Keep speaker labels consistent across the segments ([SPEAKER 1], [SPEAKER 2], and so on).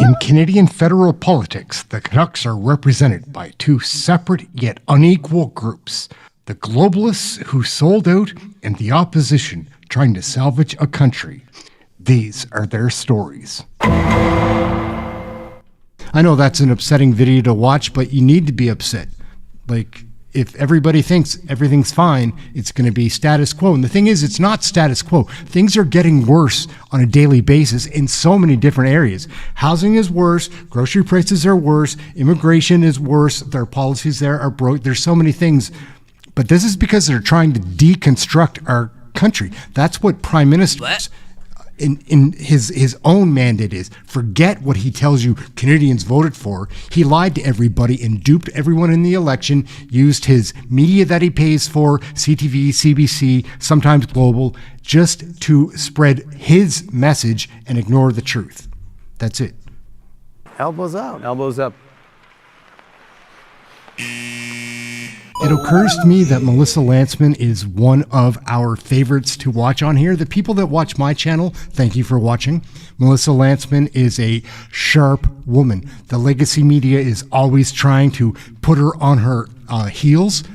[SPEAKER 1] In Canadian federal politics, the Canucks are represented by two separate yet unequal groups. The globalists who sold out and the opposition trying to salvage a country. These are their stories. I know that's an upsetting video to watch, but you need to be upset. Like, if everybody thinks everything's fine, it's going to be status quo. And the thing is, it's not status quo. Things are getting worse on a daily basis in so many different areas. Housing is worse. Grocery prices are worse. Immigration is worse. Their policies there are broke. There's so many things. But this is because they're trying to deconstruct our country. That's what Prime Minister's in his own mandate is. Forget what he tells you Canadians voted for. He lied to everybody and duped everyone in the election, used his media that he pays for, CTV, CBC, sometimes Global, just to spread his message and ignore the truth. That's it.
[SPEAKER 2] Elbows out. Elbows up.
[SPEAKER 1] It occurs to me that Melissa Lantsman is one of our favorites to watch on here. The people that watch my channel, thank you for watching. Melissa Lantsman is a sharp woman. The legacy media is always trying to put her on her heels,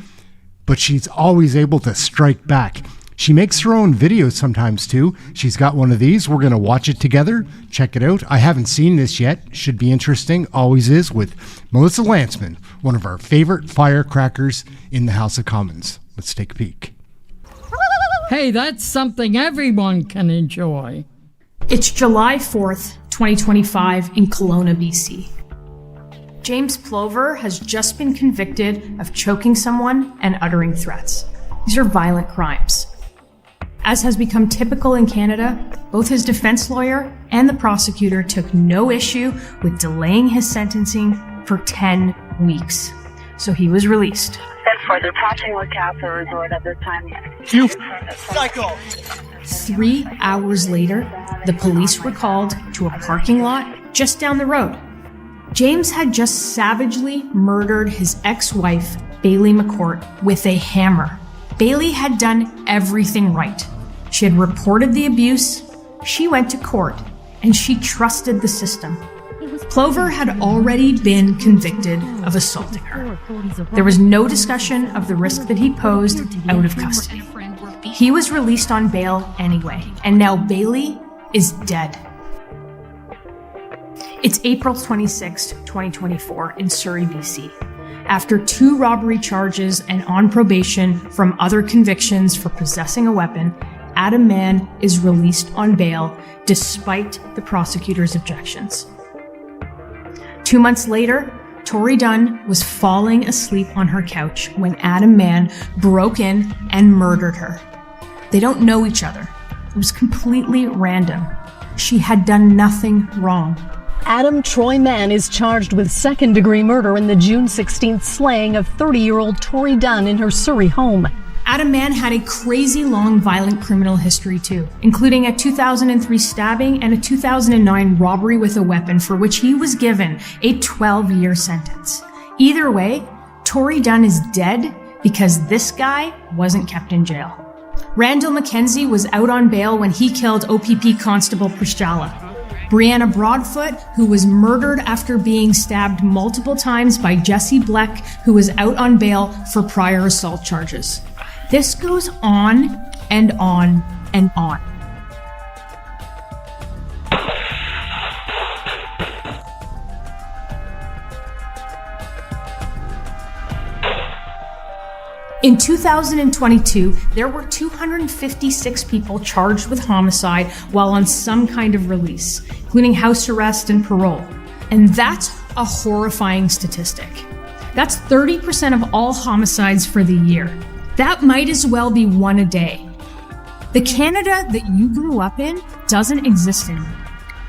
[SPEAKER 1] but she's always able to strike back. She makes her own videos sometimes too. She's got one of these. We're going to watch it together. Check it out. I haven't seen this yet. Should be interesting. Always is, with Melissa Lantsman, one of our favorite firecrackers in the House of Commons. Let's take a peek.
[SPEAKER 3] Hey, that's something everyone can enjoy.
[SPEAKER 4] It's July 4th, 2025 in Kelowna, BC. James Plover has just been convicted of choking someone and uttering threats. These are violent crimes. As has become typical in Canada, both his defense lawyer and the prosecutor took no issue with delaying his sentencing for 10 weeks. So he was released.
[SPEAKER 5] For the touching with Castle Resort at this time.
[SPEAKER 6] You psycho!
[SPEAKER 4] 3 hours later, the police were called to a parking lot just down the road. James had just savagely murdered his ex-wife, Bailey McCourt, with a hammer. Bailey had done everything right. She had reported the abuse, she went to court, and she trusted the system. Plover had already been convicted of assaulting her. There was no discussion of the risk that he posed out of custody. He was released on bail anyway, and now Bailey is dead. It's April 26, 2024 in Surrey, BC. After 2 robbery charges and on probation from other convictions for possessing a weapon, Adam Mann is released on bail despite the prosecutor's objections. 2 months later, Tori Dunn was falling asleep on her couch when Adam Mann broke in and murdered her. They don't know each other. It was completely random. She had done nothing wrong.
[SPEAKER 7] Adam Troy Mann is charged with second-degree murder in the June 16th slaying of 30-year-old Tori Dunn in her Surrey home.
[SPEAKER 4] Adam Mann had a crazy long violent criminal history too, including a 2003 stabbing and a 2009 robbery with a weapon for which he was given a 12-year sentence. Either way, Tori Dunn is dead because this guy wasn't kept in jail. Randall McKenzie was out on bail when he killed OPP Constable Priscilla. Brianna Broadfoot, who was murdered after being stabbed multiple times by Jesse Bleck, who was out on bail for prior assault charges. This goes on and on and on. In 2022, there were 256 people charged with homicide while on some kind of release, including house arrest and parole. And that's a horrifying statistic. That's 30% of all homicides for the year. That might as well be one a day. The Canada that you grew up in doesn't exist anymore.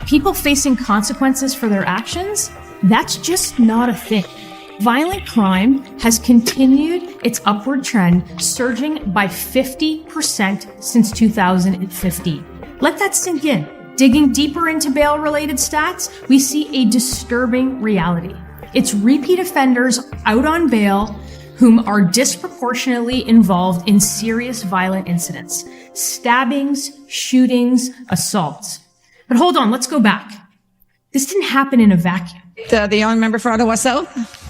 [SPEAKER 4] People facing consequences for their actions, that's just not a thing. Violent crime has continued its upward trend, surging by 50% since 2015. Let that sink in. Digging deeper into bail-related stats, we see a disturbing reality. It's repeat offenders out on bail whom are disproportionately involved in serious violent incidents, stabbings, shootings, assaults. But hold on, let's go back. This didn't happen in a vacuum.
[SPEAKER 8] The only member for Ottawa South.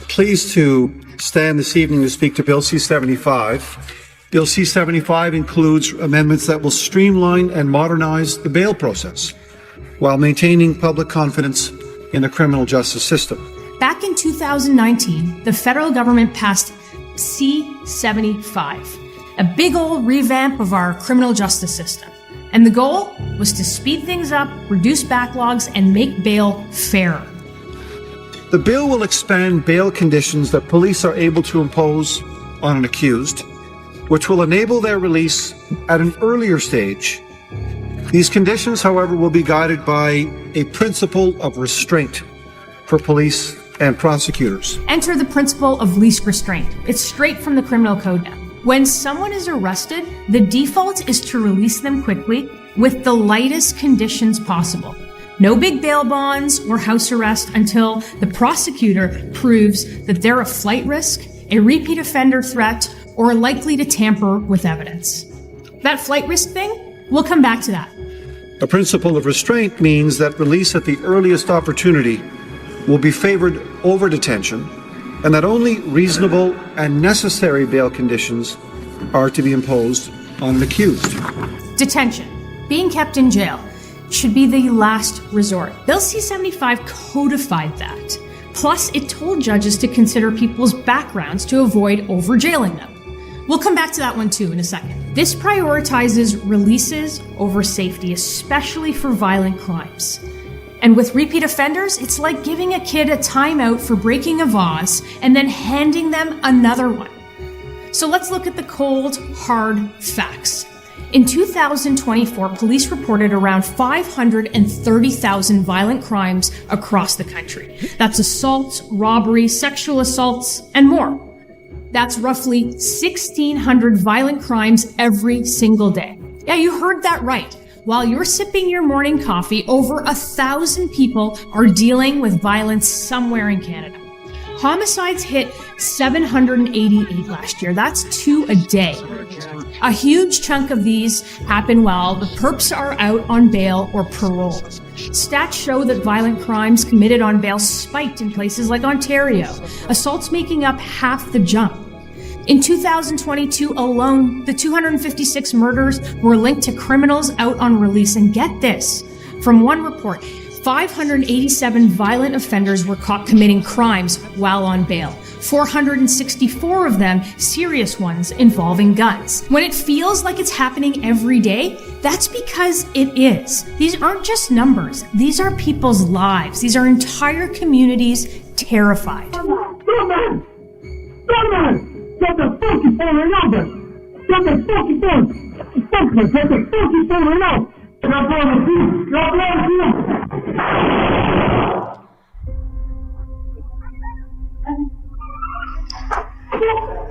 [SPEAKER 9] Pleased to stand this evening to speak to Bill C-75. Bill C-75 includes amendments that will streamline and modernize the bail process while maintaining public confidence in the criminal justice system.
[SPEAKER 4] Back in 2019, the federal government passed C-75, a big old revamp of our criminal justice system. And the goal was to speed things up, reduce backlogs, and make bail fairer.
[SPEAKER 9] The bill will expand bail conditions that police are able to impose on an accused, which will enable their release at an earlier stage. These conditions, however, will be guided by a principle of restraint for police and prosecutors.
[SPEAKER 4] Enter the principle of least restraint. It's straight from the criminal code now. When someone is arrested, the default is to release them quickly with the lightest conditions possible. No big bail bonds or house arrest until the prosecutor proves that they're a flight risk, a repeat offender threat, or likely to tamper with evidence. That flight risk thing, we'll come back to that.
[SPEAKER 9] A principle of restraint means that release at the earliest opportunity will be favored over detention, and that only reasonable and necessary bail conditions are to be imposed on an accused.
[SPEAKER 4] Detention, being kept in jail, should be the last resort. Bill C-75 codified that. Plus, it told judges to consider people's backgrounds to avoid over-jailing them. We'll come back to that one too in a second. This prioritizes releases over safety, especially for violent crimes. And with repeat offenders, it's like giving a kid a timeout for breaking a vase and then handing them another one. So let's look at the cold, hard facts. In 2024, police reported around 530,000 violent crimes across the country. That's assaults, robberies, sexual assaults, and more. That's roughly 1,600 violent crimes every single day. Yeah, you heard that right. While you're sipping your morning coffee, over 1,000 people are dealing with violence somewhere in Canada. Homicides hit 788 last year. That's 2 a day. A huge chunk of these happen while the perps are out on bail or parole. Stats show that violent crimes committed on bail spiked in places like Ontario, assaults making up half the jump. In 2022 alone, the 256 murders were linked to criminals out on release. And get this, from one report, 587 violent offenders were caught committing crimes while on bail. 464 of them serious ones involving guns. When it feels like it's happening every day, that's because it is. These aren't just numbers. These are people's lives. These are entire communities terrified.
[SPEAKER 6] Gunman! Gunman! Get the fucking phone right now, bitch! Get the fucking phone! Get the fucking phone right now! You're going to see! You're going to see!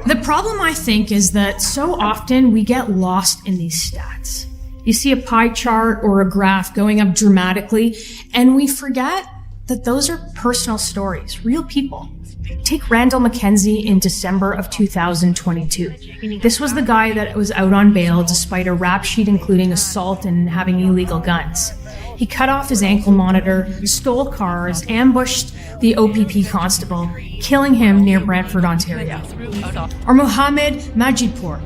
[SPEAKER 4] The problem, I think, is that so often we get lost in these stats. You see a pie chart or a graph going up dramatically, and we forget that those are personal stories, real people. Take Randall McKenzie in December of 2022. This was the guy that was out on bail despite a rap sheet including assault and having illegal guns. He cut off his ankle monitor, stole cars, ambushed the OPP constable, killing him near Brantford, Ontario. Or Mohammed Majidpour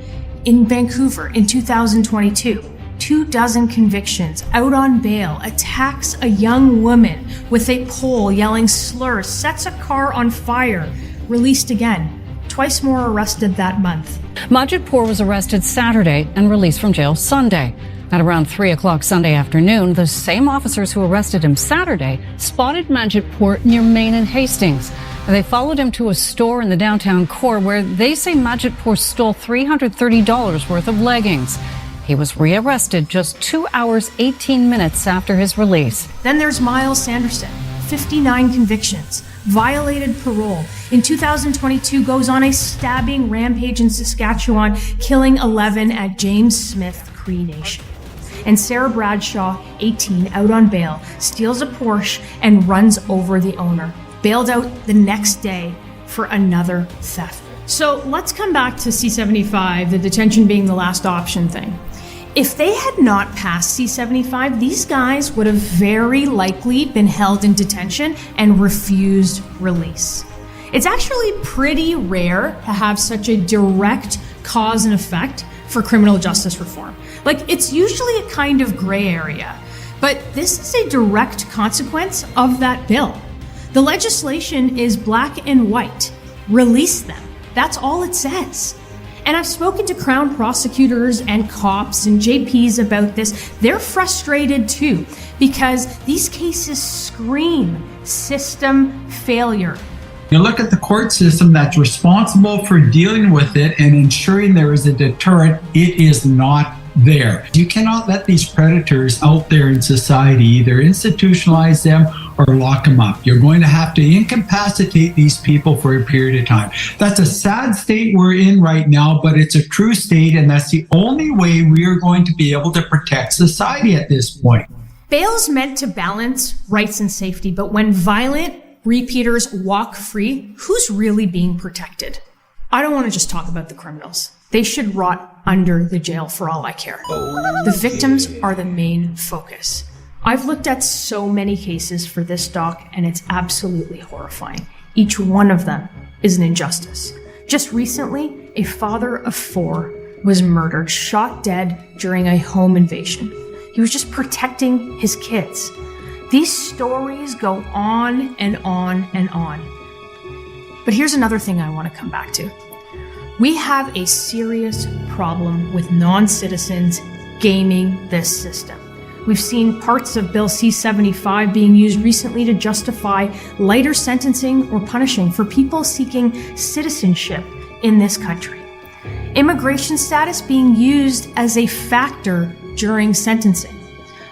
[SPEAKER 4] in Vancouver in 2022. 24 convictions, out on bail, attacks a young woman with a pole yelling slurs, sets a car on fire, released again. Twice more arrested that month.
[SPEAKER 10] Majidpour was arrested Saturday and released from jail Sunday. At around 3 o'clock Sunday afternoon, the same officers who arrested him Saturday spotted Majidpour near Main and Hastings. They followed him to a store in the downtown core where they say Majidpour stole $330 worth of leggings. He was rearrested just 2 hours, 18 minutes after his release.
[SPEAKER 4] Then there's Miles Sanderson, 59 convictions, violated parole. In 2022, goes on a stabbing rampage in Saskatchewan, killing 11 at James Smith Cree Nation. And Sarah Bradshaw, 18, out on bail, steals a Porsche and runs over the owner. Bailed out the next day for another theft. So let's come back to C-75, the detention being the last option thing. If they had not passed C-75, these guys would have very likely been held in detention and refused release. It's actually pretty rare to have such a direct cause and effect for criminal justice reform. Like, it's usually a kind of gray area, but this is a direct consequence of that bill. The legislation is black and white. Release them. That's all it says. And I've spoken to Crown prosecutors and cops and JPs about this. They're frustrated too, because these cases scream system failure.
[SPEAKER 11] You look at the court system that's responsible for dealing with it and ensuring there is a deterrent, it is not there. You cannot let these predators out there in society either institutionalize them or lock them up. You're going to have to incapacitate these people for a period of time. That's a sad state we're in right now, but it's a true state, and that's the only way we are going to be able to protect society at this point.
[SPEAKER 4] Bail's meant to balance rights and safety, but when violent repeaters walk free, who's really being protected? I don't want to just talk about the criminals. They should rot under the jail for all I care. The victims are the main focus. I've looked at so many cases for this doc, and it's absolutely horrifying. Each one of them is an injustice. Just recently, a father of 4 was murdered, shot dead during a home invasion. He was just protecting his kids. These stories go on and on and on. But here's another thing I want to come back to. We have a serious problem with non-citizens gaming this system. We've seen parts of Bill C-75 being used recently to justify lighter sentencing or punishing for people seeking citizenship in this country. Immigration status being used as a factor during sentencing.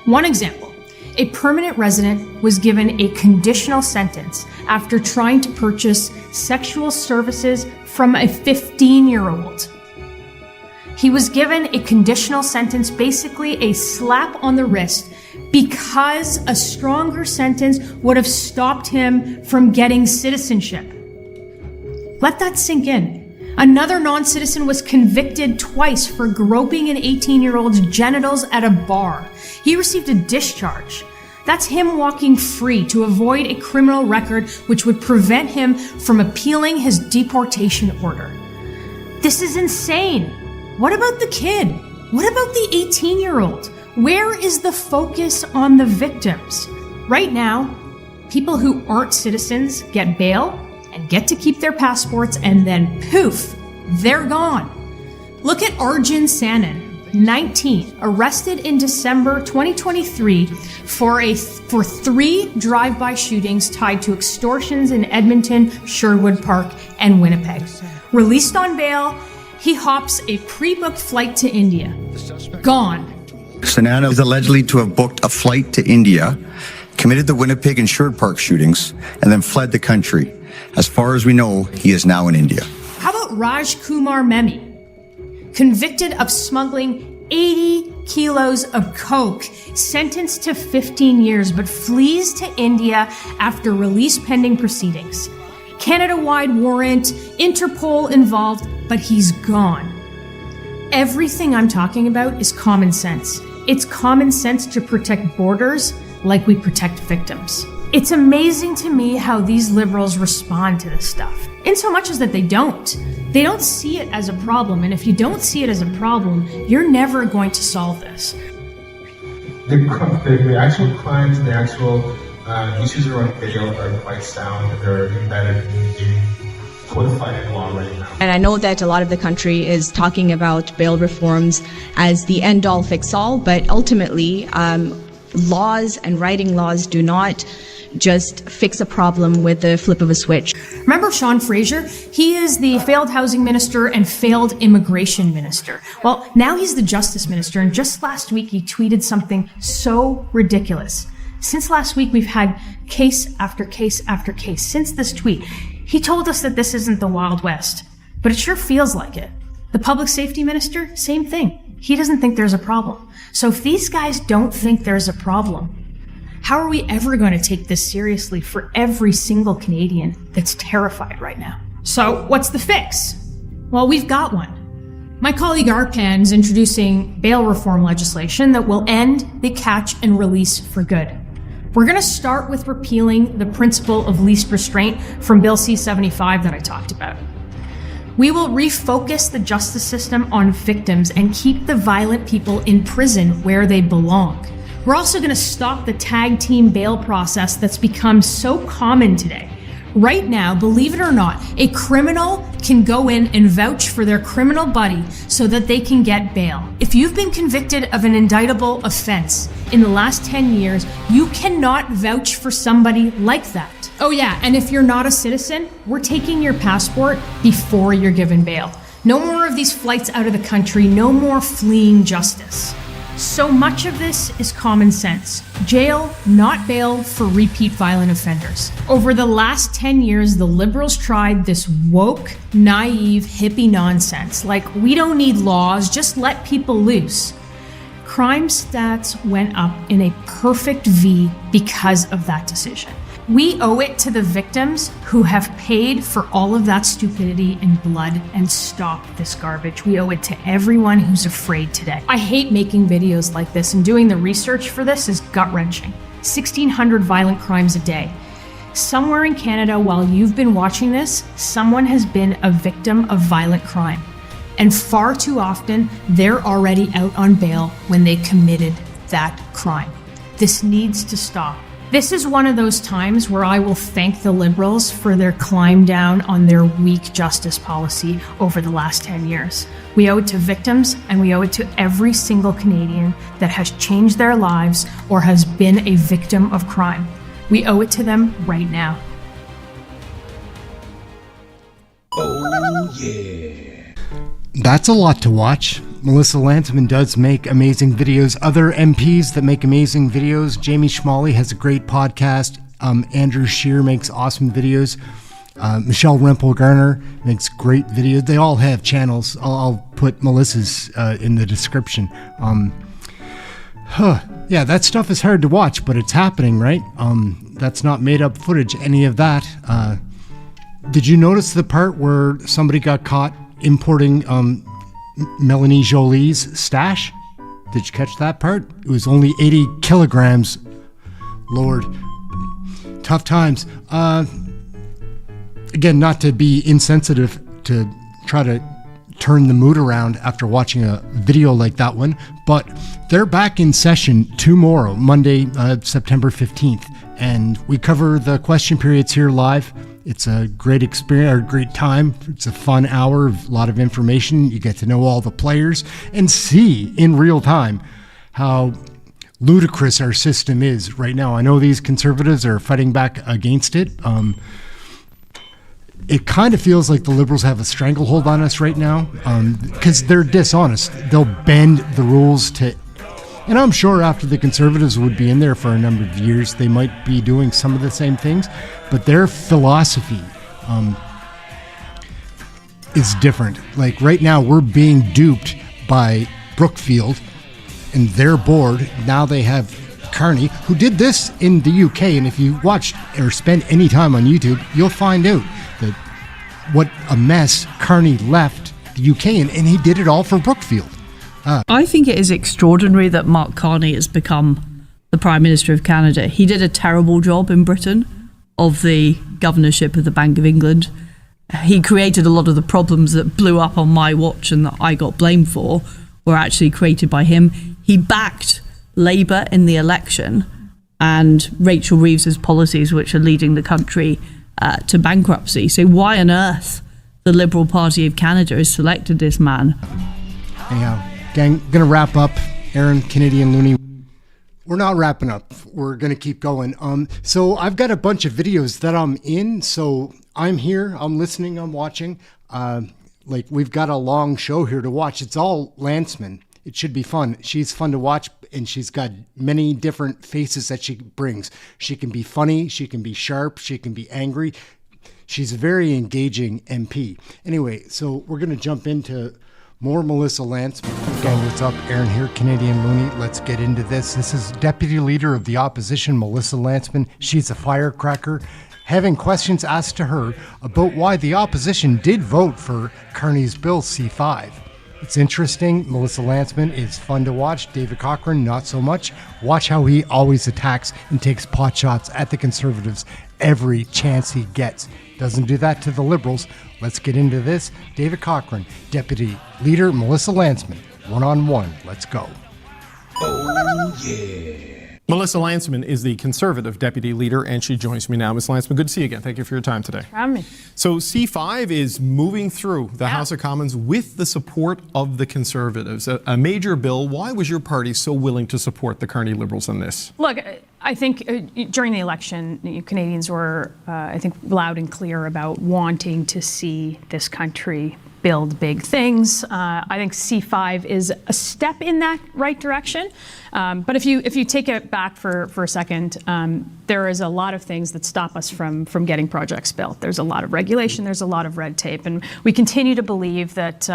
[SPEAKER 4] One example, a permanent resident was given a conditional sentence after trying to purchase sexual services from a 15-year-old. He was given a conditional sentence, basically a slap on the wrist, because a stronger sentence would have stopped him from getting citizenship. Let that sink in. Another non-citizen was convicted twice for groping an 18-year-old's genitals at a bar. He received a discharge. That's him walking free to avoid a criminal record which would prevent him from appealing his deportation order. This is insane. What about the kid? What about the 18-year-old? Where is the focus on the victims? Right now, people who aren't citizens get bail and get to keep their passports, and then poof, they're gone. Look at Arjun Sanan, 19, arrested in December 2023 for 3 drive-by shootings tied to extortions in Edmonton, Sherwood Park, and Winnipeg. Released on bail, he hops a pre-booked flight to India. Gone.
[SPEAKER 12] Sanana is allegedly to have booked a flight to India, committed the Winnipeg and Sherwood Park shootings, and then fled the country. As far as we know, he is now in India.
[SPEAKER 4] How about Raj Kumar Memi? Convicted of smuggling 80 kilos of coke, sentenced to 15 years, but flees to India after release pending proceedings. Canada-wide warrant, Interpol involved, but he's gone. Everything I'm talking about is common sense. It's common sense to protect borders like we protect victims. It's amazing to me how these liberals respond to this stuff, in so much as that they don't see it as a problem, and if you don't see it as a problem, you're never going to solve this.
[SPEAKER 13] The actual crimes, the actual issues around bail are quite sound. They're embedded in codified law right now.
[SPEAKER 14] And I know that a lot of the country is talking about bail reforms as the end-all fix-all, but ultimately, laws and writing laws do not just fix a problem with the flip of a switch.
[SPEAKER 4] Remember Sean Fraser? He is the failed housing minister and failed immigration minister. Well, now he's the justice minister, and just last week he tweeted something so ridiculous. Since last week, we've had case after case after case. Since this tweet, he told us that this isn't the Wild West, but it sure feels like it. The public safety minister, same thing. He doesn't think there's a problem. So if these guys don't think there's a problem, how are we ever going to take this seriously for every single Canadian that's terrified right now? So what's the fix? Well, we've got one. My colleague Arpan is introducing bail reform legislation that will end the catch and release for good. We're going to start with repealing the principle of least restraint from Bill C-75 that I talked about. We will refocus the justice system on victims and keep the violent people in prison where they belong. We're also going to stop the tag team bail process that's become so common today. Right now, believe it or not, a criminal can go in and vouch for their criminal buddy so that they can get bail. If you've been convicted of an indictable offense in the last 10 years, you cannot vouch for somebody like that. Oh yeah, and if you're not a citizen, we're taking your passport before you're given bail. No more of these flights out of the country, no more fleeing justice. So much of this is common sense. Jail, not bail for repeat violent offenders. Over the last 10 years, the Liberals tried this woke, naive, hippie nonsense. Like, we don't need laws, just let people loose. Crime stats went up in a perfect V because of that decision. We owe it to the victims who have paid for all of that stupidity and blood and stop this garbage. We owe it to everyone who's afraid today. I hate making videos like this, and doing the research for this is gut-wrenching. 1,600 violent crimes a day. Somewhere in Canada, while you've been watching this, someone has been a victim of violent crime. And far too often, they're already out on bail when they committed that crime. This needs to stop. This is one of those times where I will thank the Liberals for their climb down on their weak justice policy over the last 10 years. We owe it to victims, and we owe it to every single Canadian that has changed their lives or has been a victim of crime. We owe it to them right now.
[SPEAKER 1] Oh, yeah. That's a lot to watch. Melissa Lantsman does make amazing videos. Other MPs that make amazing videos. Jamie Schmalley has a great podcast. Andrew Scheer makes awesome videos. Michelle Rempel-Garner makes great videos. They all have channels. I'll put Melissa's in the description. Yeah, that stuff is hard to watch, but it's happening, right? That's not made up footage, any of that. Did you notice the part where somebody got caught importing Melanie Jolie's stash? Did you catch that part? It was only 80 kilograms. Lord. Tough times. Again, not to be insensitive, to try to turn the mood around after watching a video like that one, but they're back in session tomorrow, Monday, September 15th, and we cover the question periods here live. It's a great experience, or great time. It's a fun hour, a lot of information. You get to know all the players and see in real time how ludicrous our system is right now. I know these conservatives are fighting back against it. It kind of feels like the Liberals have a stranglehold on us right now, because they're dishonest. They'll bend the rules to, and I'm sure after the Conservatives would be in there for a number of years, they might be doing some of the same things, but their philosophy is different. Like right now, we're being duped by Brookfield and their board. Now they have Carney, who did this in the UK, and if you watch or spend any time on YouTube, you'll find out that what a mess Carney left the UK in, and he did it all for Brookfield.
[SPEAKER 15] I think it is extraordinary that Mark Carney has become the Prime Minister of Canada. He did a terrible job in Britain of the governorship of the Bank of England. He created a lot of the problems that blew up on my watch and that I got blamed for were actually created by him. He backed Labour in the election and Rachel Reeves's policies, which are leading the country to bankruptcy. So why on earth the Liberal Party of Canada has selected this man?
[SPEAKER 1] Anyhow, gang, gonna wrap up. Aaron, Canadian Looney. We're not wrapping up. We're gonna keep going. So I've got a bunch of videos that I'm in. So I'm here. I'm listening. I'm watching. Like we've got a long show here to watch. It's all Lantsman. It should be fun. She's fun to watch, and she's got many different faces that she brings. She can be funny. She can be sharp. She can be angry. She's a very engaging MP. Anyway, so we're gonna jump into more Melissa Lantsman. Again, what's up? Aaron here, Canadian Looney. Let's get into this. This is Deputy Leader of the Opposition, Melissa Lantsman. She's a firecracker. Having questions asked to her about why the opposition did vote for Carney's Bill C-5. It's interesting. Melissa Lantsman is fun to watch. David Cochrane, not so much. Watch how he always attacks and takes pot shots at the Conservatives every chance he gets. Doesn't do that to the Liberals. Let's get into this. David Cochrane, Deputy Leader Melissa Lantsman, one-on-one. Let's go.
[SPEAKER 16] Oh, yeah. Melissa Lantsman is the Conservative Deputy Leader, and she joins me now. Ms. Lantsman, good to see you again. Thank you for your time today.
[SPEAKER 17] For having me.
[SPEAKER 16] So C5 is moving through the House of Commons with the support of the Conservatives. A major bill. Why was your party so willing to support the Carney Liberals on this?
[SPEAKER 17] Look, I think during the election, Canadians were, I think, loud and clear about wanting to see this country build big things. I think C5 is a step in that right direction. But if you take it back for a second, there is a lot of things that stop us from getting projects built. There's a lot of regulation, there's a lot of red tape, and we continue to believe that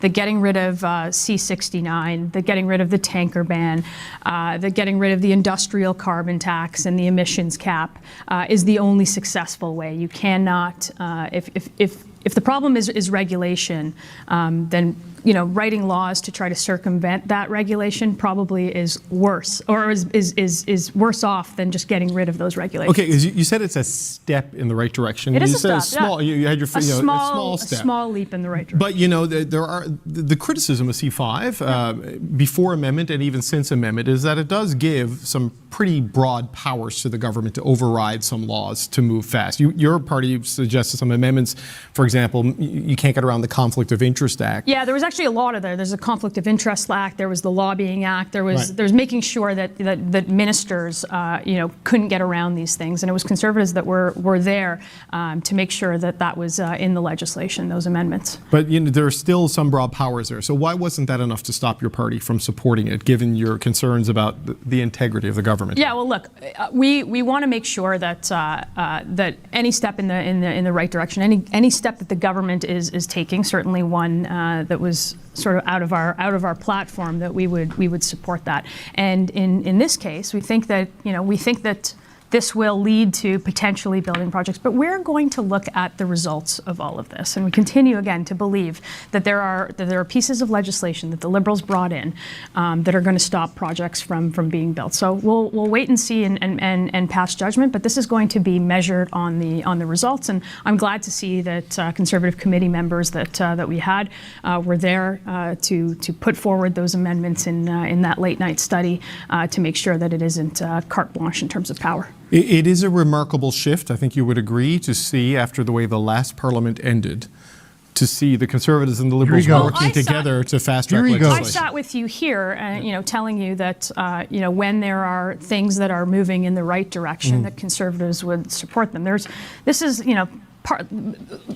[SPEAKER 17] getting rid of C69, that getting rid of the tanker ban, that getting rid of the industrial carbon tax and the emissions cap is the only successful way. You cannot, if the problem is regulation, then writing laws to try to circumvent that regulation probably is worse, or is worse off than just getting rid of those regulations.
[SPEAKER 16] Okay, you said it's a step in the right direction.
[SPEAKER 17] It is
[SPEAKER 16] a
[SPEAKER 17] step.
[SPEAKER 16] Small,
[SPEAKER 17] yeah.
[SPEAKER 16] You had your
[SPEAKER 17] a
[SPEAKER 16] small step.
[SPEAKER 17] A small leap in the right direction.
[SPEAKER 16] But there are the criticism of C5 before amendment and even since amendment is that it does give some pretty broad powers to the government to override some laws to move fast. Your party suggested some amendments. For example, you can't get around the Conflict of Interest Act.
[SPEAKER 17] Yeah, there was actually a lot of there. There's a Conflict of Interest Act. There was the Lobbying Act. There's making sure that ministers couldn't get around these things, and it was Conservatives that were there to make sure that was in the legislation, those amendments.
[SPEAKER 16] But there are still some broad powers there. So why wasn't that enough to stop your party from supporting it, given your concerns about the integrity of the government?
[SPEAKER 17] Yeah, well, look, we want to make sure that that any step in the right direction, any step that the government is taking, certainly one that was sort of out of our platform, that we would support that. And in this case, we think that this will lead to potentially building projects, but we're going to look at the results of all of this, and we continue again to believe that there are pieces of legislation that the Liberals brought in that are going to stop projects from being built. So we'll wait and see and pass judgment, but this is going to be measured on the results, and I'm glad to see that Conservative committee members that we had were there to put forward those amendments in that late night study to make sure that it isn't carte blanche in terms of power.
[SPEAKER 16] It is a remarkable shift, I think you would agree, to see after the way the last Parliament ended, to see the Conservatives and the Liberals working together to fast-track legislation.
[SPEAKER 17] I sat with you here, telling you that when there are things that are moving in the right direction, that Conservatives would support them.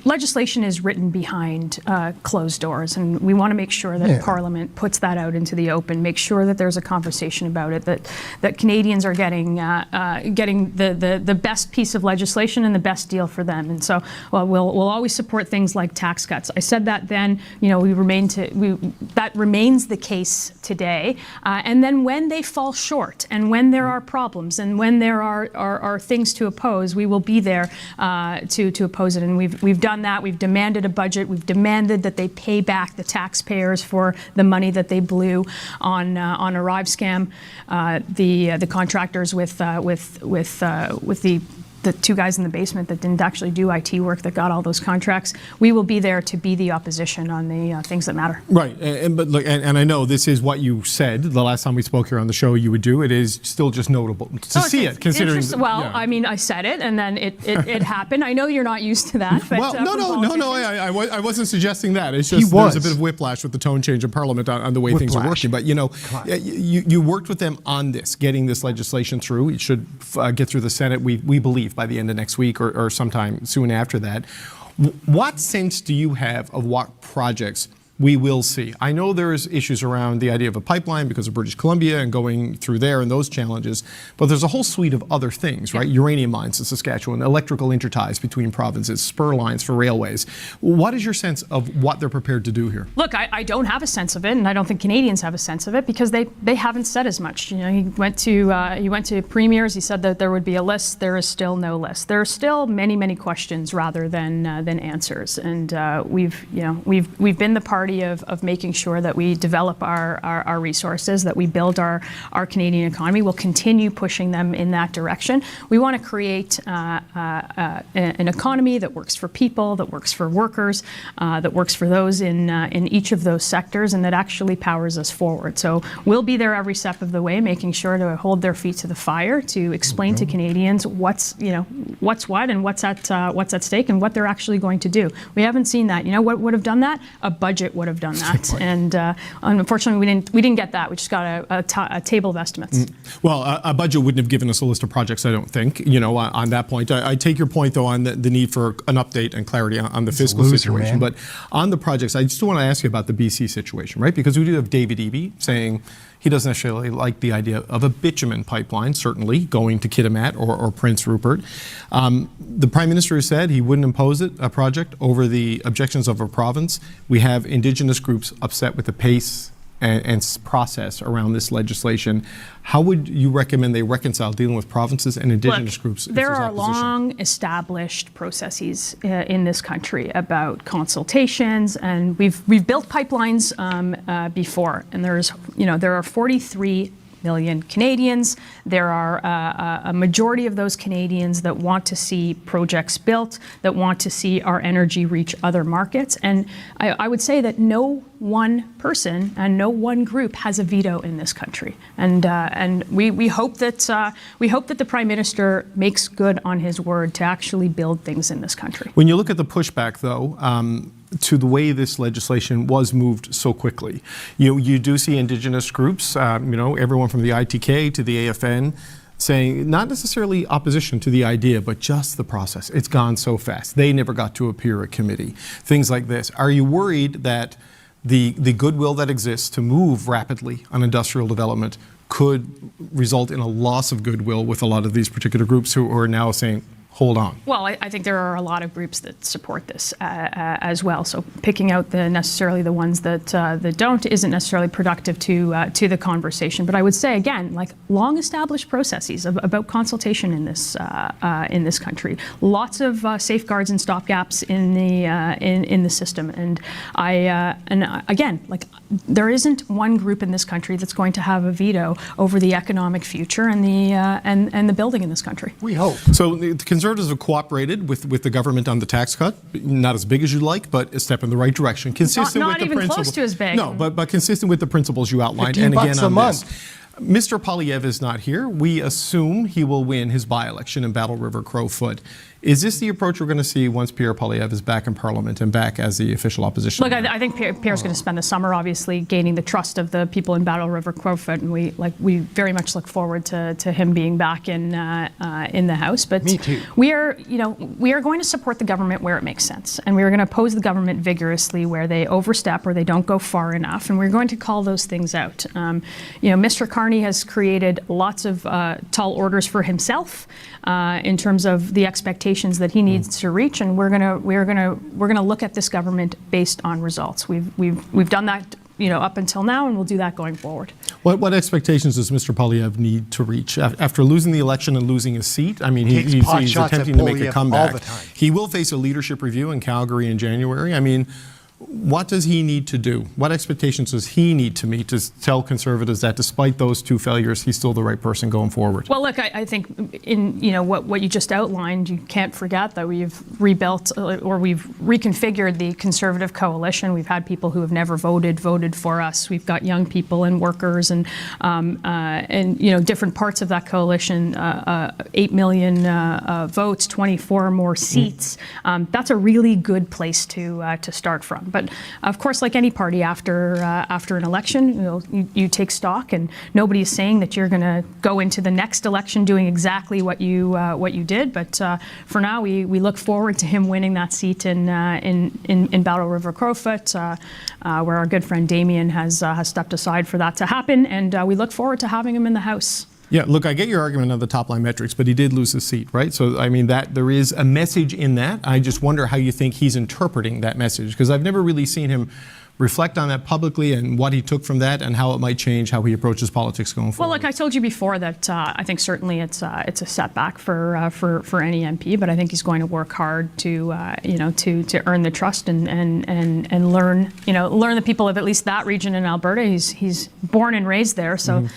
[SPEAKER 17] Legislation is written behind closed doors, and we want to make sure that Parliament puts that out into the open, make sure that there's a conversation about it, that Canadians are getting the best piece of legislation and the best deal for them. And so we'll always support things like tax cuts. I said that then, that remains the case today. And then when they fall short, and when there are problems, and when there are things to oppose, we will be there to oppose it, and we've done that. We've demanded a budget. We've demanded that they pay back the taxpayers for the money that they blew on Arrive scam. The contractors with the two guys in the basement that didn't actually do IT work that got all those contracts. We will be there to be the opposition on the things that matter.
[SPEAKER 16] Right, but look, and I know this is what you said the last time we spoke here on the show you would do. It is still just notable to see it, considering.
[SPEAKER 17] I mean, I said it, and then it happened. I know you're not used to that. But,
[SPEAKER 16] no. I wasn't suggesting that. It's just there's a bit of whiplash with the tone change in Parliament on the way things are working. But you worked with them on this, getting this legislation through. It should get through the Senate. We believe by the end of next week or sometime soon after that. What sense do you have of what projects we will see? I know there's issues around the idea of a pipeline because of British Columbia and going through there and those challenges, but there's a whole suite of other things, right? Uranium mines in Saskatchewan, electrical interties between provinces, spur lines for railways. What is your sense of what they're prepared to do here?
[SPEAKER 17] Look, I don't have a sense of it, and I don't think Canadians have a sense of it because they haven't said as much. He went to premiers. He said that there would be a list. There is still no list. There are still many questions rather than answers, and we've been the party party of making sure that we develop our resources, that we build our Canadian economy. We'll continue pushing them in that direction. We want to create an economy that works for people, that works for workers, that works for those in each of those sectors, and that actually powers us forward. So we'll be there every step of the way, making sure to hold their feet to the fire, to explain to Canadians what's what and what's at stake and what they're actually going to do. We haven't seen that. You know what would have done that? A budget would have done that. And unfortunately, we didn't get that. We just got a table of estimates.
[SPEAKER 16] Well, a budget wouldn't have given us a list of projects, I don't think, on that point. I take your point, though, on the need for an update and clarity on the fiscal situation. But on the projects, I just want to ask you about the BC situation, right? Because we do have David Eby saying he doesn't necessarily like the idea of a bitumen pipeline, certainly, going to Kitimat or Prince Rupert. The Prime Minister has said he wouldn't impose a project over the objections of a province. We have Indigenous groups upset with the pace and process around this legislation. How would you recommend they reconcile dealing with provinces and Indigenous groups?
[SPEAKER 17] There are long established processes in this country about consultations, and we've built pipelines before, and there are 43 million Canadians. There are a majority of those Canadians that want to see projects built, that want to see our energy reach other markets. And I would say that no one person and no one group has a veto in this country. And we hope that the Prime Minister makes good on his word to actually build things in this country.
[SPEAKER 16] When you look at the pushback, though, to the way this legislation was moved so quickly, you do see Indigenous groups, everyone from the ITK to the AFN, saying not necessarily opposition to the idea, but just the process. It's gone so fast. They never got to appear at committee. Things like this. Are you worried that the goodwill that exists to move rapidly on industrial development could result in a loss of goodwill with a lot of these particular groups who are now saying, hold on?
[SPEAKER 17] Well, I think there are a lot of groups that support this as well. So picking out necessarily the ones that don't isn't necessarily productive to the conversation. But I would say again, like long-established processes about consultation in this country, lots of safeguards and stopgaps in the system. And again, like there isn't one group in this country that's going to have a veto over the economic future and the building in this country.
[SPEAKER 1] We hope.
[SPEAKER 16] So the Conservatives have cooperated with the government on the tax cut, not as big as you'd like, but a step in the right direction. Consistent
[SPEAKER 17] not
[SPEAKER 16] with the
[SPEAKER 17] even
[SPEAKER 16] principles.
[SPEAKER 17] Close to as big.
[SPEAKER 16] No, but consistent with the principles you outlined. And again on this. Mr. Poilievre is not here. We assume he will win his by-election in Battle River Crowfoot. Is this the approach we're going to see once Pierre Poilievre is back in Parliament and back as the official opposition?
[SPEAKER 17] Look, I think Pierre's going to spend the summer, obviously, gaining the trust of the people in Battle River Crowfoot, and we very much look forward to him being back in the House. But
[SPEAKER 1] me too.
[SPEAKER 17] We are going to support the government where it makes sense, and we are going to oppose the government vigorously where they overstep or they don't go far enough, and we're going to call those things out. Mr. Carney has created lots of tall orders for himself in terms of the expectations that he needs to reach, and we're gonna look at this government based on results. We've done that up until now, and we'll do that going forward.
[SPEAKER 16] What expectations does Mr. Poilievre need to reach after losing the election and losing his seat? I mean, he's attempting to make a comeback. He will face a leadership review in Calgary in January. I mean, what does he need to do? What expectations does he need to meet to tell Conservatives that despite those two failures, he's still the right person going forward?
[SPEAKER 17] Well, look, I think in what you just outlined, you can't forget that we've rebuilt or we've reconfigured the Conservative coalition. We've had people who have never voted for us. We've got young people and workers and different parts of that coalition. 8 million votes, 24 more seats. That's a really good place to start from. But of course, like any party after an election, you take stock, and nobody is saying that you're going to go into the next election doing exactly what you did. But for now, we look forward to him winning that seat in Battle River Crowfoot, where our good friend Damien has stepped aside for that to happen, and we look forward to having him in the House.
[SPEAKER 16] Yeah, look, I get your argument on the top line metrics, but he did lose his seat, right? So, I mean, that there is a message in that. I just wonder how you think he's interpreting that message, because I've never really seen him reflect on that publicly and what he took from that and how it might change how he approaches politics going forward?
[SPEAKER 17] Well, look, I told you before that I think certainly it's a setback for any MP, but I think he's going to work hard to earn the trust and learn the people of at least that region in Alberta. He's born and raised there, so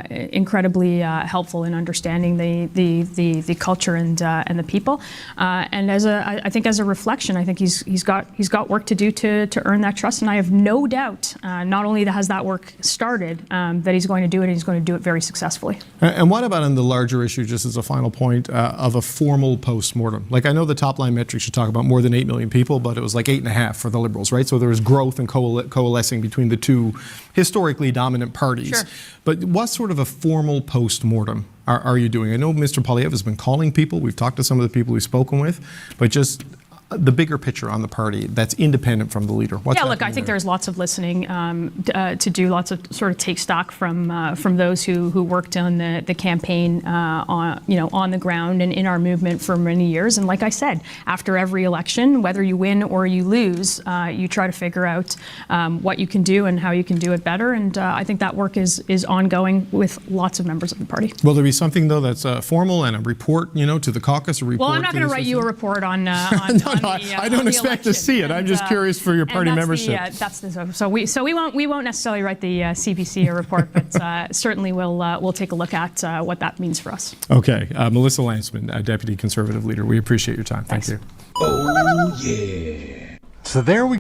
[SPEAKER 17] incredibly helpful in understanding the culture and the people. And I think as a reflection, I think he's got work to do to earn that trust. And I have no doubt, not only has that work started, that he's going to do it, and he's going to do it very successfully.
[SPEAKER 16] And what about on the larger issue, just as a final point, of a formal post-mortem? Like, I know the top-line metrics you talk about more than 8 million people, but it was like 8.5 for the Liberals, right? So there was growth and coalescing between the two historically dominant parties.
[SPEAKER 17] Sure.
[SPEAKER 16] But what sort of a formal post-mortem are you doing? I know Mr. Poilievre has been calling people. We've talked to some of the people we've spoken with, but just the bigger picture on the party that's independent from the leader. What's
[SPEAKER 17] look, I think there's lots of listening to do, lots of sort of take stock from those who worked on the campaign on the ground and in our movement for many years. And like I said, after every election, whether you win or you lose, you try to figure out what you can do and how you can do it better. And I think that work is ongoing with lots of members of the party.
[SPEAKER 16] Will there be something though that's formal and a report, to the caucus? A report?
[SPEAKER 17] Well, I'm not going to write you a report on.
[SPEAKER 16] I don't expect to see it. I'm just curious for your party membership.
[SPEAKER 17] So we won't necessarily write the CPC a report, but certainly we'll take a look at what that means for us.
[SPEAKER 16] Okay, Melissa Lantsman, Deputy Conservative Leader. We appreciate your time. Thank you.
[SPEAKER 1] Oh yeah. So there we.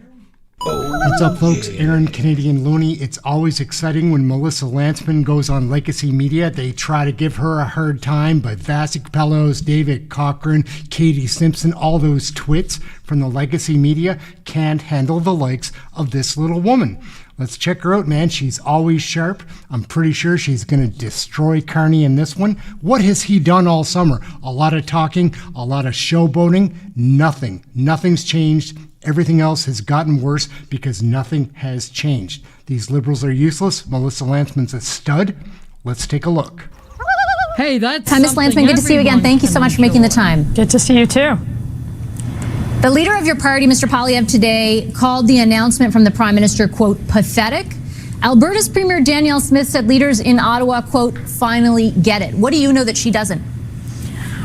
[SPEAKER 1] What's up, folks? Aaron Canadian Looney. It's always exciting when Melissa Lantsman goes on Legacy Media. They try to give her a hard time, but Vasi Capellos, David Cochran, Katie Simpson, all those twits from the Legacy Media can't handle the likes of this little woman. Let's check her out, man. She's always sharp. I'm pretty sure she's going to destroy Carney in this one. What has he done all summer? A lot of talking, a lot of showboating. Nothing. Nothing's changed. Everything else has gotten worse because nothing has changed. These Liberals are useless. Melissa Lantsman's a stud. Let's take a look.
[SPEAKER 3] Hey, that's
[SPEAKER 18] Miss Lantsman, good to see you again. Thank you so much for making the time.
[SPEAKER 17] Good to see you too.
[SPEAKER 18] The leader of your party, Mr. Poilievre, today called the announcement from the Prime Minister, quote, pathetic. Alberta's Premier Danielle Smith said leaders in Ottawa, quote, finally get it. What do you know that she doesn't?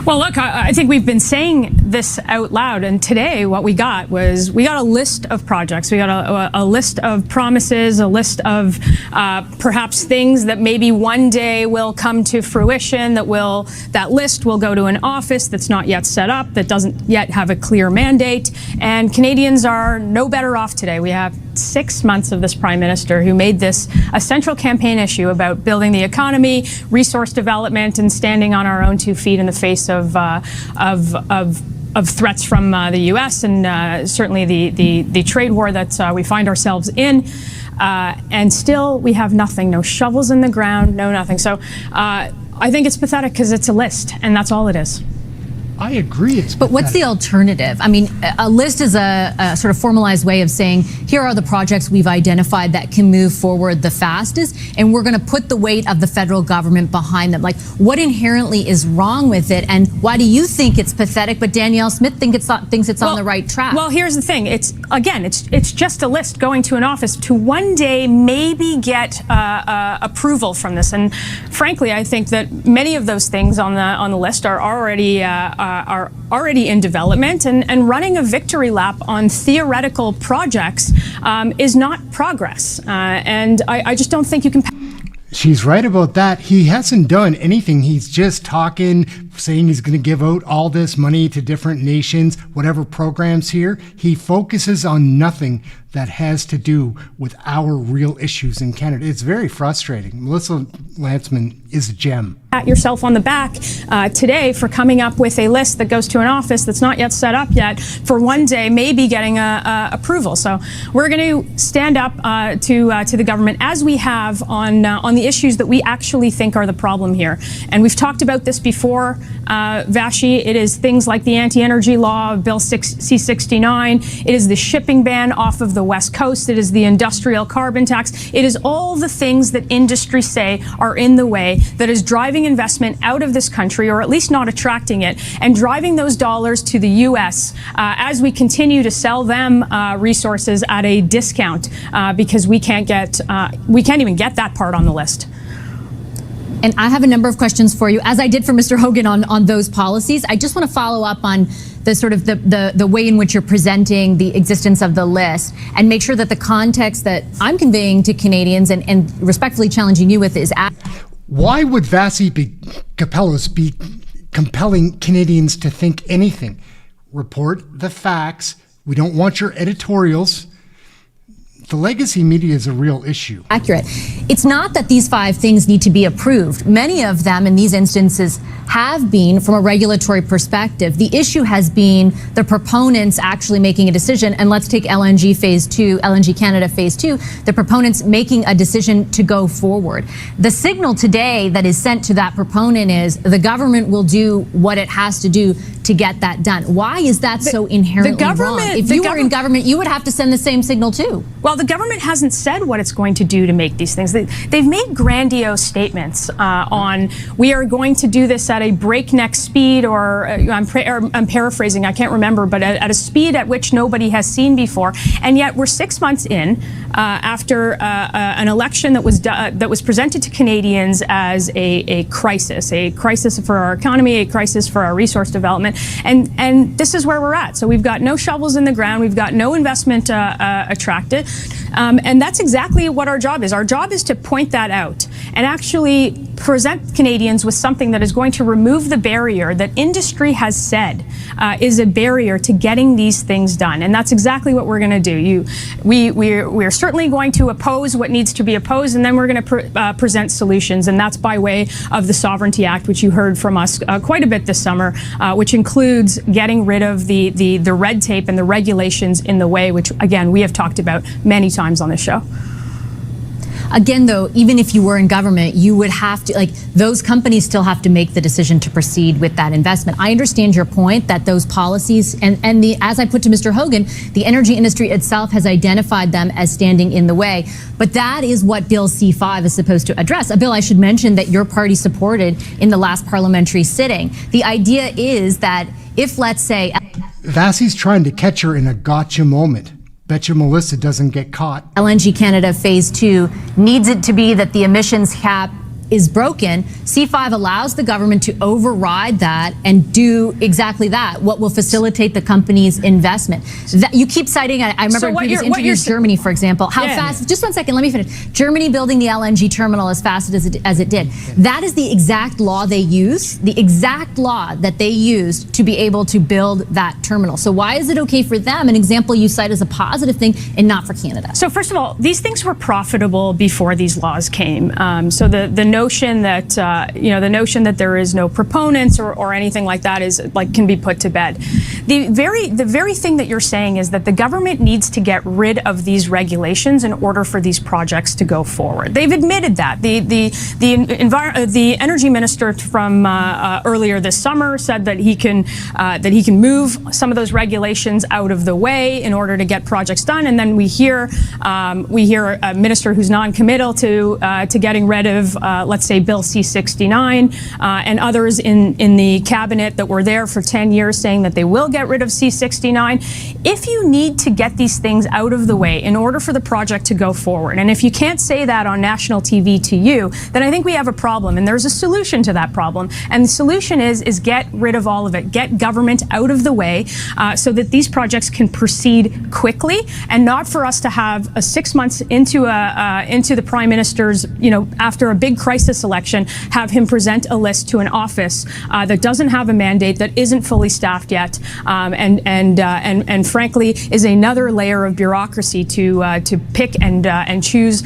[SPEAKER 17] Well, look, I think we've been saying this out loud, and today what we got was we got a list of projects. We got a list of promises, a list of perhaps things that maybe one day will come to fruition, that list will go to an office that's not yet set up, that doesn't yet have a clear mandate, and Canadians are no better off today. We have 6 months of this Prime Minister who made this a central campaign issue about building the economy, resource development, and standing on our own 2 feet in the face of threats from the U.S. and certainly the trade war that we find ourselves in. And still we have nothing, no shovels in the ground, no nothing. So I think it's pathetic because it's a list, and that's all it is.
[SPEAKER 1] I agree.
[SPEAKER 18] But what's the alternative? I mean, a list is a sort of formalized way of saying, here are the projects we've identified that can move forward the fastest, and we're going to put the weight of the federal government behind them. Like, what inherently is wrong with it, and why do you think it's pathetic, but Danielle Smith thinks it's on the right track?
[SPEAKER 17] Well, here's the thing. It's just a list going to an office to one day maybe get approval from this. And frankly, I think that many of those things on the list are already in development, and running a victory lap on theoretical projects is not progress. And I just don't think you can.
[SPEAKER 1] She's right about that. He hasn't done anything. He's just talking, saying he's going to give out all this money to different nations, whatever programs here. He focuses on nothing that has to do with our real issues in Canada. It's very frustrating. Melissa Lantsman is a gem.
[SPEAKER 17] Pat yourself on the back today for coming up with a list that goes to an office that's not yet set up yet for one day maybe getting approval. So we're going to stand up to the government as we have on the issues that we actually think are the problem here. And we've talked about this before. Vashi. It is things like the anti-energy law, Bill C-69. It is the shipping ban off of the West Coast. It is the industrial carbon tax. It is all the things that industry say are in the way that is driving investment out of this country, or at least not attracting it, and driving those dollars to the U.S. As we continue to sell them resources at a discount because we can't even get that part on the list.
[SPEAKER 18] And I have a number of questions for you, as I did for Mr. Hogan on those policies. I just want to follow up on the sort of the way in which you're presenting the existence of the list, and make sure that the context that I'm conveying to Canadians and respectfully challenging you with is.
[SPEAKER 1] Why would Vassy Kapelos be compelling Canadians to think anything? Report the facts. We don't want your editorials. The legacy media is a real issue.
[SPEAKER 18] Accurate. It's not that these 5 things need to be approved. Many of them in these instances have been from a regulatory perspective. The issue has been the proponents actually making a decision. And let's take LNG Phase 2, LNG Canada Phase 2, the proponents making a decision to go forward. The signal today that is sent to that proponent is the government will do what it has to do to get that done. Why is that so inherently wrong? If you were in government, you would have to send the same signal too.
[SPEAKER 17] Well, the government hasn't said what it's going to do to make these things. They've made grandiose statements on, we are going to do this at a breakneck speed, or I'm paraphrasing, I can't remember, but at a speed at which nobody has seen before. And yet we're 6 months in after an election that was presented to Canadians as a crisis for our economy, a crisis for our resource development. And this is where we're at. So we've got no shovels in the ground. We've got no investment attracted. And that's exactly what our job is. Our job is to point that out and actually present Canadians with something that is going to remove the barrier that industry has said is a barrier to getting these things done. And that's exactly what we're going to do. We're certainly going to oppose what needs to be opposed, and then we're going to present solutions. And that's by way of the Sovereignty Act, which you heard from us quite a bit this summer, which includes getting rid of the red tape and the regulations in the way, which, again, we have talked about many times on this show.
[SPEAKER 18] Again, though, even if you were in government, you would have to, those companies still have to make the decision to proceed with that investment. I understand your point that those policies, and as I put to Mr. Hogan, the energy industry itself has identified them as standing in the way. But that is what Bill C-5 is supposed to address. A bill, I should mention, that your party supported in the last parliamentary sitting. The idea is that if, let's say...
[SPEAKER 1] Vassy's trying to catch her in a gotcha moment. Bet you Melissa doesn't get caught.
[SPEAKER 18] LNG Canada Phase 2 needs it to be that the emissions cap is broken. C-5 allows the government to override that and do exactly that, what will facilitate the company's investment. You keep citing, I remember in previous interviews, Germany, for example, how fast, just one second, let me finish. Germany building the LNG terminal as fast as it did. That is the exact law they used, the exact law that they used to be able to build that terminal. So why is it okay for them, an example you cite as a positive thing, and not for Canada?
[SPEAKER 17] So first of all, these things were profitable before these laws came. So the notion that the notion that there is no proponents or anything like that is can be put to bed. The very thing that you're saying is that the government needs to get rid of these regulations in order for these projects to go forward. They've admitted that. The energy minister from earlier this summer said that he can move some of those regulations out of the way in order to get projects done. And then we hear a minister who's non-committal to getting rid of let's say Bill C-69 and others in the cabinet that were there for 10 years saying that they will get rid of C-69. If you need to get these things out of the way in order for the project to go forward, and if you can't say that on national TV to you, then I think we have a problem, and there's a solution to that problem. And the solution is get rid of all of it. Get government out of the way so that these projects can proceed quickly, and not for us to have 6 months into the Prime Minister's, after a big crisis election, have him present a list to an office that doesn't have a mandate, that isn't fully staffed yet, and frankly is another layer of bureaucracy to pick and choose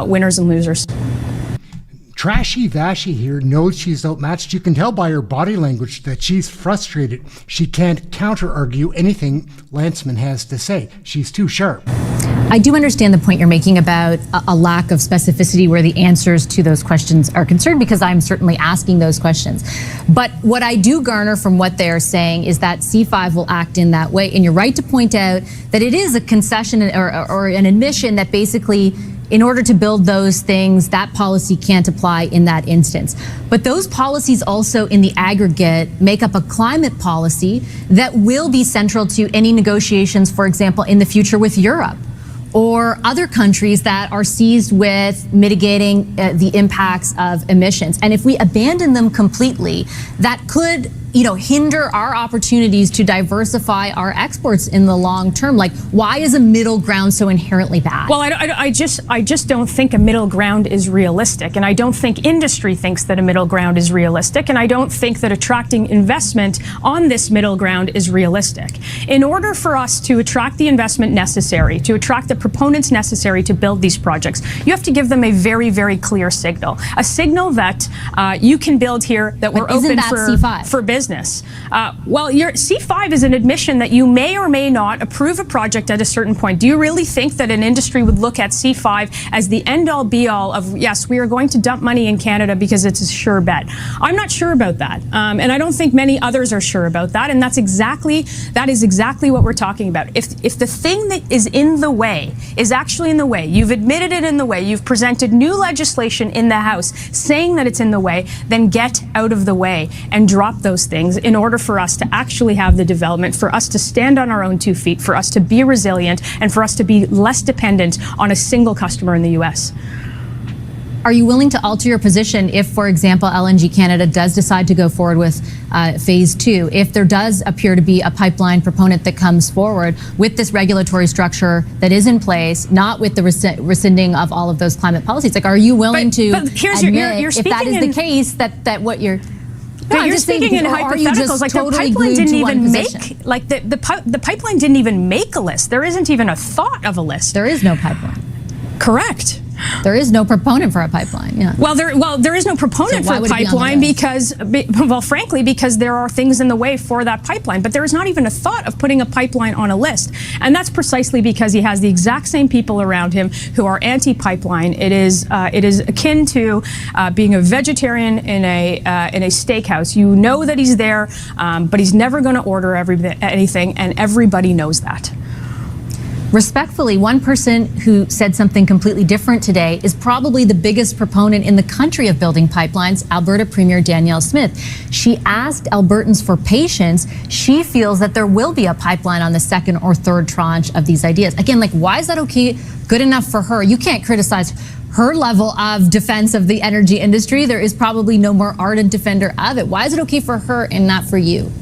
[SPEAKER 17] winners and losers.
[SPEAKER 1] Trashy Vashi here knows she's outmatched. You can tell by her body language that she's frustrated. She can't counter-argue anything Lantsman has to say. She's too sharp.
[SPEAKER 18] I do understand the point you're making about a lack of specificity where the answers to those questions are concerned, because I'm certainly asking those questions. But what I do garner from what they're saying is that C5 will act in that way. And you're right to point out that it is a concession or an admission that basically, in order to build those things, that policy can't apply in that instance. But those policies also, in the aggregate, make up a climate policy that will be central to any negotiations, for example, in the future with Europe or other countries that are seized with mitigating the impacts of emissions. And if we abandon them completely, that could hinder our opportunities to diversify our exports in the long term. Like, why is a middle ground so inherently bad?
[SPEAKER 17] Well, I just don't think a middle ground is realistic. And I don't think industry thinks that a middle ground is realistic. And I don't think that attracting investment on this middle ground is realistic. In order for us to attract the investment necessary, to attract the proponents necessary to build these projects, you have to give them a very, very clear signal. A signal that you can build here, that we're open for business. Well, your C5 is an admission that you may or may not approve a project at a certain point. Do you really think that an industry would look at C5 as the end-all be-all of, yes, we are going to dump money in Canada because it's a sure bet? I'm not sure about that. And I don't think many others are sure about that. And that is exactly what we're talking about. If the thing that is in the way is actually in the way, you've admitted it in the way, you've presented new legislation in the House saying that it's in the way, then get out of the way and drop those things in order for us to actually have the development, for us to stand on our own 2 feet, for us to be resilient, and for us to be less dependent on a single customer in the U.S.
[SPEAKER 18] Are you willing to alter your position if, for example, LNG Canada does decide to go forward with phase 2, if there does appear to be a pipeline proponent that comes forward with this regulatory structure that is in place, not with the rescinding of all of those climate policies? Like, are you willing to admit, if that is the case, that what you're...
[SPEAKER 17] No, you're speaking in hypotheticals. Like, the pipeline didn't even make, like, the pipeline didn't even make a list. There isn't even a thought of a list.
[SPEAKER 18] There is no pipeline.
[SPEAKER 17] Correct.
[SPEAKER 18] There is no proponent for a pipeline. Yeah.
[SPEAKER 17] Well, there is no proponent for a pipeline because, well, frankly, because there are things in the way for that pipeline. But there is not even a thought of putting a pipeline on a list, and that's precisely because he has the exact same people around him who are anti-pipeline. It is akin to being a vegetarian in a steakhouse. You know that he's there, but he's never going to order anything, and everybody knows that.
[SPEAKER 18] Respectfully, one person who said something completely different today is probably the biggest proponent in the country of building pipelines, Alberta Premier Danielle Smith. She asked Albertans for patience. She feels that there will be a pipeline on the second or third tranche of these ideas. Again, like, why is that okay, good enough for her? You can't criticize her level of defense of the energy industry. There is probably no more ardent defender of it. Why is it okay for her and not for you?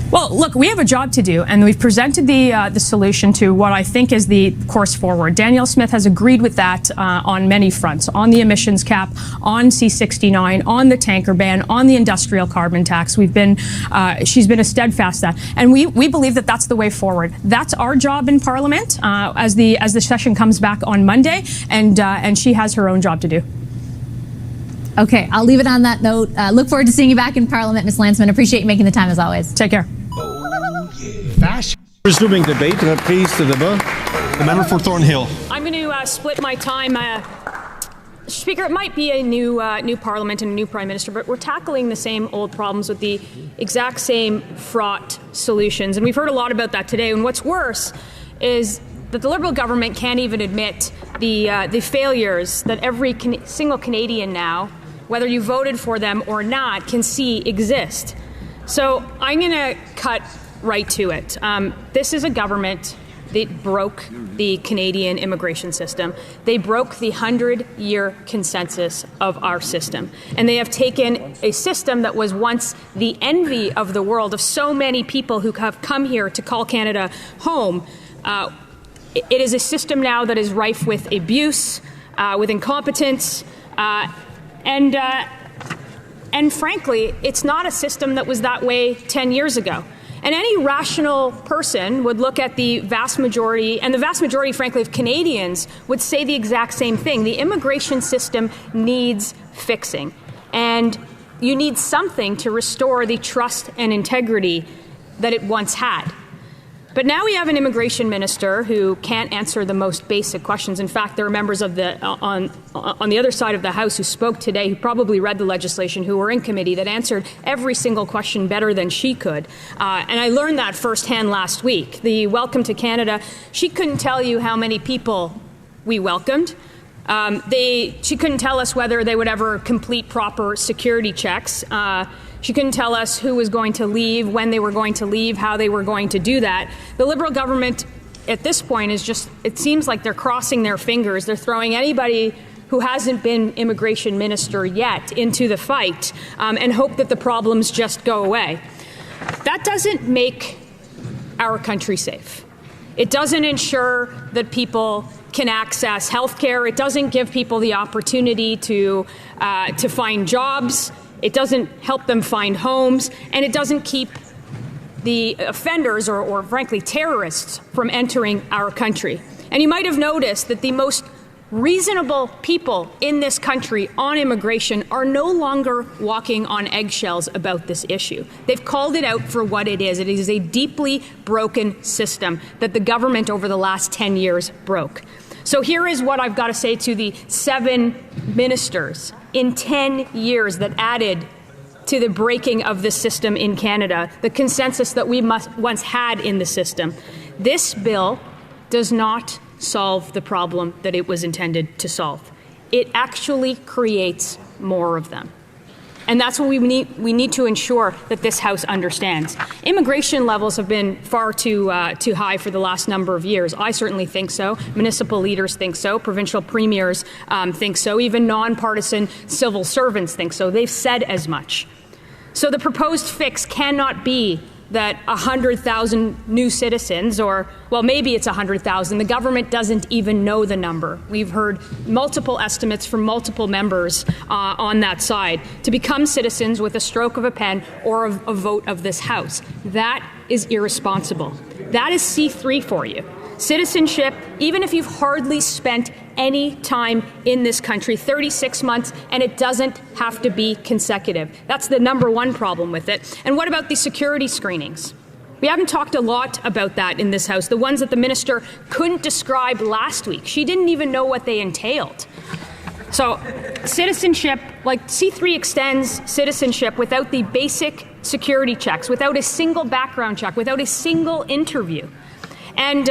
[SPEAKER 17] Well, look, we have a job to do, and we've presented the solution to what I think is the course forward. Danielle Smith has agreed with that on many fronts, on the emissions cap, on C-69, on the tanker ban, on the industrial carbon tax. She's been a steadfast that, and we believe that that's the way forward. That's our job in Parliament as the session comes back on Monday, and she has her own job to do.
[SPEAKER 18] Okay, I'll leave it on that note. Look forward to seeing you back in Parliament, Ms. Lantsman. Appreciate you making the time as always.
[SPEAKER 17] Take care.
[SPEAKER 19] Resuming debate, reprise de débat. The member for Thornhill.
[SPEAKER 17] I'm going to split my time. Speaker, it might be a new Parliament and a new Prime Minister, but we're tackling the same old problems with the exact same fraught solutions. And we've heard a lot about that today. And what's worse is that the Liberal government can't even admit the failures that every single Canadian now, whether you voted for them or not, can see exist. So I'm going to cut right to it. This is a government that broke the Canadian immigration system. They broke the 100-year consensus of our system. And they have taken a system that was once the envy of the world, of so many people who have come here to call Canada home. It is a system now that is rife with abuse, with incompetence, and frankly, it's not a system that was that way 10 years ago. And any rational person would look at the vast majority, and the vast majority, frankly, of Canadians would say the exact same thing. The immigration system needs fixing. And you need something to restore the trust and integrity that it once had. But now we have an immigration minister who can't answer the most basic questions. In fact, there are members of the on the other side of the House who spoke today, who probably read the legislation, who were in committee, that answered every single question better than she could. And I learned that firsthand last week. The Welcome to Canada, she couldn't tell you how many people we welcomed. She couldn't tell us whether they would ever complete proper security checks. She couldn't tell us who was going to leave, when they were going to leave, how they were going to do that. The Liberal government at this point is just, it seems like they're crossing their fingers. They're throwing anybody who hasn't been immigration minister yet into the fight and hope that the problems just go away. That doesn't make our country safe. It doesn't ensure that people can access health care. It doesn't give people the opportunity to find jobs. It doesn't help them find homes, and it doesn't keep the offenders or frankly terrorists from entering our country. And you might have noticed that the most reasonable people in this country on immigration are no longer walking on eggshells about this issue. They've called it out for what it is. It is a deeply broken system that the government over the last 10 years broke. So here is what I've got to say to the 7 ministers in 10 years that added to the breaking of the system in Canada, the consensus that we once had in the system. This bill does not solve the problem that it was intended to solve. It actually creates more of them. And that's what we need to ensure that this House understands. Immigration levels have been far too high for the last number of years. I certainly think so. Municipal leaders think so. Provincial premiers think so. Even nonpartisan civil servants think so. They've said as much. So the proposed fix cannot be that 100,000 new citizens, or, well, maybe it's 100,000. The government doesn't even know the number. We've heard multiple estimates from multiple members on that side to become citizens with a stroke of a pen or a vote of this House. That is irresponsible. That is C3 for you. Citizenship, even if you've hardly spent any time in this country, 36 months, and it doesn't have to be consecutive. That's the number one problem with it. And what about the security screenings? We haven't talked a lot about that in this House, the ones that the minister couldn't describe last week. She didn't even know what they entailed. So citizenship, like C3 extends citizenship without the basic security checks, without a single background check, without a single interview. And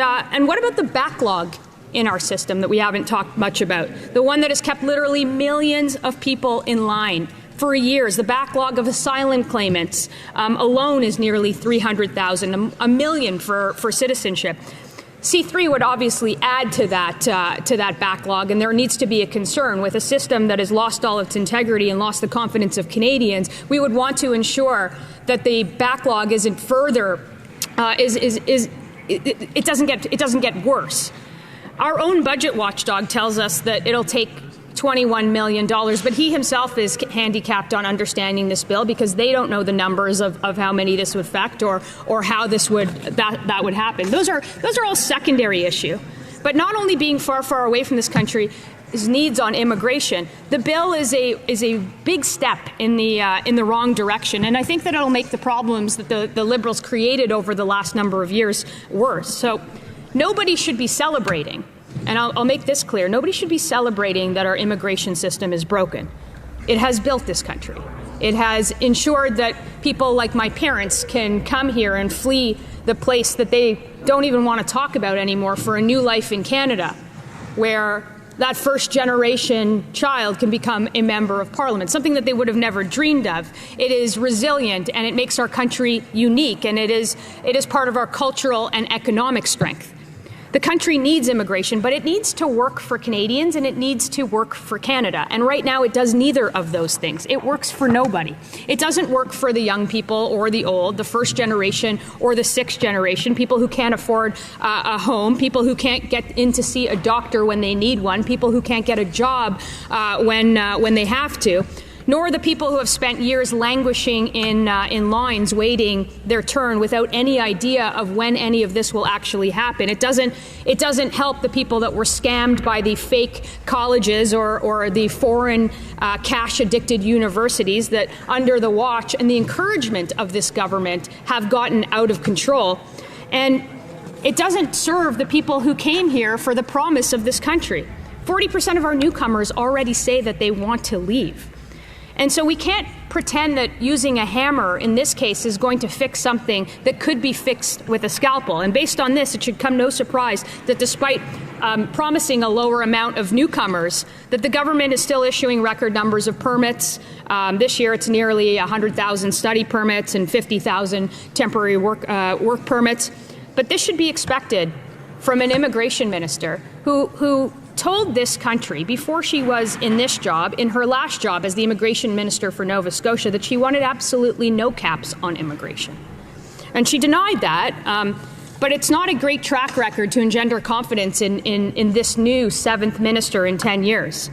[SPEAKER 17] what about the backlog in our system that we haven't talked much about? The one that has kept literally millions of people in line for years. The backlog of asylum claimants alone is nearly 300,000, a million for citizenship. C3 would obviously add to that backlog, and there needs to be a concern with a system that has lost all its integrity and lost the confidence of Canadians. We would want to ensure that the backlog isn't further it doesn't get worse. Our own budget watchdog tells us that it'll take $21 million, but he himself is handicapped on understanding this bill because they don't know the numbers of how many this would affect or how that would happen. Those are all secondary issue. But not only being far away from this country's needs on immigration, the bill is a big step in the wrong direction, and I think that it'll make the problems that the Liberals created over the last number of years worse. So nobody should be celebrating, and I'll make this clear, nobody should be celebrating that our immigration system is broken. It has built this country. It has ensured that people like my parents can come here and flee the place that they don't even want to talk about anymore for a new life in Canada, where that first-generation child can become a member of Parliament, something that they would have never dreamed of. It is resilient, and it makes our country unique, and it is part of our cultural and economic strength. The country needs immigration, but it needs to work for Canadians and it needs to work for Canada. And right now it does neither of those things. It works for nobody. It doesn't work for the young people or the old, the first generation or the sixth generation, people who can't afford a home, people who can't get in to see a doctor when they need one, people who can't get a job when they have to. nor the people who have spent years languishing in lines waiting their turn without any idea of when any of this will actually happen. It doesn't help the people that were scammed by the fake colleges or the foreign cash-addicted universities that, under the watch and the encouragement of this government, have gotten out of control. And it doesn't serve the people who came here for the promise of this country. 40% of our newcomers already say that they want to leave. And so we can't pretend that using a hammer in this case is going to fix something that could be fixed with a scalpel. And based on this, it should come no surprise that despite promising a lower amount of newcomers, that the government is still issuing record numbers of permits. This year it's nearly 100,000 study permits and 50,000 temporary work permits. But this should be expected from an immigration minister who told this country before she was in this job, in her last job as the immigration minister for Nova Scotia, that she wanted absolutely no caps on immigration. And she denied that, but it's not a great track record to engender confidence in this new 7th minister in 10 years.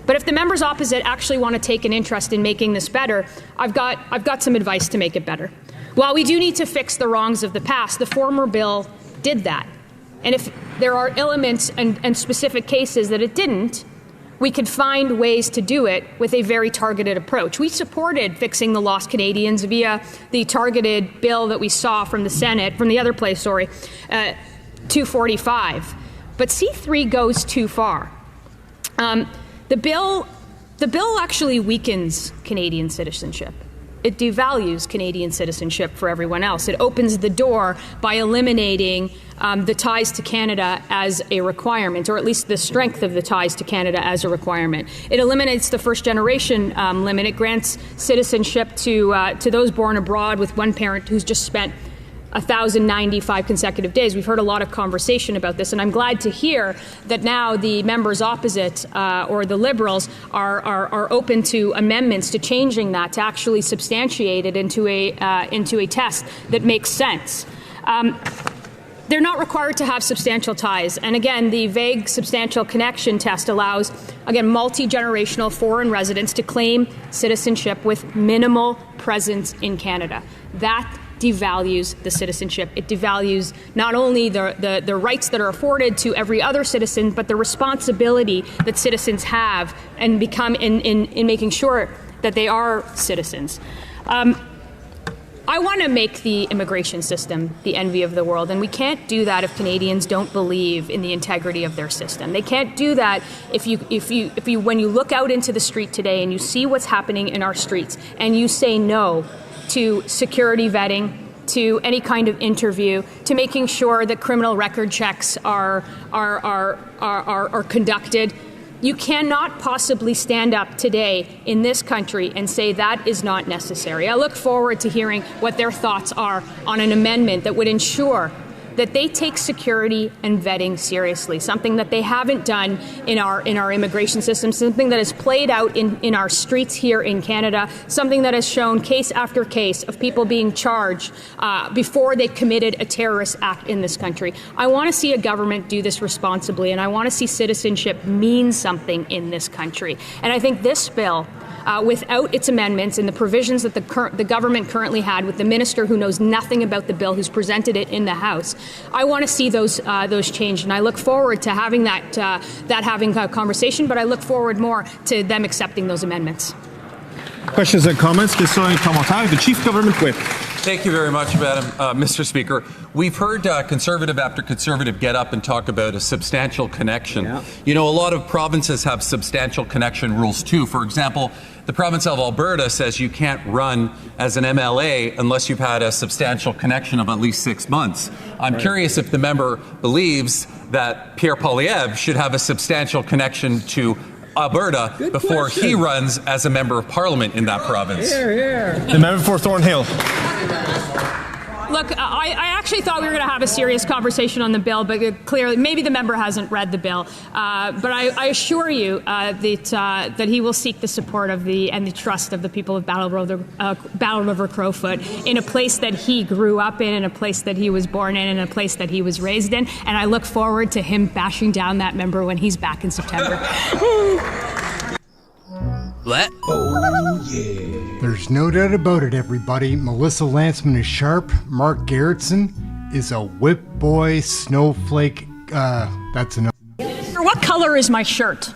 [SPEAKER 17] But if the members opposite actually want to take an interest in making this better, I've got some advice to make it better. While we do need to fix the wrongs of the past, the former bill did that. And if there are elements and specific cases that it didn't, we could find ways to do it with a very targeted approach. We supported fixing the lost Canadians via the targeted bill that we saw from the Senate, from the other place, 245. But C3 goes too far. The bill actually weakens Canadian citizenship. It devalues Canadian citizenship for everyone else. It opens the door by eliminating the ties to Canada as a requirement, or at least the strength of the ties to Canada as a requirement. It eliminates the first-generation limit. It grants citizenship to those born abroad with one parent who's just spent 1,095 consecutive days. We've heard a lot of conversation about this, and I'm glad to hear that now the members opposite, or the Liberals, are open to amendments to changing that to actually substantiate it into a test that makes sense. They're not required to have substantial ties. And again, the vague substantial connection test allows, again, multi-generational foreign residents to claim citizenship with minimal presence in Canada. That devalues the citizenship. It devalues not only the rights that are afforded to every other citizen, but the responsibility that citizens have and become in making sure that they are citizens. I want to make the immigration system the envy of the world, and we can't do that if Canadians don't believe in the integrity of their system. They can't do that if you when you look out into the street today and you see what's happening in our streets and you say no to security vetting, to any kind of interview, to making sure that criminal record checks are conducted. You cannot possibly stand up today in this country and say that is not necessary. I look forward to hearing what their thoughts are on an amendment that would ensure that they take security and vetting seriously, something that they haven't done in our immigration system, something that has played out in our streets here in Canada, something that has shown case after case of people being charged before they committed a terrorist act in this country. I want to see a government do this responsibly, and I want to see citizenship mean something in this country. And I think this bill, without its amendments and the provisions that the government currently had with the minister who knows nothing about the bill, who's presented it in the House, I want to see those changed, and I look forward to having having a conversation. But I look forward more to them accepting those amendments.
[SPEAKER 19] Questions and comments? The Chief Government Whip.
[SPEAKER 20] Thank you very much, Mr. Speaker. We've heard Conservative after Conservative get up and talk about a substantial connection. Yeah. You know, a lot of provinces have substantial connection rules too. For example, the province of Alberta says you can't run as an MLA unless you've had a substantial connection of at least 6 months. I'm curious if the member believes that Pierre Poilievre should have a substantial connection to Alberta before he runs as a member of Parliament in that province.
[SPEAKER 19] Here, here. The member for Thornhill.
[SPEAKER 17] Look, I actually thought we were going to have a serious conversation on the bill, but clearly, maybe the member hasn't read the bill. But I assure you that he will seek the support of and the trust of the people of Battle River Crowfoot, in a place that he grew up in a place that he was born in a place that he was raised in. And I look forward to him bashing down that member when he's back in September.
[SPEAKER 21] What?
[SPEAKER 1] Oh, yeah. There's no doubt about it, everybody. Melissa Lantsman is sharp. Mark Gerritsen is a whip boy snowflake. That's enough.
[SPEAKER 17] What color is my shirt?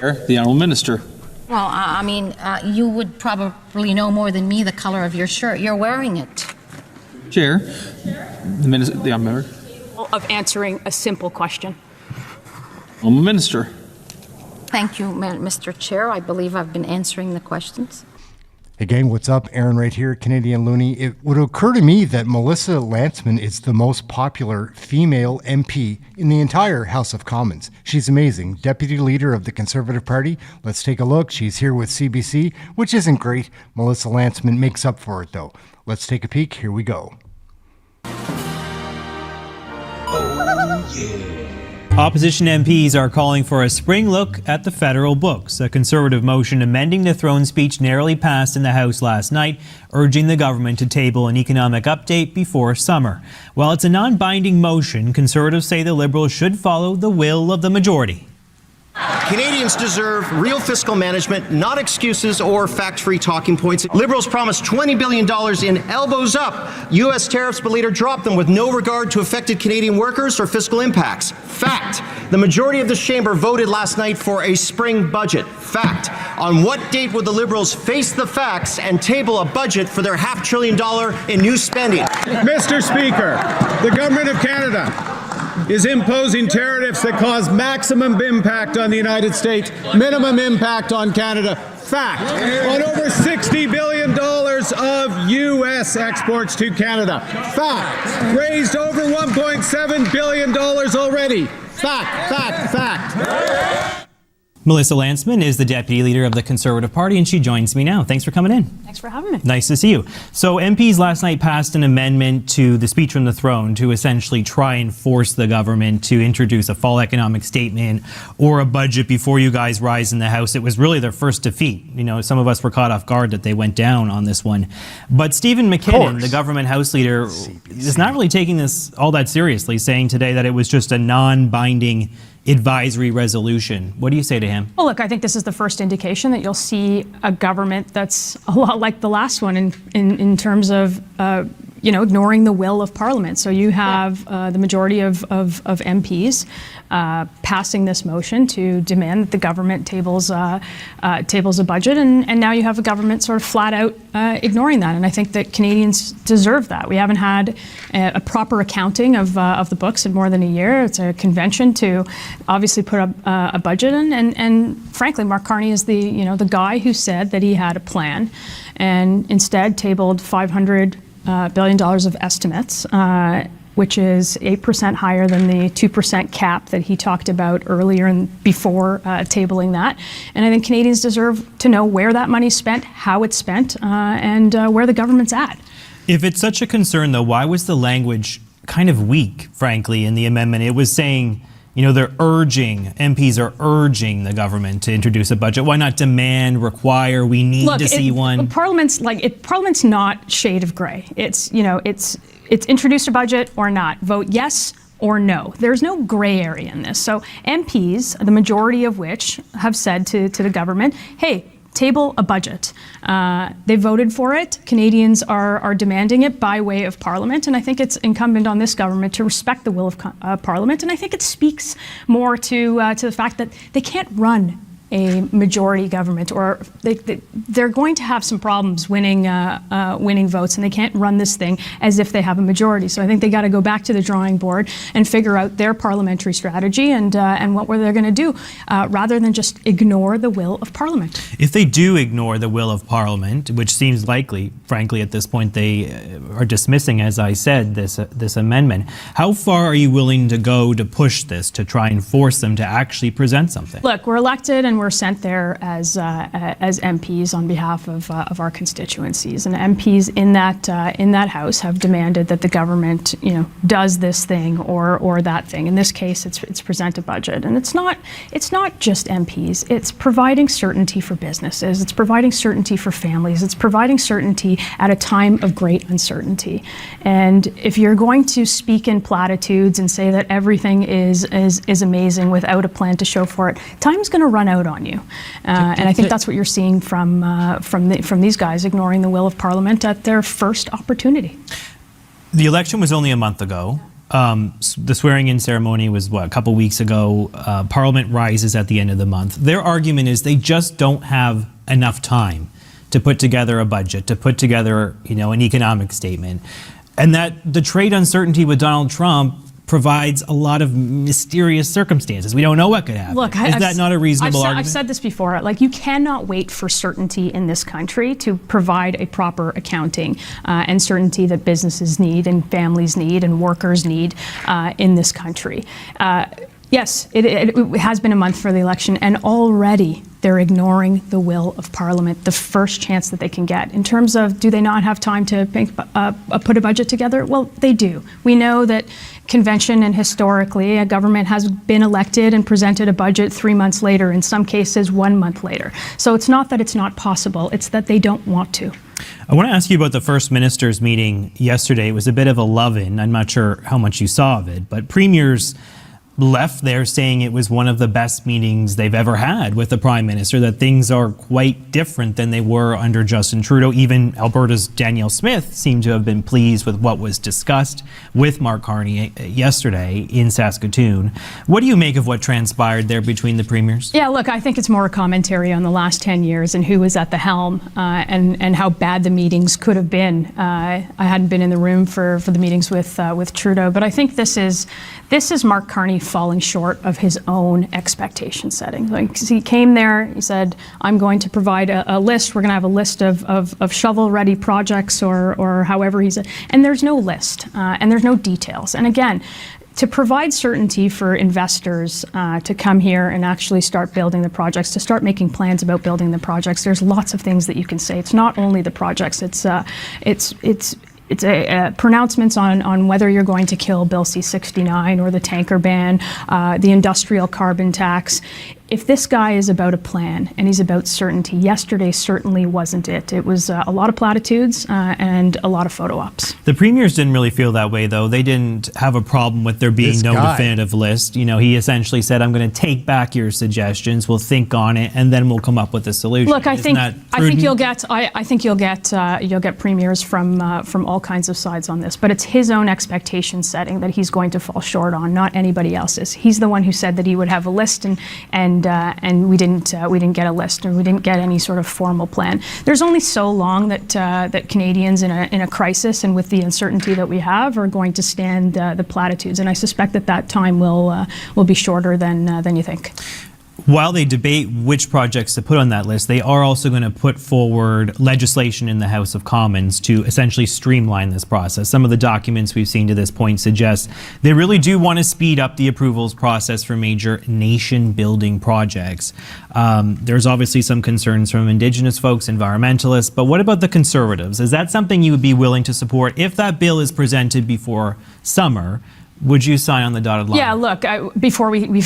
[SPEAKER 21] The Honourable Minister.
[SPEAKER 10] Well, you would probably know more than me the color of your shirt. You're wearing it.
[SPEAKER 21] Chair, the Honourable Member.
[SPEAKER 17] Of answering a simple question.
[SPEAKER 21] Honourable Minister.
[SPEAKER 10] Thank you, Mr. Chair. I believe I've been answering the questions.
[SPEAKER 1] Hey gang, what's up? Aaron right here, Canadian Looney. It would occur to me that Melissa Lantsman is the most popular female MP in the entire House of Commons. She's amazing. Deputy Leader of the Conservative Party. Let's take a look. She's here with CBC, which isn't great. Melissa Lantsman makes up for it though. Let's take a peek. Here we go.
[SPEAKER 22] Oh, yeah. Opposition MPs are calling for a spring look at the federal books. A Conservative motion amending the throne speech narrowly passed in the House last night, urging the government to table an economic update before summer. While it's a non-binding motion, Conservatives say the Liberals should follow the will of the majority.
[SPEAKER 23] Canadians deserve real fiscal management, not excuses or fact-free talking points. Liberals promised $20 billion in elbows up U.S. tariffs, but later dropped them with no regard to affected Canadian workers or fiscal impacts. Fact. The majority of this chamber voted last night for a spring budget. Fact. On what date would the Liberals face the facts and table a budget for their $500 billion in new spending?
[SPEAKER 24] Mr. Speaker, the Government of Canada is imposing tariffs that cause maximum impact on the United States, minimum impact on Canada. Fact. On over $60 billion of U.S. exports to Canada. Fact. Raised over $1.7 billion already. Fact.
[SPEAKER 22] Melissa Lantsman is the Deputy Leader of the Conservative Party, and she joins me now. Thanks for coming in.
[SPEAKER 17] Thanks for having me.
[SPEAKER 22] Nice to see you. So MPs last night passed an amendment to the speech from the throne to essentially try and force the government to introduce a fall economic statement or a budget before you guys rise in the House. It was really their first defeat. You know, some of us were caught off guard that they went down on this one. But Stephen McKinnon, the government House Leader, is not really taking this all that seriously, saying today that it was just a non-binding advisory resolution. What do you say to him?
[SPEAKER 17] Well, look, I think this is the first indication that you'll see a government that's a lot like the last one in terms of ignoring the will of Parliament. So you have the majority of MPs passing this motion to demand that the government tables a budget, and now you have a government sort of flat out ignoring that. And I think that Canadians deserve that. We haven't had a proper accounting of the books in more than a year. It's a convention to obviously put up a budget in, and frankly, Mark Carney is the guy who said that he had a plan, and instead tabled $500 billion of estimates, which is 8% higher than the 2% cap that he talked about earlier and before tabling that. And I think Canadians deserve to know where that money's spent, how it's spent, and where the government's at.
[SPEAKER 22] If it's such a concern, though, why was the language kind of weak, frankly, in the amendment? It was saying, MPs are urging the government to introduce a budget. Why not demand, require, we need to see one?
[SPEAKER 17] Parliament's not shade of gray. It's introduce a budget or not. Vote yes or no. There's no gray area in this. So MPs, the majority of which have said to the government, hey, table a budget. They voted for it. Canadians are demanding it by way of Parliament, and I think it's incumbent on this government to respect the will of Parliament, and I think it speaks more to the fact that they can't run a majority government, or they're going to have some problems winning votes, and they can't run this thing as if they have a majority. So I think they got to go back to the drawing board and figure out their parliamentary strategy and what they're going to do, rather than just ignore the will of Parliament.
[SPEAKER 22] If they do ignore the will of Parliament, which seems likely, frankly, at this point they are dismissing, as I said, this amendment, how far are you willing to go to push this, to try and force them to actually present something?
[SPEAKER 17] Look, we're elected and we're sent there as MPs on behalf of our constituencies, and MPs in that House have demanded that the government, does this thing or that thing. In this case, it's present a budget, and it's not just MPs. It's providing certainty for businesses. It's providing certainty for families. It's providing certainty at a time of great uncertainty. And if you're going to speak in platitudes and say that everything is amazing without a plan to show for it, time's going to run out on you. And I think that's what you're seeing from these guys ignoring the will of Parliament at their first opportunity.
[SPEAKER 22] The election was only a month ago. The swearing-in ceremony was, a couple weeks ago. Parliament rises at the end of the month. Their argument is they just don't have enough time to put together a budget, to put together, an economic statement. And that the trade uncertainty with Donald Trump provides a lot of mysterious circumstances. We don't know what could happen.
[SPEAKER 17] Look,
[SPEAKER 22] is that not a reasonable argument?
[SPEAKER 17] I've said this before. You cannot wait for certainty in this country to provide a proper accounting and certainty that businesses need and families need and workers need in this country. Yes, it has been a month for the election, and already they're ignoring the will of Parliament, the first chance that they can get. In terms of, do they not have time to put a budget together? Well, they do. We know that convention and historically, a government has been elected and presented a budget 3 months later, in some cases 1 month later. So it's not that it's not possible, it's that they don't want to.
[SPEAKER 22] I want to ask you about the First Minister's meeting yesterday. It was a bit of a love-in. I'm not sure how much you saw of it, but premiers left there saying it was one of the best meetings they've ever had with the Prime Minister, that things are quite different than they were under Justin Trudeau. Even Alberta's Danielle Smith seemed to have been pleased with what was discussed with Mark Carney yesterday in Saskatoon. What do you make of what transpired there between the premiers?
[SPEAKER 17] Yeah, look, I think it's more a commentary on the last 10 years and who was at the helm and how bad the meetings could have been. I hadn't been in the room for the meetings with Trudeau, but I think this is Mark Carney falling short of his own expectation setting. He came there, he said, I'm going to provide a list. We're going to have a list of shovel-ready projects or however he said. And there's no list and there's no details. And again, to provide certainty for investors to come here and actually start building the projects, to start making plans about building the projects, there's lots of things that you can say. It's not only the projects, it's pronouncements on whether you're going to kill Bill C-69 or the tanker ban, the industrial carbon tax. If this guy is about a plan and he's about certainty, yesterday certainly wasn't it. It was a lot of platitudes and a lot of photo ops.
[SPEAKER 22] The premiers didn't really feel that way, though. They didn't have a problem with there being no definitive list. He essentially said, I'm going to take back your suggestions, we'll think on it, and then we'll come up with a solution.
[SPEAKER 17] Look, I think you'll get premiers from all kinds of sides on this, but it's his own expectation setting that he's going to fall short on, not anybody else's. He's the one who said that he would have a list, and we didn't get a list, or we didn't get any sort of formal plan. There's only so long that Canadians in a crisis and with the uncertainty that we have are going to stand the platitudes, and I suspect that time will be shorter than you think.
[SPEAKER 22] While they debate which projects to put on that list, they are also going to put forward legislation in the House of Commons to essentially streamline this process. Some of the documents we've seen to this point suggest they really do want to speed up the approvals process for major nation-building projects. There's obviously some concerns from Indigenous folks, environmentalists, but what about the Conservatives? Is that something you would be willing to support if that bill is presented before summer? Would you sign on the dotted line?
[SPEAKER 17] Yeah, look, before we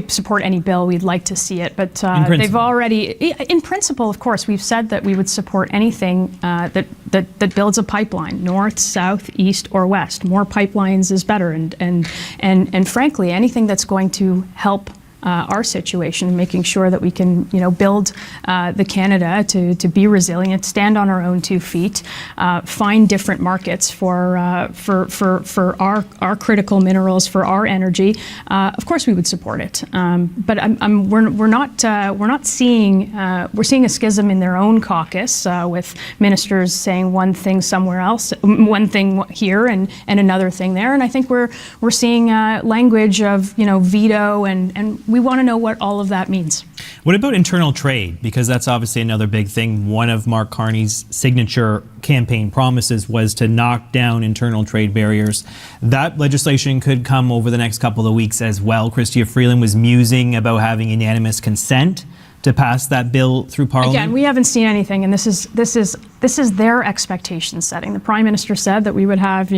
[SPEAKER 17] support any bill, we'd like to see it. But they've already, in principle, of course, we've said that we would support anything that builds a pipeline, north, south, east, or west. More pipelines is better, and frankly, anything that's going to help our situation, making sure that we can, build the Canada to be resilient, stand on our own 2 feet, find different markets for our critical minerals, for our energy. Of course, we would support it, but we're not seeing we're seeing a schism in their own caucus with ministers saying one thing somewhere else, one thing here and another thing there, and I think we're seeing language of veto and we want to know what all of that means.
[SPEAKER 22] What about internal trade? Because that's obviously another big thing. One of Mark Carney's signature campaign promises was to knock down internal trade barriers. That legislation could come over the next couple of weeks as well. Chrystia Freeland was musing about having unanimous consent to pass that bill through Parliament?
[SPEAKER 17] Again, we haven't seen anything, and this is their expectation setting. The Prime Minister said that we would have,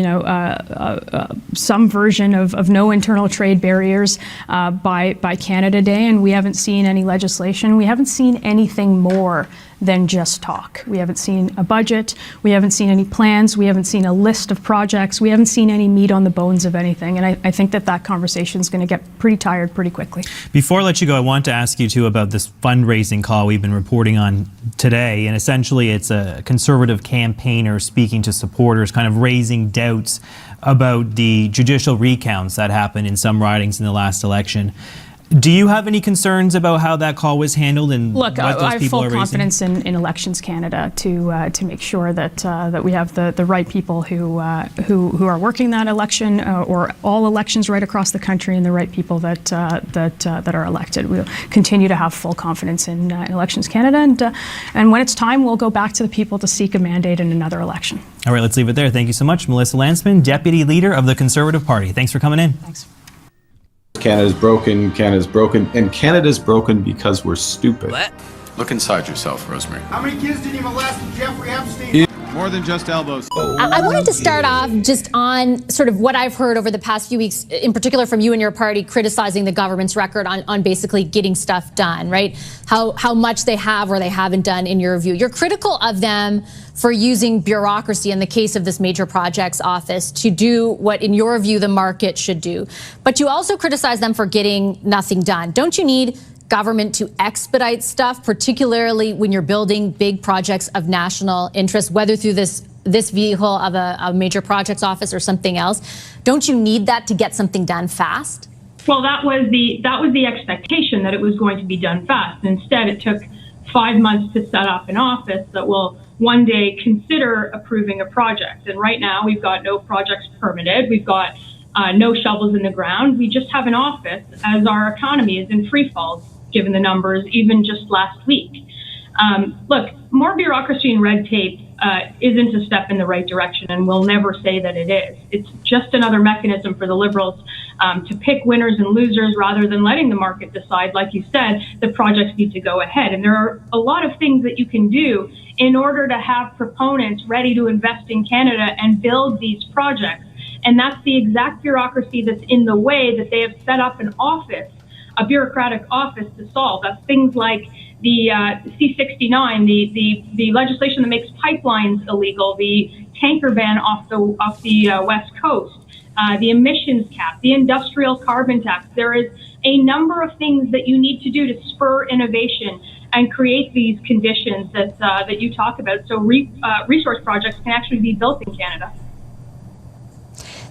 [SPEAKER 17] some version of no internal trade barriers by Canada Day, and we haven't seen any legislation. We haven't seen anything more than just talk. We haven't seen a budget. We haven't seen any plans. We haven't seen a list of projects. We haven't seen any meat on the bones of anything. And I think that conversation is going to get pretty tired pretty quickly.
[SPEAKER 22] Before I let you go, I want to ask you too about this fundraising call we've been reporting on today. And essentially it's a Conservative campaigner speaking to supporters, kind of raising doubts about the judicial recounts that happened in some ridings in the last election. Do you have any concerns about how that call was handled and
[SPEAKER 17] Look,
[SPEAKER 22] what those
[SPEAKER 17] I have
[SPEAKER 22] people
[SPEAKER 17] full
[SPEAKER 22] are raising?
[SPEAKER 17] confidence in Elections Canada to make sure that we have the right people who are working that election or all elections right across the country, and the right people that are elected. We'll continue to have full confidence in Elections Canada, and when it's time, we'll go back to the people to seek a mandate in another election.
[SPEAKER 22] All right, let's leave it there. Thank you so much, Melissa Lantsman, Deputy Leader of the Conservative Party. Thanks for coming in.
[SPEAKER 17] Thanks.
[SPEAKER 2] Canada's broken, and Canada's broken because we're stupid.
[SPEAKER 5] What?
[SPEAKER 2] Look inside yourself, Rosemary.
[SPEAKER 6] How many kids did you molest Jeffrey Epstein?
[SPEAKER 2] More than just elbows.
[SPEAKER 7] I wanted to start off just on sort of what I've heard over the past few weeks, in particular from you and your party, criticizing the government's record on basically getting stuff done, right? How much they have or they haven't done in your view. You're critical of them for using bureaucracy in the case of this major projects office to do what, in your view, the market should do. But you also criticize them for getting nothing done. Don't you need government to expedite stuff, particularly when you're building big projects of national interest, whether through this vehicle of a major projects office or something else? Don't you need that to get something done fast?
[SPEAKER 8] Well, that was the expectation, that it was going to be done fast. Instead, it took 5 months to set up an office that will one day consider approving a project. And right now, we've got no projects permitted. We've got no shovels in the ground. We just have an office as our economy is in free fall, given the numbers, even just last week. Look, more bureaucracy and red tape isn't a step in the right direction, and we'll never say that it is. It's just another mechanism for the Liberals to pick winners and losers rather than letting the market decide, like you said, that projects need to go ahead. And there are a lot of things that you can do in order to have proponents ready to invest in Canada and build these projects. And that's the exact bureaucracy that's in the way that they have set up an office, a bureaucratic office, to solve. That's things like the C-69, the legislation that makes pipelines illegal, the tanker ban off the West Coast, the emissions cap, the industrial carbon tax. There is a number of things that you need to do to spur innovation and create these conditions that you talk about, so resource projects can actually be built in Canada.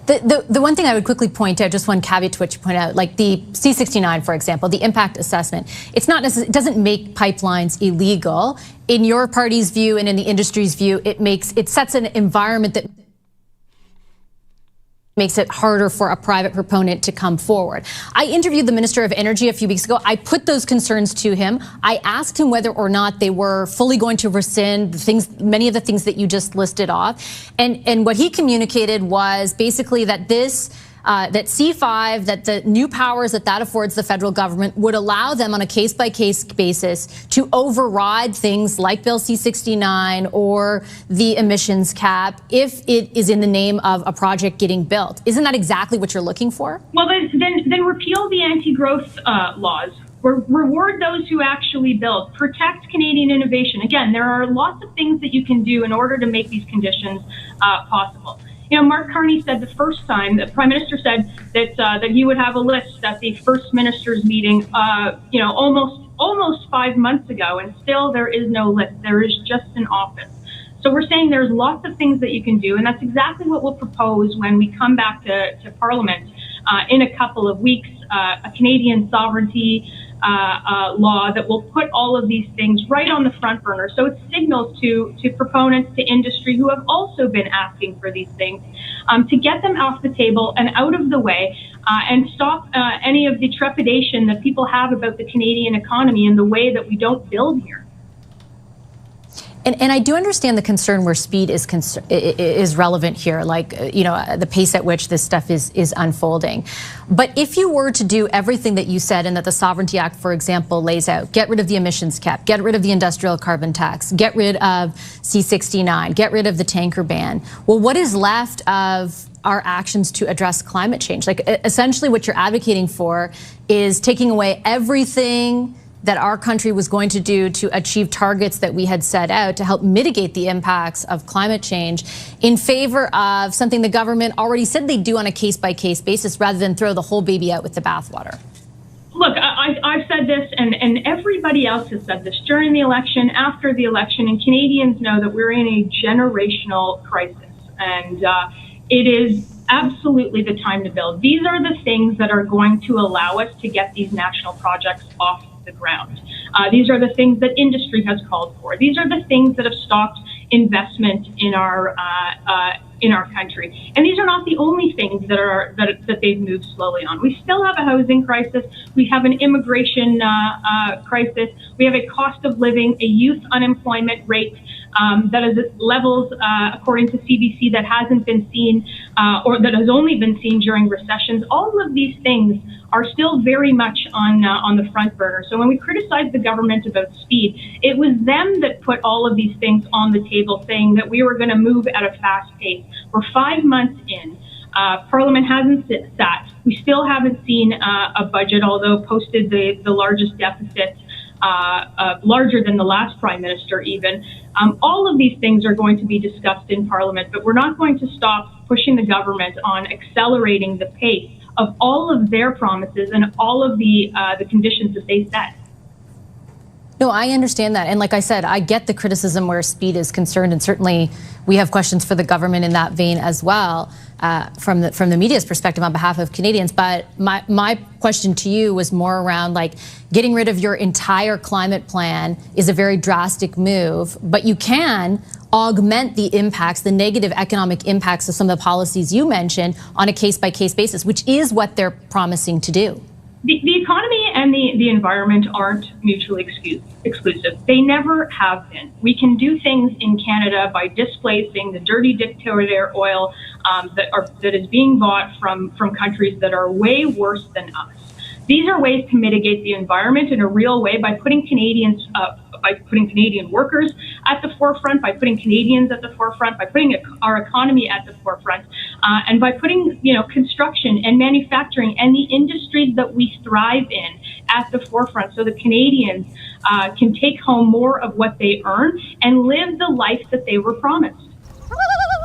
[SPEAKER 7] The one thing I would quickly point out, just one caveat to what you point out, like the C-69, for example, the impact assessment, it doesn't make pipelines illegal. In your party's view and in the industry's view, it sets an environment that makes it harder for a private proponent to come forward. I interviewed the Minister of Energy a few weeks ago. I put those concerns to him. I asked him whether or not they were fully going to rescind many of the things that you just listed off. And what he communicated was basically that that C5, that the new powers that affords the federal government would allow them on a case-by-case basis to override things like Bill C-69 or the emissions cap if it is in the name of a project getting built. Isn't that exactly what you're looking for?
[SPEAKER 8] Well, then repeal the anti-growth laws. Reward those who actually build. Protect Canadian innovation. Again, there are lots of things that you can do in order to make these conditions possible. You know, Mark Carney said the first time, the Prime Minister said that he would have a list at the First Minister's meeting, almost 5 months ago, and still there is no list. There is just an office. So we're saying there's lots of things that you can do, and that's exactly what we'll propose when we come back to Parliament in a couple of weeks, a Canadian sovereignty law that will put all of these things right on the front burner. So it signals to proponents, to industry who have also been asking for these things, to get them off the table and out of the way, and stop any of the trepidation that people have about the Canadian economy and the way that we don't build here.
[SPEAKER 18] And I do understand the concern where speed is relevant here, like, the pace at which this stuff is unfolding. But if you were to do everything that you said and that the Sovereignty Act, for example, lays out, get rid of the emissions cap, get rid of the industrial carbon tax, get rid of C-69, get rid of the tanker ban, well, what is left of our actions to address climate change? Like, essentially what you're advocating for is taking away everything that our country was going to do to achieve targets that we had set out to help mitigate the impacts of climate change in favor of something the government already said they'd do on a case-by-case basis rather than throw the whole baby out with the bathwater.
[SPEAKER 8] Look, I've said this, and everybody else has said this during the election, after the election, and Canadians know that we're in a generational crisis, and it is absolutely the time to build. These are the things that are going to allow us to get these national projects off the ground. These are the things that industry has called for. These are the things that have stopped investment in our country. And these are not the only things that they've moved slowly on. We still have a housing crisis. We have an immigration crisis. We have a cost of living, a youth unemployment rate that is at levels, according to CBC, that hasn't been seen or that has only been seen during recessions. All of these things are still very much on the front burner. So when we criticize the government about speed, it was them that put all of these things on the table, saying that we were going to move at a fast pace. We're 5 months in. Parliament hasn't sat. We still haven't seen a budget, although posted the largest deficit, larger than the last Prime Minister even. All of these things are going to be discussed in Parliament, but we're not going to stop pushing the government on accelerating the pace of all of their promises and all of the conditions that they set.
[SPEAKER 18] No, I understand that. And like I said, I get the criticism where speed is concerned. And certainly we have questions for the government in that vein as well, from the media's perspective on behalf of Canadians. But my question to you was more around, like, getting rid of your entire climate plan is a very drastic move, but you can augment the impacts, the negative economic impacts of some of the policies you mentioned on a case-by-case basis, which is what they're promising to do.
[SPEAKER 8] The economy and the environment aren't mutually exclusive. They never have been. We can do things in Canada by displacing the dirty dictator oil that is being bought from countries that are way worse than us. These are ways to mitigate the environment in a real way by putting Canadian workers at the forefront, by putting Canadians at the forefront, by putting our economy at the forefront, and by putting construction and manufacturing and the industries that we thrive in at the forefront, so the Canadians can take home more of what they earn and live the life that they were promised.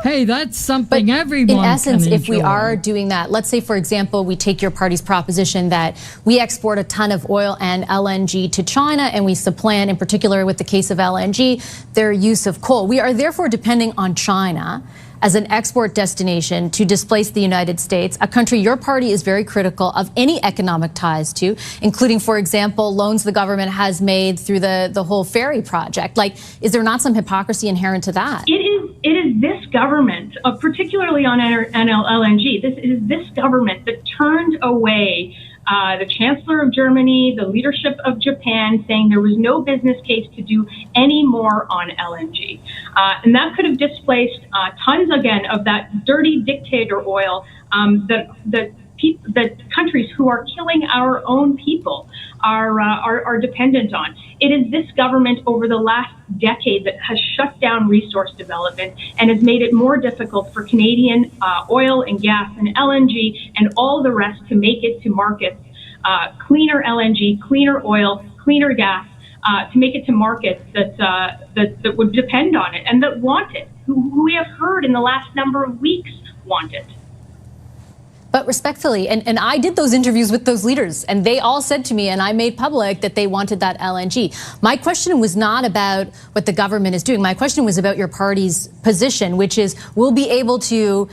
[SPEAKER 3] Hey, that's something everyone
[SPEAKER 18] in essence,
[SPEAKER 3] can
[SPEAKER 18] if we
[SPEAKER 3] enjoy.
[SPEAKER 18] are doing that, let's say, for example, we take your party's proposition that we export a ton of oil and LNG to China, and we supplant, in particular with the case of LNG, their use of coal. We are therefore depending on China as an export destination to displace the United States, a country your party is very critical of any economic ties to, including, for example, loans the government has made through the whole ferry project. Like, is there not some hypocrisy inherent to that?
[SPEAKER 8] It is this government, particularly on LNG, this government that turned away the Chancellor of Germany, the leadership of Japan, saying there was no business case to do any more on LNG. And that could have displaced tons, again, of that dirty dictator oil that countries who are killing our own people are dependent on. It is this government over the last decade that has shut down resource development and has made it more difficult for Canadian oil and gas and LNG and all the rest to make it to markets, cleaner LNG, cleaner oil, cleaner gas, to make it to markets that would depend on it and that want it, who we have heard in the last number of weeks want it.
[SPEAKER 18] But respectfully, and I did those interviews with those leaders, and they all said to me, and I made public, that they wanted that LNG. My question was not about what the government is doing. My question was about your party's position, which is we'll be able to,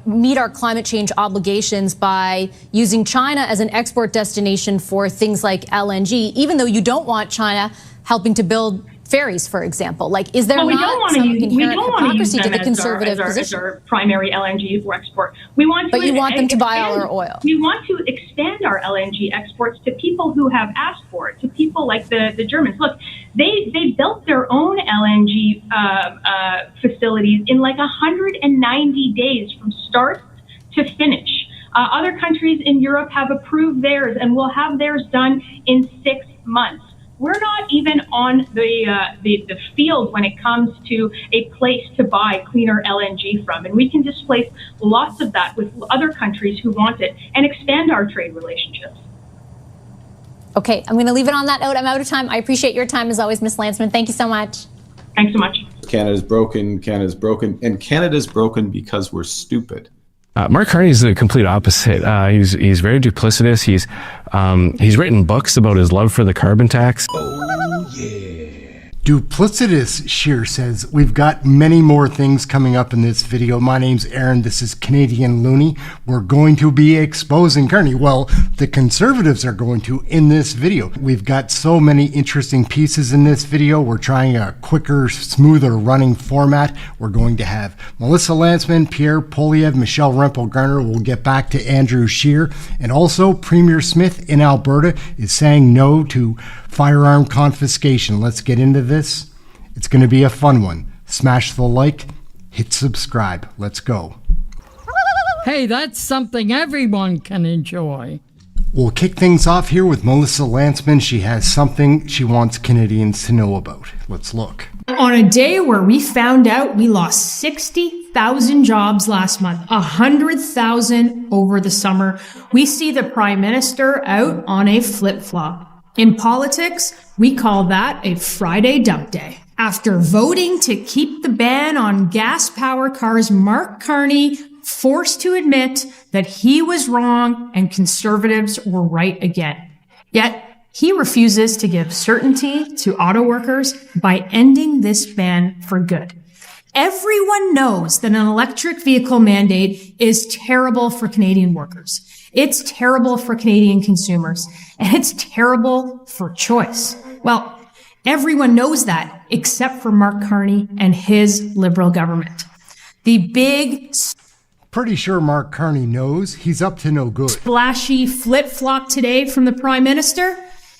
[SPEAKER 18] meet our climate change obligations by using China as an export destination for things like LNG, even though you don't want China helping to build
[SPEAKER 7] ferries, for example? Like, is there
[SPEAKER 8] Well, we don't
[SPEAKER 7] not
[SPEAKER 8] want
[SPEAKER 7] some
[SPEAKER 8] to use
[SPEAKER 7] inherent hypocrisy to
[SPEAKER 8] them
[SPEAKER 7] the conservative
[SPEAKER 8] as
[SPEAKER 7] position?
[SPEAKER 8] our primary LNG export. We want,
[SPEAKER 7] But you want them to buy all our oil.
[SPEAKER 8] We want to expand our LNG exports to people who have asked for it, to people like the Germans. Look, they built their own LNG facilities in like 190 days from start to finish. Other countries in Europe have approved theirs and will have theirs done in 6 months. We're not even on the field when it comes to a place to buy cleaner LNG from. And we can displace lots of that with other countries who want it and expand our trade relationships.
[SPEAKER 7] Okay, I'm going to leave it on that note. I'm out of time. I appreciate your time as always, Ms. Lantsman. Thank you so much.
[SPEAKER 8] Thanks so much.
[SPEAKER 2] Canada's broken, and Canada's broken because we're stupid.
[SPEAKER 5] Mark Carney is the complete opposite. He's very duplicitous. He's written books about his love for the carbon tax.
[SPEAKER 1] Duplicitous, Scheer says. We've got many more things coming up in this video. My name's Aaron. This is Canadian Looney. We're going to be exposing Carney. Well, the Conservatives are going to in this video. We've got so many interesting pieces in this video. We're trying a quicker, smoother running format. We're going to have Melissa Lantsman, Pierre Poilievre, Michelle Rempel-Garner. We'll get back to Andrew Scheer. And also, Premier Smith in Alberta is saying no to firearm confiscation. Let's get into this. It's going to be a fun one. Smash the like, hit subscribe. Let's go.
[SPEAKER 3] Hey, that's something everyone can enjoy.
[SPEAKER 1] We'll kick things off here with Melissa Lantsman. She has something she wants Canadians to know about. Let's look.
[SPEAKER 4] On a day where we found out we lost 60,000 jobs last month, 100,000 over the summer, we see the Prime Minister out on a flip-flop. In politics, we call that a Friday dump day. After voting to keep the ban on gas-powered cars, Mark Carney forced to admit that he was wrong and Conservatives were right again. Yet, he refuses to give certainty to auto workers by ending this ban for good. Everyone knows that an electric vehicle mandate is terrible for Canadian workers. It's terrible for Canadian consumers, and it's terrible for choice. Well, everyone knows that, except for Mark Carney and his Liberal government. The big,
[SPEAKER 1] pretty sure Mark Carney knows he's up to no good.
[SPEAKER 4] Splashy flip-flop today from the Prime Minister,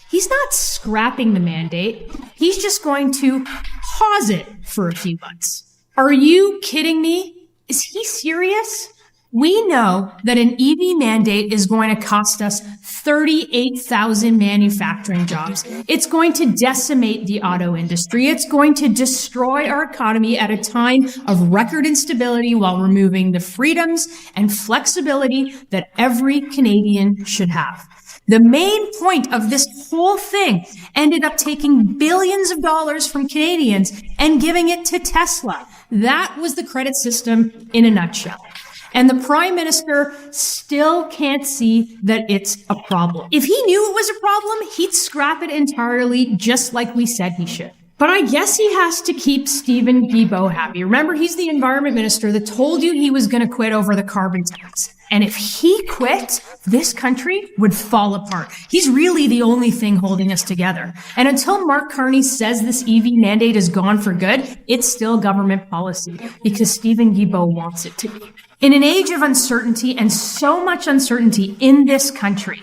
[SPEAKER 4] he's not scrapping the mandate. He's just going to pause it for a few months. Are you kidding me? Is he serious? We know that an EV mandate is going to cost us 38,000 manufacturing jobs. It's going to decimate the auto industry. It's going to destroy our economy at a time of record instability while removing the freedoms and flexibility that every Canadian should have. The main point of this whole thing ended up taking billions of dollars from Canadians and giving it to Tesla. That was the credit system in a nutshell. And the Prime Minister still can't see that it's a problem. If he knew it was a problem, he'd scrap it entirely, just like we said he should. But I guess he has to keep Stephen Guilbeault happy. Remember, he's the Environment Minister that told you he was going to quit over the carbon tax. And if he quit, this country would fall apart. He's really the only thing holding us together. And until Mark Carney says this EV mandate is gone for good, it's still government policy because Stephen Guilbeault wants it to be. In an age of uncertainty and so much uncertainty in this country,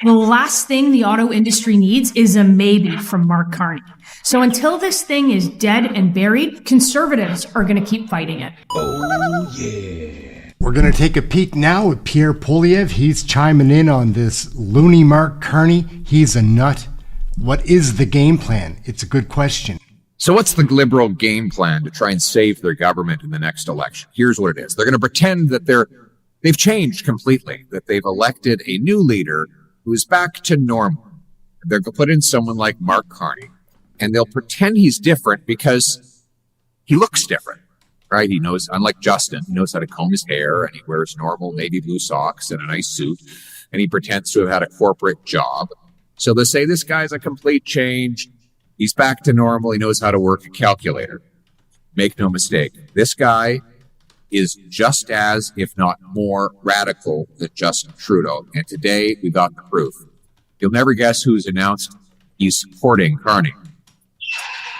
[SPEAKER 4] the last thing the auto industry needs is a maybe from Mark Carney. So until this thing is dead and buried, Conservatives are going to keep fighting it.
[SPEAKER 1] Oh, yeah. We're going to take a peek now at Pierre Poilievre. He's chiming in on this loony Mark Carney. He's a nut. What is the game plan? It's a good question.
[SPEAKER 9] So what's the Liberal game plan to try and save their government in the next election? Here's what it is. They're going to pretend that they've changed completely, that they've elected a new leader who's back to normal. They're going to put in someone like Mark Carney, and they'll pretend he's different because he looks different, right? He knows, unlike Justin, he knows how to comb his hair, and he wears normal navy blue socks and a nice suit, and he pretends to have had a corporate job. So they say this guy's a complete change. He's back to normal. He knows how to work a calculator. Make no mistake. This guy is just as, if not more, radical than Justin Trudeau. And today, we got the proof. You'll never guess who's announced he's supporting Carney.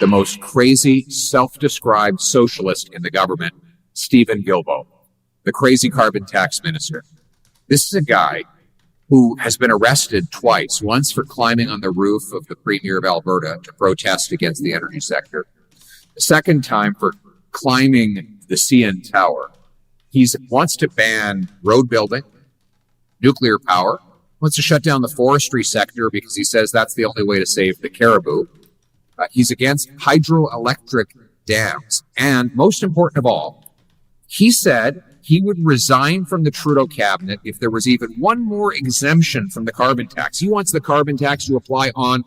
[SPEAKER 9] the most crazy, self-described socialist in the government, Stephen Guilbeault, the crazy carbon tax minister. This is a guy who has been arrested twice, once for climbing on the roof of the Premier of Alberta to protest against the energy sector, the second time for climbing the CN Tower. He wants to ban road building, nuclear power, wants to shut down the forestry sector because he says that's the only way to save the caribou. He's against hydroelectric dams. And most important of all, he said he would resign from the Trudeau cabinet if there was even one more exemption from the carbon tax. He wants the carbon tax to apply on...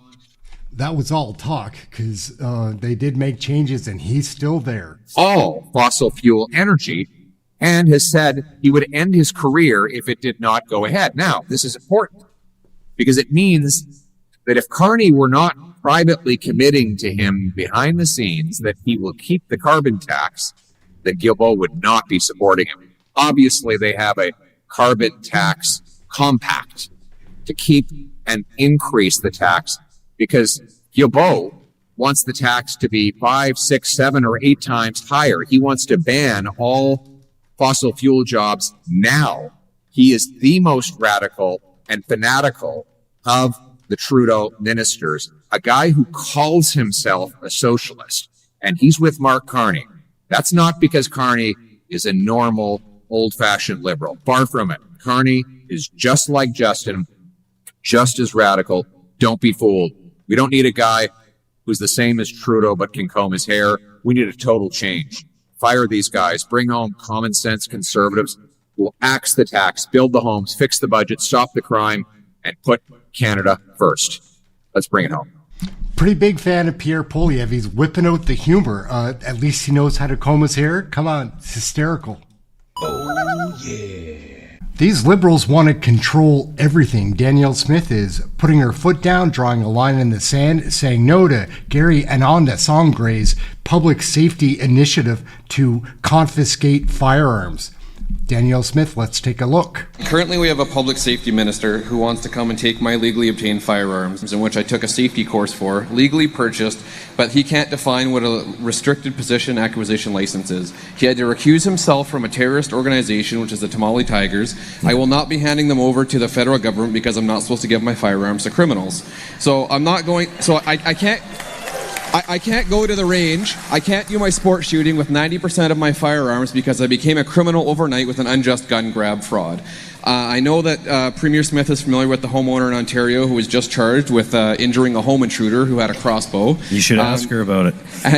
[SPEAKER 1] That was all talk, because they did make changes and he's still there.
[SPEAKER 9] All fossil fuel energy, and has said he would end his career if it did not go ahead. Now, this is important because it means that if Carney were not privately committing to him behind the scenes that he will keep the carbon tax, then Guilbeault would not be supporting him. Obviously, they have a carbon tax compact to keep and increase the tax because Guilbeault wants the tax to be 5, 6, 7, or 8 times higher. He wants to ban all fossil fuel jobs now. He is the most radical and fanatical of the Trudeau ministers, a guy who calls himself a socialist, and he's with Mark Carney. That's not because Carney is a normal, old-fashioned liberal. Far from it. Carney is just like Justin, just as radical. Don't be fooled. We don't need a guy who's the same as Trudeau but can comb his hair. We need a total change. Fire these guys. Bring home common sense conservatives who will axe the tax, build the homes, fix the budget, stop the crime, and put Canada first. Let's bring it home.
[SPEAKER 1] Pretty big fan of Pierre Poilievre. He's whipping out the humor. At least he knows how to comb his hair. Come on, it's hysterical. Oh, yeah. These liberals want to control everything. Danielle Smith is putting her foot down, drawing a line in the sand, saying no to Gary Ananda Sangre's public safety initiative to confiscate firearms. Danielle Smith, let's take a look.
[SPEAKER 11] Currently, we have a public safety minister who wants to come and take my legally obtained firearms, in which I took a safety course for, legally purchased, but he can't define what a restricted position acquisition license is. He had to recuse himself from a terrorist organization, which is the Tamale Tigers. I will not be handing them over to the federal government because I'm not supposed to give my firearms to criminals. So I'm not going, so I can't... I can't go to the range. I can't do my sport shooting with 90% of my firearms because I became a criminal overnight with an unjust gun grab fraud. I know that Premier Smith is familiar with the homeowner in Ontario who was just charged with injuring a home intruder who had a crossbow.
[SPEAKER 12] You should ask her about it.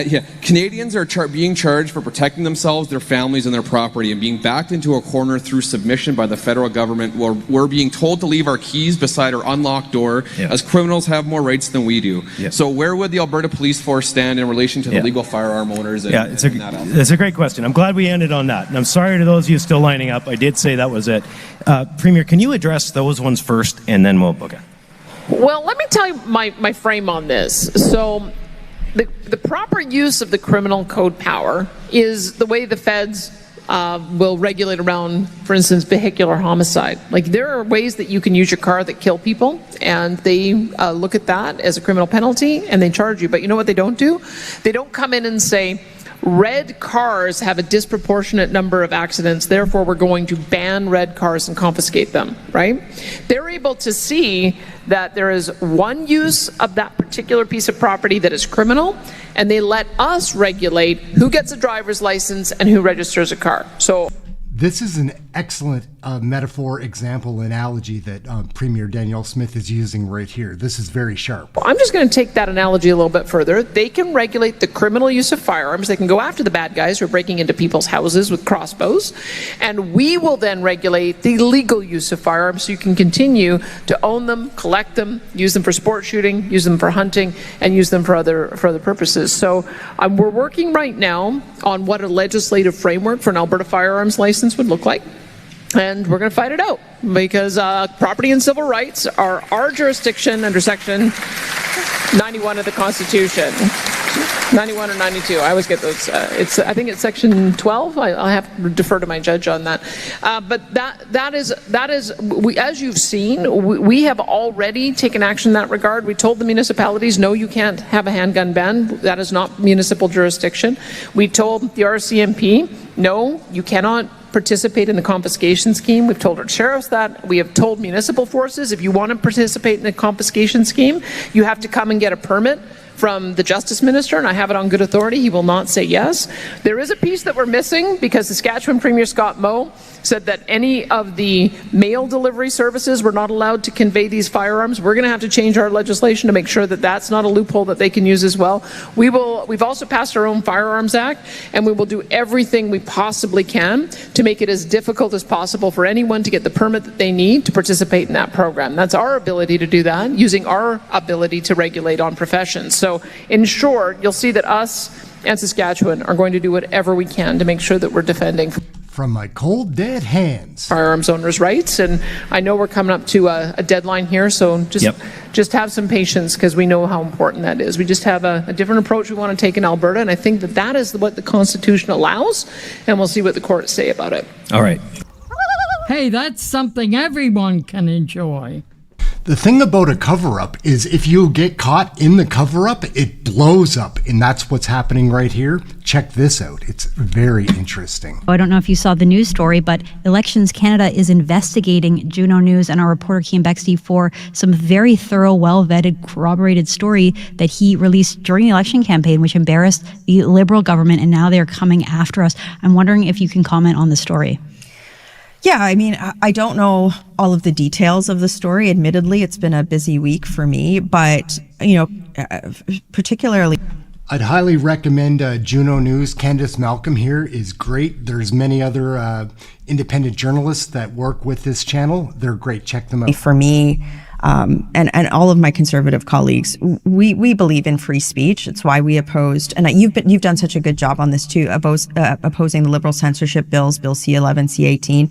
[SPEAKER 11] Yeah, Canadians are being charged for protecting themselves, their families, and their property, and being backed into a corner through submission by the federal government. Where we're being told to leave our keys beside our unlocked door, as criminals have more rights than we do. Yeah. So where would the Alberta Police Force stand in relation to the legal firearm owners?
[SPEAKER 12] It's a great question. I'm glad we ended on that. And I'm sorry to those of you still lining up. I did say that was it. Premier, can you address those ones first, and then we'll book it?
[SPEAKER 13] Well, let me tell you my frame on this. So the proper use of the criminal code power is the way the feds will regulate around, for instance, vehicular homicide. Like, there are ways that you can use your car that kill people, and they look at that as a criminal penalty, and they charge you. But you know what they don't do? They don't come in and say, red cars have a disproportionate number of accidents, therefore we're going to ban red cars and confiscate them, right? They're able to see that there is one use of that particular piece of property that is criminal, and they let us regulate who gets a driver's license and who registers a car. So
[SPEAKER 1] this is an excellent metaphor, example, analogy that Premier Danielle Smith is using right here. This is very sharp.
[SPEAKER 13] I'm just going to take that analogy a little bit further. They can regulate the criminal use of firearms. They can go after the bad guys who are breaking into people's houses with crossbows. And we will then regulate the legal use of firearms so you can continue to own them, collect them, use them for sport shooting, use them for hunting, and use them for other purposes. So we're working right now on what a legislative framework for an Alberta firearms license would look like, and we're going to fight it out because property and civil rights are our jurisdiction under Section 91 of the Constitution. 91 or 92. I always get those. I think it's section 12. I'll have to defer to my judge on that. But that is as you've seen, we have already taken action in that regard. We told the municipalities, no, you can't have a handgun ban. That is not municipal jurisdiction. We told the RCMP, no, you cannot participate in the confiscation scheme. We've told our sheriffs that. We have told municipal forces, if you want to participate in the confiscation scheme, you have to come and get a permit from the Justice Minister, and I have it on good authority. He will not say yes. There is a piece that we're missing because Saskatchewan Premier Scott Moe said that any of the mail delivery services were not allowed to convey these firearms. We're going to have to change our legislation to make sure that that's not a loophole that they can use as well. We've also passed our own Firearms Act, and we will do everything we possibly can to make it as difficult as possible for anyone to get the permit that they need to participate in that program. That's our ability to do that, using our ability to regulate on professions. So in short, you'll see that us and Saskatchewan are going to do whatever we can to make sure that we're defending
[SPEAKER 1] from my cold dead hands
[SPEAKER 13] firearms owners' rights. And I know we're coming up to a deadline here, so just have some patience because we know how important that is. We just have a different approach we want to take in Alberta, and I think that is what the Constitution allows, and we'll see what the courts say about it.
[SPEAKER 12] All right.
[SPEAKER 3] Hey, that's something everyone can enjoy.
[SPEAKER 1] The thing about a cover-up is if you get caught in the cover-up, it blows up, and that's what's happening right here. Check this out. It's very interesting.
[SPEAKER 14] I don't know if you saw the news story, but Elections Canada is investigating Juno News and our reporter Kean Bexley for some very thorough, well-vetted, corroborated story that he released during the election campaign, which embarrassed the Liberal government, and now they're coming after us. I'm wondering if you can comment on the story.
[SPEAKER 15] Yeah, I mean, I don't know all of the details of the story. Admittedly, it's been a busy week for me, but, particularly...
[SPEAKER 1] I'd highly recommend Juno News. Candace Malcolm here is great. There's many other independent journalists that work with this channel. They're great. Check them out.
[SPEAKER 15] For me, and all of my conservative colleagues, we believe in free speech. It's why we opposed, and you've done such a good job on this too, opposing the Liberal censorship bills, Bill C-11, C-18.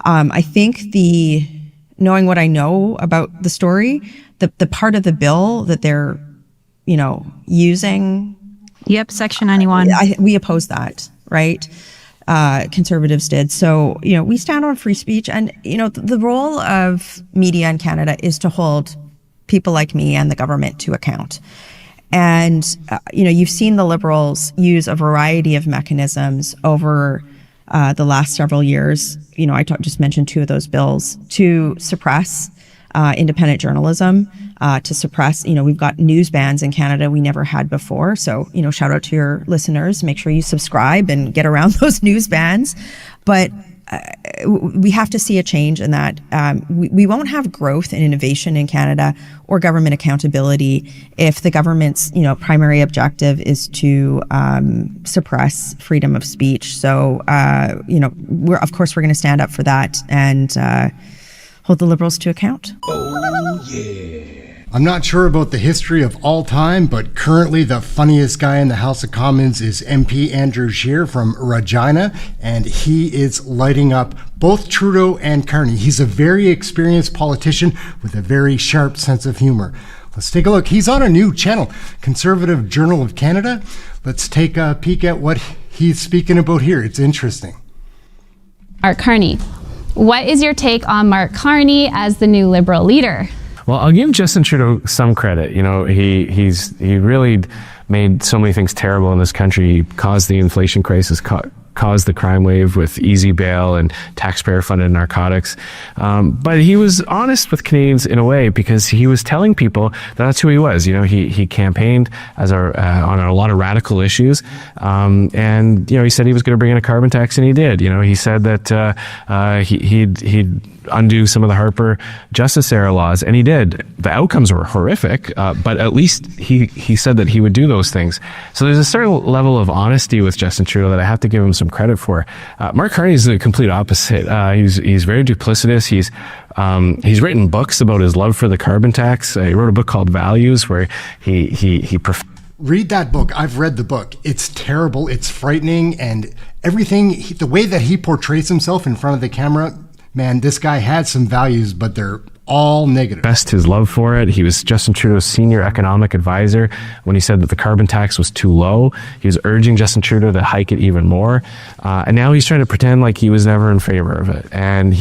[SPEAKER 15] I think knowing what I know about the story, the part of the bill that they're, using.
[SPEAKER 14] Yep, Section 91.
[SPEAKER 15] We oppose that, right? Conservatives did. So, we stand on free speech, and, the role of media in Canada is to hold people like me and the government to account. And, you've seen the Liberals use a variety of mechanisms over the last several years. I just mentioned two of those bills to suppress independent journalism, to suppress, we've got news bans in Canada we never had before. So, shout out to your listeners, make sure you subscribe and get around those news bans. But we have to see a change in that. We won't have growth and innovation in Canada or government accountability if the government's, primary objective is to suppress freedom of speech. So, we're going to stand up for that and hold the Liberals to account.
[SPEAKER 1] Oh, yeah. I'm not sure about the history of all time, but currently the funniest guy in the House of Commons is MP Andrew Scheer from Regina, and he is lighting up both Trudeau and Carney. He's a very experienced politician with a very sharp sense of humor. Let's take a look. He's on a new channel, Conservative Journal of Canada. Let's take a peek at what he's speaking about here. It's interesting.
[SPEAKER 16] Mark Carney. What is your take on Mark Carney as the new Liberal leader?
[SPEAKER 5] Well, I'll give Justin Trudeau some credit. He really made so many things terrible in this country. He caused the inflation crisis, caused the crime wave with easy bail and taxpayer-funded narcotics. But he was honest with Canadians in a way because he was telling people that's who he was. He campaigned on a lot of radical issues. And he said he was going to bring in a carbon tax, and he did. He said that he'd undo some of the Harper Justice era laws, and he did. The outcomes were horrific, but at least he said that he would do those things. So there's a certain level of honesty with Justin Trudeau that I have to give him some credit for. Mark Carney is the complete opposite. He's very duplicitous. He's written books about his love for the carbon tax. He wrote a book called Values, where he
[SPEAKER 1] read that book. I've read the book. It's terrible. It's frightening, and everything. The way that he portrays himself in front of the camera. Man, this guy had some values, but they're all negative.
[SPEAKER 5] Best his love for it. He was Justin Trudeau's senior economic advisor when he said that the carbon tax was too low. He was urging Justin Trudeau to hike it even more. And now he's trying to pretend like he was never in favor of it. And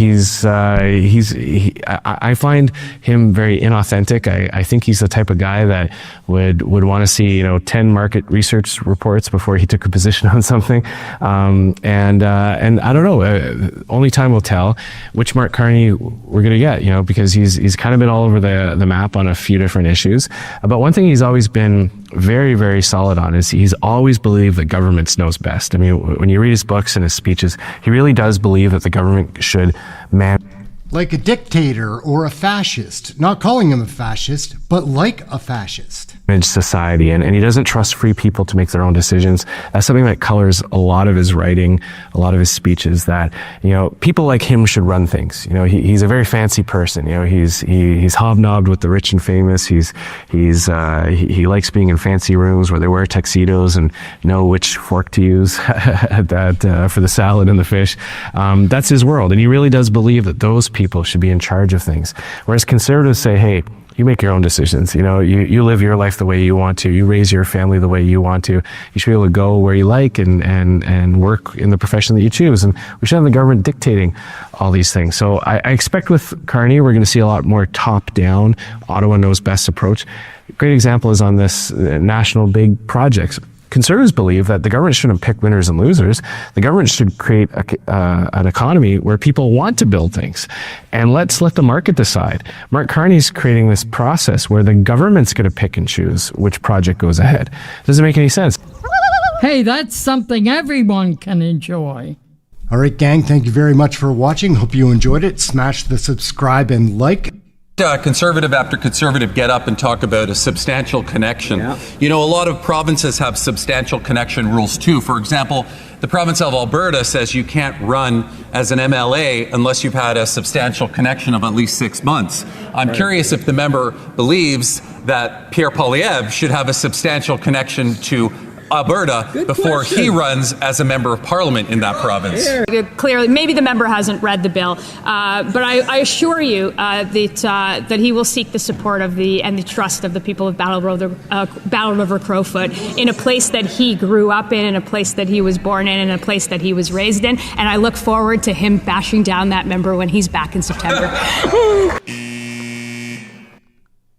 [SPEAKER 5] I find him very inauthentic. I think he's the type of guy that would want to see, 10 market research reports before he took a position on something. And I don't know, only time will tell which Mark Carney we're going to get, because he's kind of been all over the map on a few different issues. But one thing he's always been very, very solid on is he's always believed that government knows best. I mean, when you read his books and his speeches, he really does believe that the government should
[SPEAKER 1] like a dictator or a fascist. Not calling him a fascist, but like a fascist.
[SPEAKER 5] Society, and he doesn't trust free people to make their own decisions. That's something that colors a lot of his writing, a lot of his speeches, that people like him should run things. He's a very fancy person. He's hobnobbed with the rich and famous. He likes being in fancy rooms where they wear tuxedos and know which fork to use for the salad and the fish. That's his world, and he really does believe that those people should be in charge of things. Whereas conservatives say, hey, you make your own decisions. You live your life the way you want to. You raise your family the way you want to. You should be able to go where you like and work in the profession that you choose. And we should have the government dictating all these things. So I expect with Carney, we're going to see a lot more top-down, Ottawa knows best approach. A great example is on this national big projects. Conservatives believe that the government shouldn't pick winners and losers. The government should create an economy where people want to build things. And let's let the market decide. Mark Carney's creating this process where the government's going to pick and choose which project goes ahead. Doesn't make any sense.
[SPEAKER 3] Hey, that's something everyone can enjoy.
[SPEAKER 1] All right, gang, thank you very much for watching. Hope you enjoyed it. Smash the subscribe and like.
[SPEAKER 10] Conservative after conservative get up and talk about a substantial connection. Yeah. A lot of provinces have substantial connection rules too. For example, the province of Alberta says you can't run as an MLA unless you've had a substantial connection of at least 6 months. I'm curious if the member believes that Pierre Poilievre should have a substantial connection to Alberta before he runs as a member of parliament in that province.
[SPEAKER 17] Clearly, maybe the member hasn't read the bill, but I assure you that he will seek the support of and the trust of the people of Battle River Crowfoot, in a place that he grew up in a place that he was born in a place that he was raised in, and I look forward to him bashing down that member when he's back in September.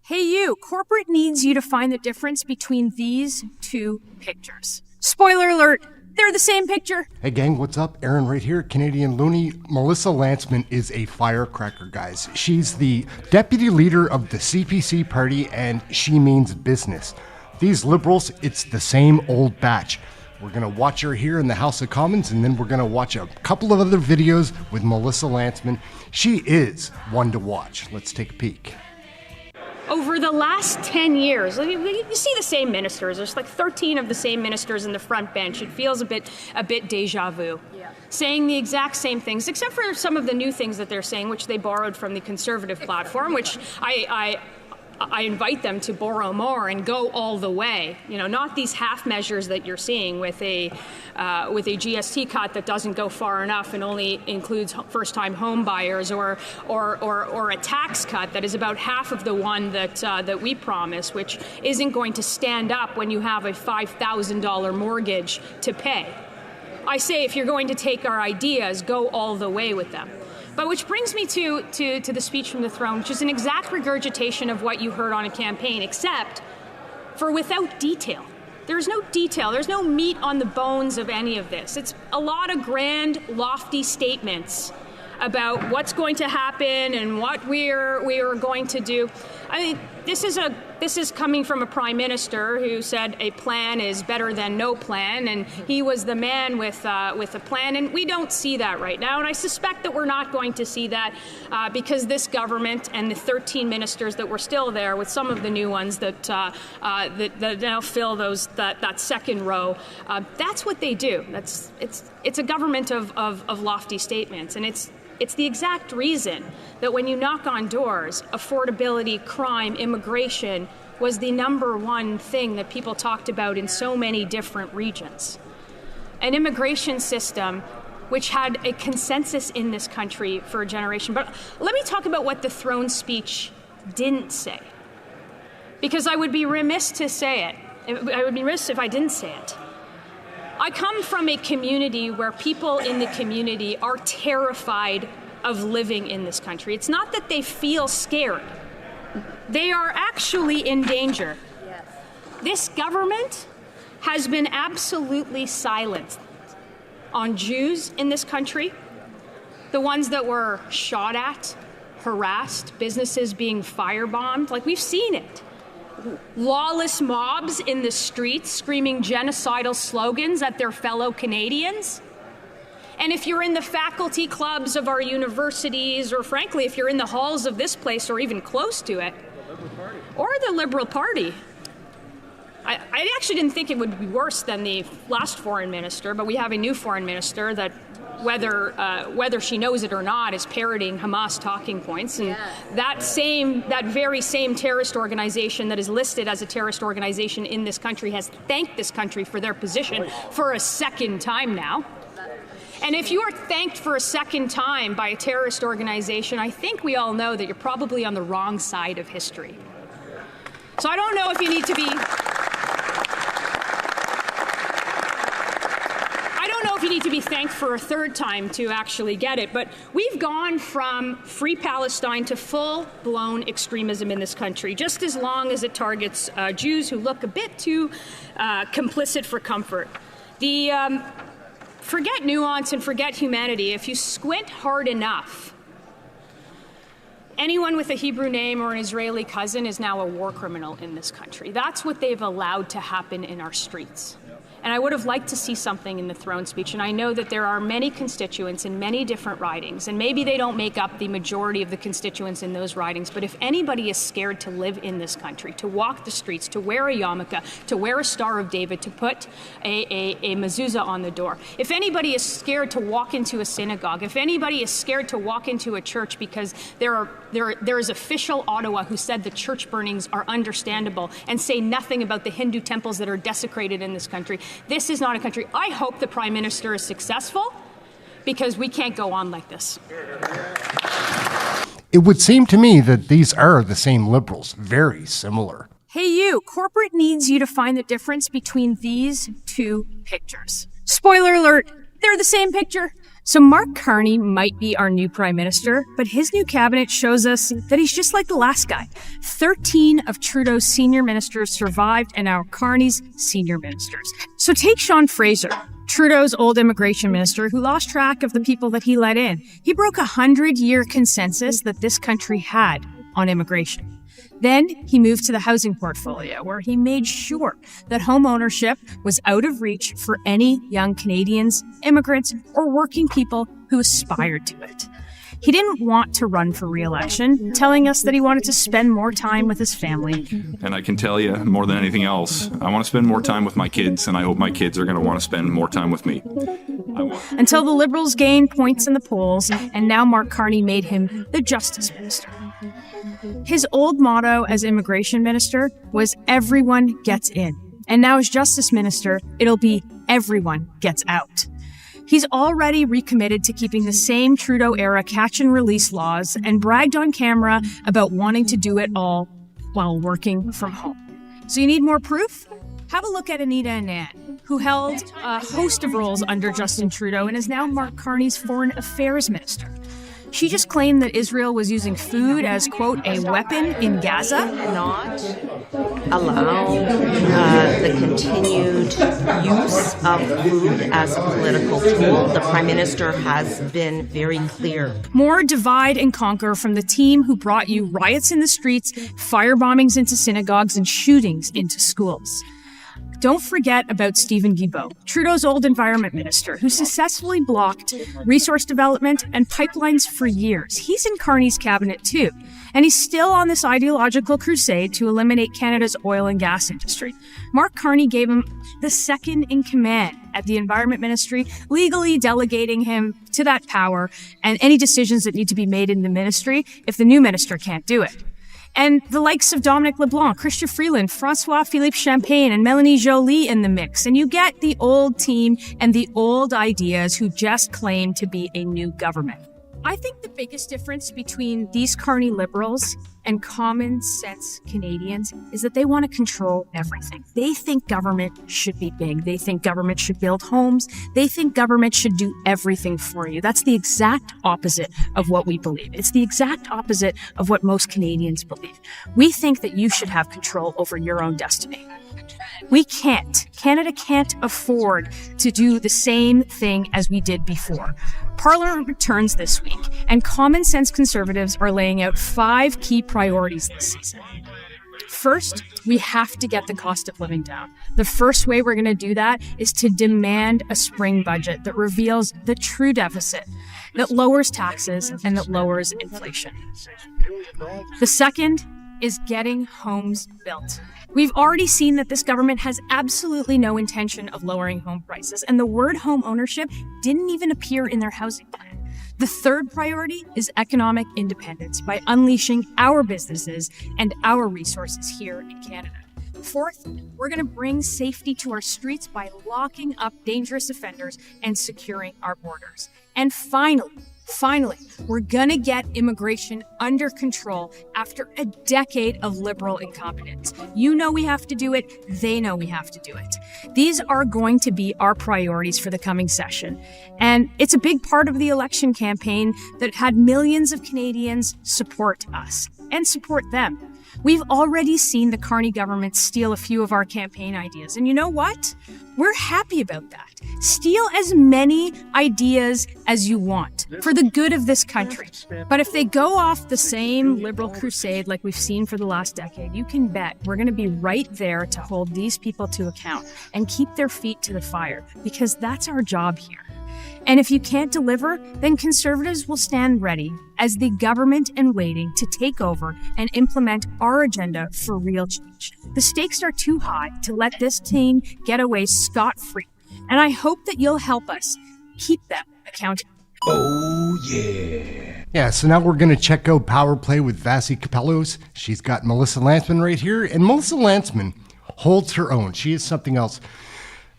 [SPEAKER 4] Hey you, corporate needs you to find the difference between these two pictures. Spoiler alert, they're the same picture.
[SPEAKER 1] Hey gang, what's up? Aaron right here, Canadian Looney. Melissa Lantsman is a firecracker, guys. She's the deputy leader of the CPC party and she means business. These liberals, it's the same old batch. We're gonna watch her here in the House of Commons and then we're gonna watch a couple of other videos with Melissa Lantsman. She is one to watch. Let's take a peek.
[SPEAKER 4] Over the last 10 years, you see the same ministers. There's like 13 of the same ministers in the front bench. It feels a bit deja vu. Yeah. Saying the exact same things, except for some of the new things that they're saying, which they borrowed from the Conservative platform, which I invite them to borrow more and go all the way. Not these half measures that you're seeing with a GST cut that doesn't go far enough and only includes first-time home buyers, or a tax cut that is about half of the one that we promise, which isn't going to stand up when you have a $5,000 mortgage to pay. I say, if you're going to take our ideas, go all the way with them. But which brings me to the speech from the throne, which is an exact regurgitation of what you heard on a campaign, except for without detail. There's no detail. There's no meat on the bones of any of this. It's a lot of grand, lofty statements about what's going to happen and what we are going to do. I mean, this is coming from a prime minister who said a plan is better than no plan, and he was the man with a plan, and we don't see that right now. And I suspect that we're not going to see that because this government and the 13 ministers that were still there, with some of the new ones that now fill that second row, that's what they do. It's a government of lofty statements, and it's the exact reason that when you knock on doors, affordability, crime, immigration was the number one thing that people talked about in so many different regions. An immigration system
[SPEAKER 17] which had a consensus in this country for a generation. But let me talk about what the throne speech didn't say, because I would be remiss to say it. I would be remiss if I didn't say it. I come from a community where people in the community are terrified of living in this country. It's not that they feel scared. They are actually in danger. Yes. This government has been absolutely silent on Jews in this country, the ones that were shot at, harassed, businesses being firebombed. Like, we've seen it. Lawless mobs in the streets screaming genocidal slogans at their fellow Canadians. And if you're in the faculty clubs of our universities, or frankly, if you're in the halls of this place or even close to it, or the Liberal Party, I actually didn't think it would be worse than the last foreign minister, but we have a new foreign minister that, whether she knows it or not, is parroting Hamas talking points. And that very same terrorist organization that is listed as a terrorist organization in this country has thanked this country for their position for a second time now. And if you are thanked for a second time by a terrorist organization, I think we all know that you're probably on the wrong side of history. So I don't know if you need to be... thanked for a third time to actually get it, but we've gone from free Palestine to full-blown extremism in this country, just as long as it targets Jews who look a bit too complicit for comfort. Forget nuance and forget humanity. If you squint hard enough, anyone with a Hebrew name or an Israeli cousin is now a war criminal in this country. That's what they've allowed to happen in our streets. And I would have liked to see something in the throne speech. And I know that there are many constituents in many different ridings, and maybe they don't make up the majority of the constituents in those ridings. But if anybody is scared to live in this country, to walk the streets, to wear a yarmulke, to wear a Star of David, to put a mezuzah on the door, if anybody is scared to walk into a synagogue, if anybody is scared to walk into a church because there is official Ottawa who said the church burnings are understandable and say nothing about the Hindu temples that are desecrated in this country, this is not a country. I hope the Prime Minister is successful, because we can't go on like this.
[SPEAKER 1] It would seem to me that these are the same Liberals, very similar.
[SPEAKER 4] Hey you, corporate needs you to find the difference between these two pictures. Spoiler alert, they're the same picture. So Mark Carney might be our new Prime Minister, but his new cabinet shows us that he's just like the last guy. 13 of Trudeau's senior ministers survived, and now Carney's senior ministers. So take Sean Fraser, Trudeau's old immigration minister, who lost track of the people that he let in. He broke 100-year consensus that this country had on immigration. Then he moved to the housing portfolio, where he made sure that home ownership was out of reach for any young Canadians, immigrants, or working people who aspired to it. He didn't want to run for re-election, telling us that he wanted to spend more time with his family.
[SPEAKER 19] And I can tell you, more than anything else, I want to spend more time with my kids, and I hope my kids are going to want to spend more time with me.
[SPEAKER 4] Until the Liberals gained points in the polls, and now Mark Carney made him the Justice Minister. His old motto as immigration minister was everyone gets in. And now as Justice Minister, it'll be everyone gets out. He's already recommitted to keeping the same Trudeau-era catch-and-release laws and bragged on camera about wanting to do it all while working from home. So you need more proof? Have a look at Anita Anand, who held a host of roles under Justin Trudeau and is now Mark Carney's Foreign Affairs Minister. She just claimed that Israel was using food as, quote, a weapon in Gaza.
[SPEAKER 20] Not allow the continued use of food as a political tool. The Prime Minister has been very clear.
[SPEAKER 4] More divide and conquer from the team who brought you riots in the streets, firebombings into synagogues, and shootings into schools. Don't forget about Stephen Guilbeault, Trudeau's old environment minister, who successfully blocked resource development and pipelines for years. He's in Carney's cabinet too, and he's still on this ideological crusade to eliminate Canada's oil and gas industry. Mark Carney gave him the second in command at the Environment Ministry, legally delegating him to that power and any decisions that need to be made in the ministry if the new minister can't do it. And the likes of Dominic LeBlanc, Chrystia Freeland, Francois-Philippe Champagne, and Melanie Joly in the mix. And you get the old team and the old ideas who just claim to be a new government. I think the biggest difference between these Carney Liberals and common sense Canadians is that they want to control everything. They think government should be big. They think government should build homes. They think government should do everything for you. That's the exact opposite of what we believe. It's the exact opposite of what most Canadians believe. We think that you should have control over your own destiny. We can't. Canada can't afford to do the same thing as we did before. Parliament returns this week, and common sense Conservatives are laying out 5 key priorities this season. First, we have to get the cost of living down. The first way we're going to do that is to demand a spring budget that reveals the true deficit, that lowers taxes, and that lowers inflation. The second is getting homes built. We've already seen that this government has absolutely no intention of lowering home prices, and the word home ownership didn't even appear in their housing plan. The third priority is economic independence by unleashing our businesses and our resources here in Canada. Fourth, we're going to bring safety to our streets by locking up dangerous offenders and securing our borders. And finally, we're going to get immigration under control after a decade of liberal incompetence. You know we have to do it. They know we have to do it. These are going to be our priorities for the coming session. And it's a big part of the election campaign that had millions of Canadians support us and support them. We've already seen the Carney government steal a few of our campaign ideas. And you know what? We're happy about that. Steal as many ideas as you want for the good of this country. But if they go off the same liberal crusade like we've seen for the last decade, you can bet we're going to be right there to hold these people to account and keep their feet to the fire, because that's our job here. And if you can't deliver, then Conservatives will stand ready as the government in waiting to take over and implement our agenda for real change. The stakes are too high to let this team get away scot-free. And I hope that you'll help us keep them accountable.
[SPEAKER 1] Oh, yeah. Yeah, so now we're going to check out Power Play with Vasi Capellos. She's got Melissa Lantsman right here, and Melissa Lantsman holds her own. She is something else.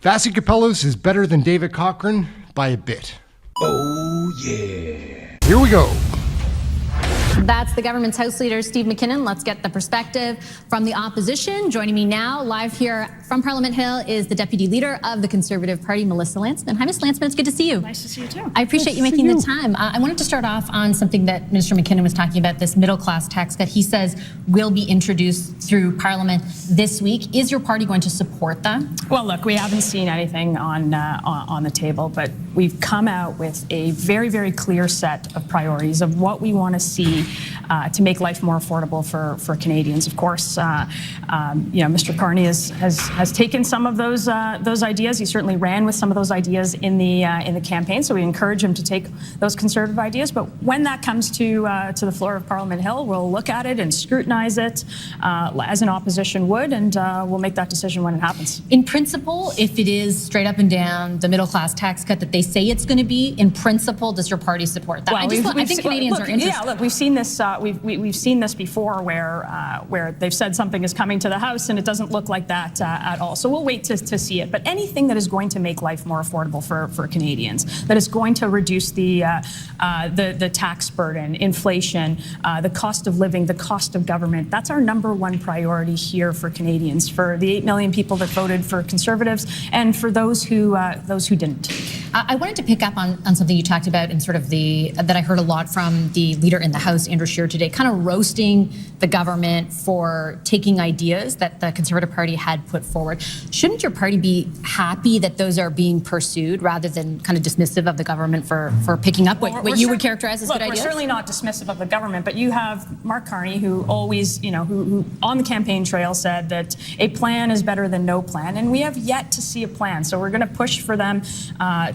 [SPEAKER 1] Vasi Capellos is better than David Cochrane by a bit. Oh, yeah. Here we go.
[SPEAKER 18] That's the government's House Leader, Steve McKinnon. Let's get the perspective from the opposition. Joining me now, live here from Parliament Hill, is the Deputy Leader of the Conservative Party, Melissa Lantsman. Hi, Ms. Lantsman. It's good to see you.
[SPEAKER 17] Nice to see you, too.
[SPEAKER 18] I appreciate you making the time. I wanted to start off on something that Minister McKinnon was talking about, this middle-class tax cut. He says will be introduced through Parliament this week. Is your party going to support that?
[SPEAKER 17] Well, look, we haven't seen anything on the table, but we've come out with a very, very clear set of priorities of what we want to see to make life more affordable for Canadians. Of course, Mr. Carney has taken some of those ideas. He certainly ran with some of those ideas in the campaign. So we encourage him to take those Conservative ideas. But when that comes to the floor of Parliament Hill, we'll look at it and scrutinize it as an opposition would, and we'll make that decision when it happens.
[SPEAKER 18] In principle, if it is straight up and down the middle class tax cut that they say it's going to be, in principle, does your party support that?
[SPEAKER 17] Well,
[SPEAKER 18] I think Canadians are interested.
[SPEAKER 17] Yeah, look, we've seen this. We've seen this before, where they've said something is coming to the House and it doesn't look like that at all. So we'll wait to see it. But anything that is going to make life more affordable for Canadians, that is going to reduce the tax burden, inflation, the cost of living, the cost of government, that's our number one priority here for Canadians, for the 8 million people that voted for Conservatives, and for those who didn't.
[SPEAKER 18] I wanted to pick up on something you talked about, and sort of that I heard a lot from the leader in the House, Andrew Scheer, today, kind of roasting the government for taking ideas that the Conservative Party had put forward. Shouldn't your party be happy that those are being pursued rather than kind of dismissive of the government for picking up what you would characterize as good ideas?
[SPEAKER 17] We're certainly not dismissive of the government, but you have Mark Carney, who always, who on the campaign trail said that a plan is better than no plan, and we have yet to see a plan. So we're going to push for them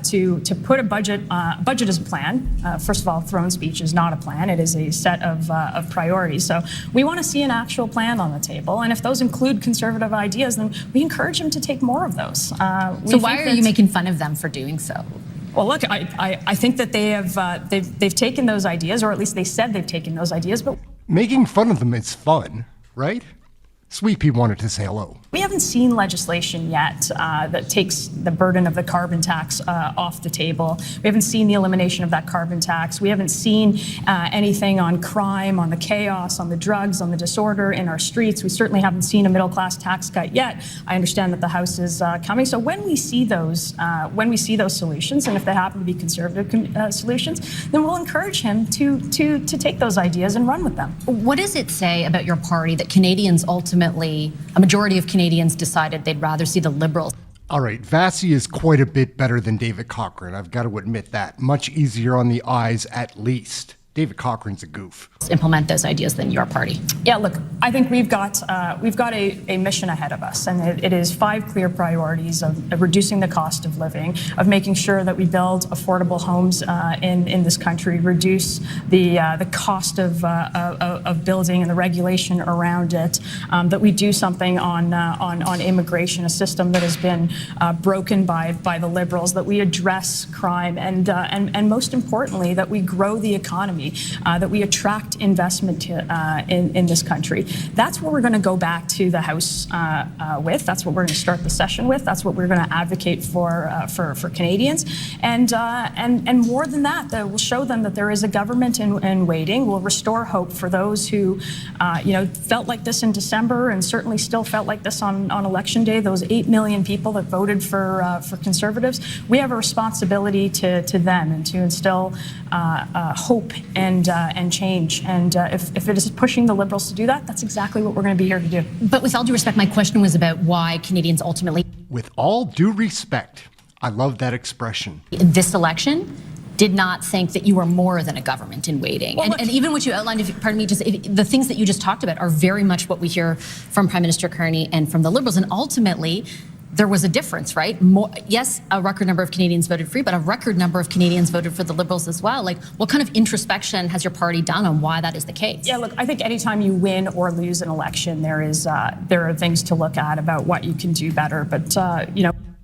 [SPEAKER 17] to put a budget. Budget is a plan. First of all, throne speech is not a plan. It is a set of priorities. So we want to see an actual plan on the table, and if those include Conservative ideas, then we encourage them to take more of those.
[SPEAKER 18] So why are you making fun of them for doing so?
[SPEAKER 17] Well, look, I think that they've taken those ideas, or at least they said they've taken those ideas, but
[SPEAKER 1] Making fun of them is fun, right? Sweet Pea wanted to say hello.
[SPEAKER 17] We haven't seen legislation yet that takes the burden of the carbon tax off the table. We haven't seen the elimination of that carbon tax. We haven't seen anything on crime, on the chaos, on the drugs, on the disorder in our streets. We certainly haven't seen a middle-class tax cut yet. I understand that the House is coming. So when we see those solutions, and if they happen to be conservative solutions, then we'll encourage him to take those ideas and run with them.
[SPEAKER 18] What does it say about your party that Canadians ultimately, a majority of Canadians decided they'd rather see the Liberals?
[SPEAKER 1] All right, Vassy is quite a bit better than David Cochrane. I've got to admit that. Much easier on the eyes, at least. David Cochrane's a goof.
[SPEAKER 18] Implement those ideas than your party.
[SPEAKER 17] Yeah, look, I think we've got a mission ahead of us, and it is 5 clear priorities of reducing the cost of living, of making sure that we build affordable homes in this country, reduce the cost of building and the regulation around it, that we do something on immigration, a system that has been broken by the Liberals, that we address crime, and most importantly, that we grow the economy. That we attract investment in this country. That's what we're going to go back to the House with. That's what we're going to start the session with. That's what we're going to advocate for Canadians. And more than that, we'll show them that there is a government in waiting. We'll restore hope for those who felt like this in December and certainly still felt like this on election day. Those 8 million people that voted for Conservatives. We have a responsibility to them and to instill hope and change. And if it is pushing the Liberals to do that, that's exactly what we're going to be here to do.
[SPEAKER 18] But with all due respect, my question was about why Canadians ultimately...
[SPEAKER 1] With all due respect, I love that expression.
[SPEAKER 18] In this election, did not think that you were more than a government in waiting. Well, and even what you outlined, the things that you just talked about are very much what we hear from Prime Minister Carney and from the Liberals. And ultimately, there was a difference, right? Yes, a record number of Canadians voted free, but a record number of Canadians voted for the Liberals as well. Like, what kind of introspection has your party done on why that is the case?
[SPEAKER 17] Yeah, look, I think anytime you win or lose an election, there are things to look at about what you can do better. But,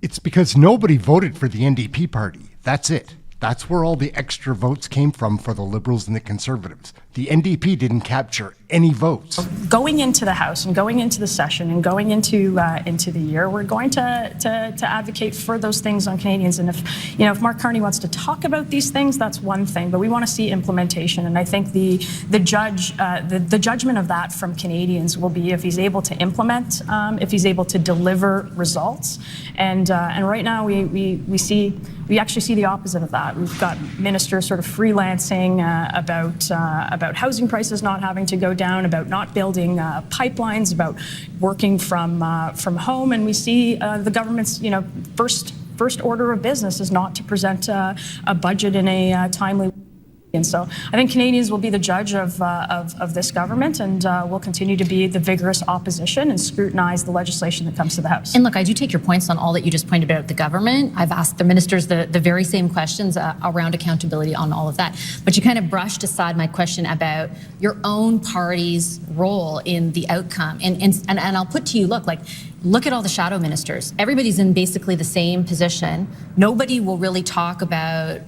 [SPEAKER 1] It's because nobody voted for the NDP party. That's it. That's where all the extra votes came from for the Liberals and the Conservatives. The NDP didn't capture any votes.
[SPEAKER 17] Going into the House and going into the session and going into the year, we're going to advocate for those things on Canadians. And if Mark Carney wants to talk about these things, that's one thing. But we want to see implementation. And I think the judgment of that from Canadians will be if he's able to implement, if he's able to deliver results. And right now we actually see the opposite of that. We've got ministers sort of freelancing about housing prices not having to go down, about not building pipelines, about working from home, and we see the government's first order of business is not to present a budget in a timely way. And so I think Canadians will be the judge of this government, and will continue to be the vigorous opposition and scrutinize the legislation that comes to the House.
[SPEAKER 18] And look, I do take your points on all that you just pointed about the government. I've asked the ministers the very same questions around accountability on all of that. But you kind of brushed aside my question about your own party's role in the outcome. And I'll put to you, look at all the shadow ministers. Everybody's in basically the same position. Nobody will really talk about,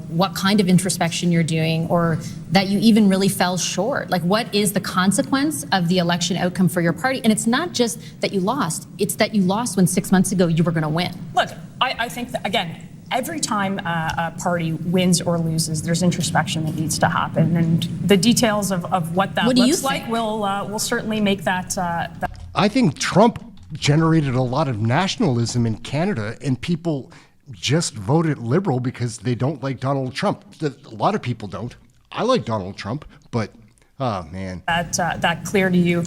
[SPEAKER 18] what kind of introspection you're doing or that you even really fell short. Like, what is the consequence of the election outcome for your party? And it's not just that you lost, it's that you lost when 6 months ago you were going to win.
[SPEAKER 17] Look, I think that, again, every time a party wins or loses, there's introspection that needs to happen. And the details of what that looks like will certainly make that.
[SPEAKER 1] I think Trump generated a lot of nationalism in Canada, and people just voted Liberal because they don't like Donald Trump. A lot of people don't. I like Donald Trump, but oh man,
[SPEAKER 17] that clear to you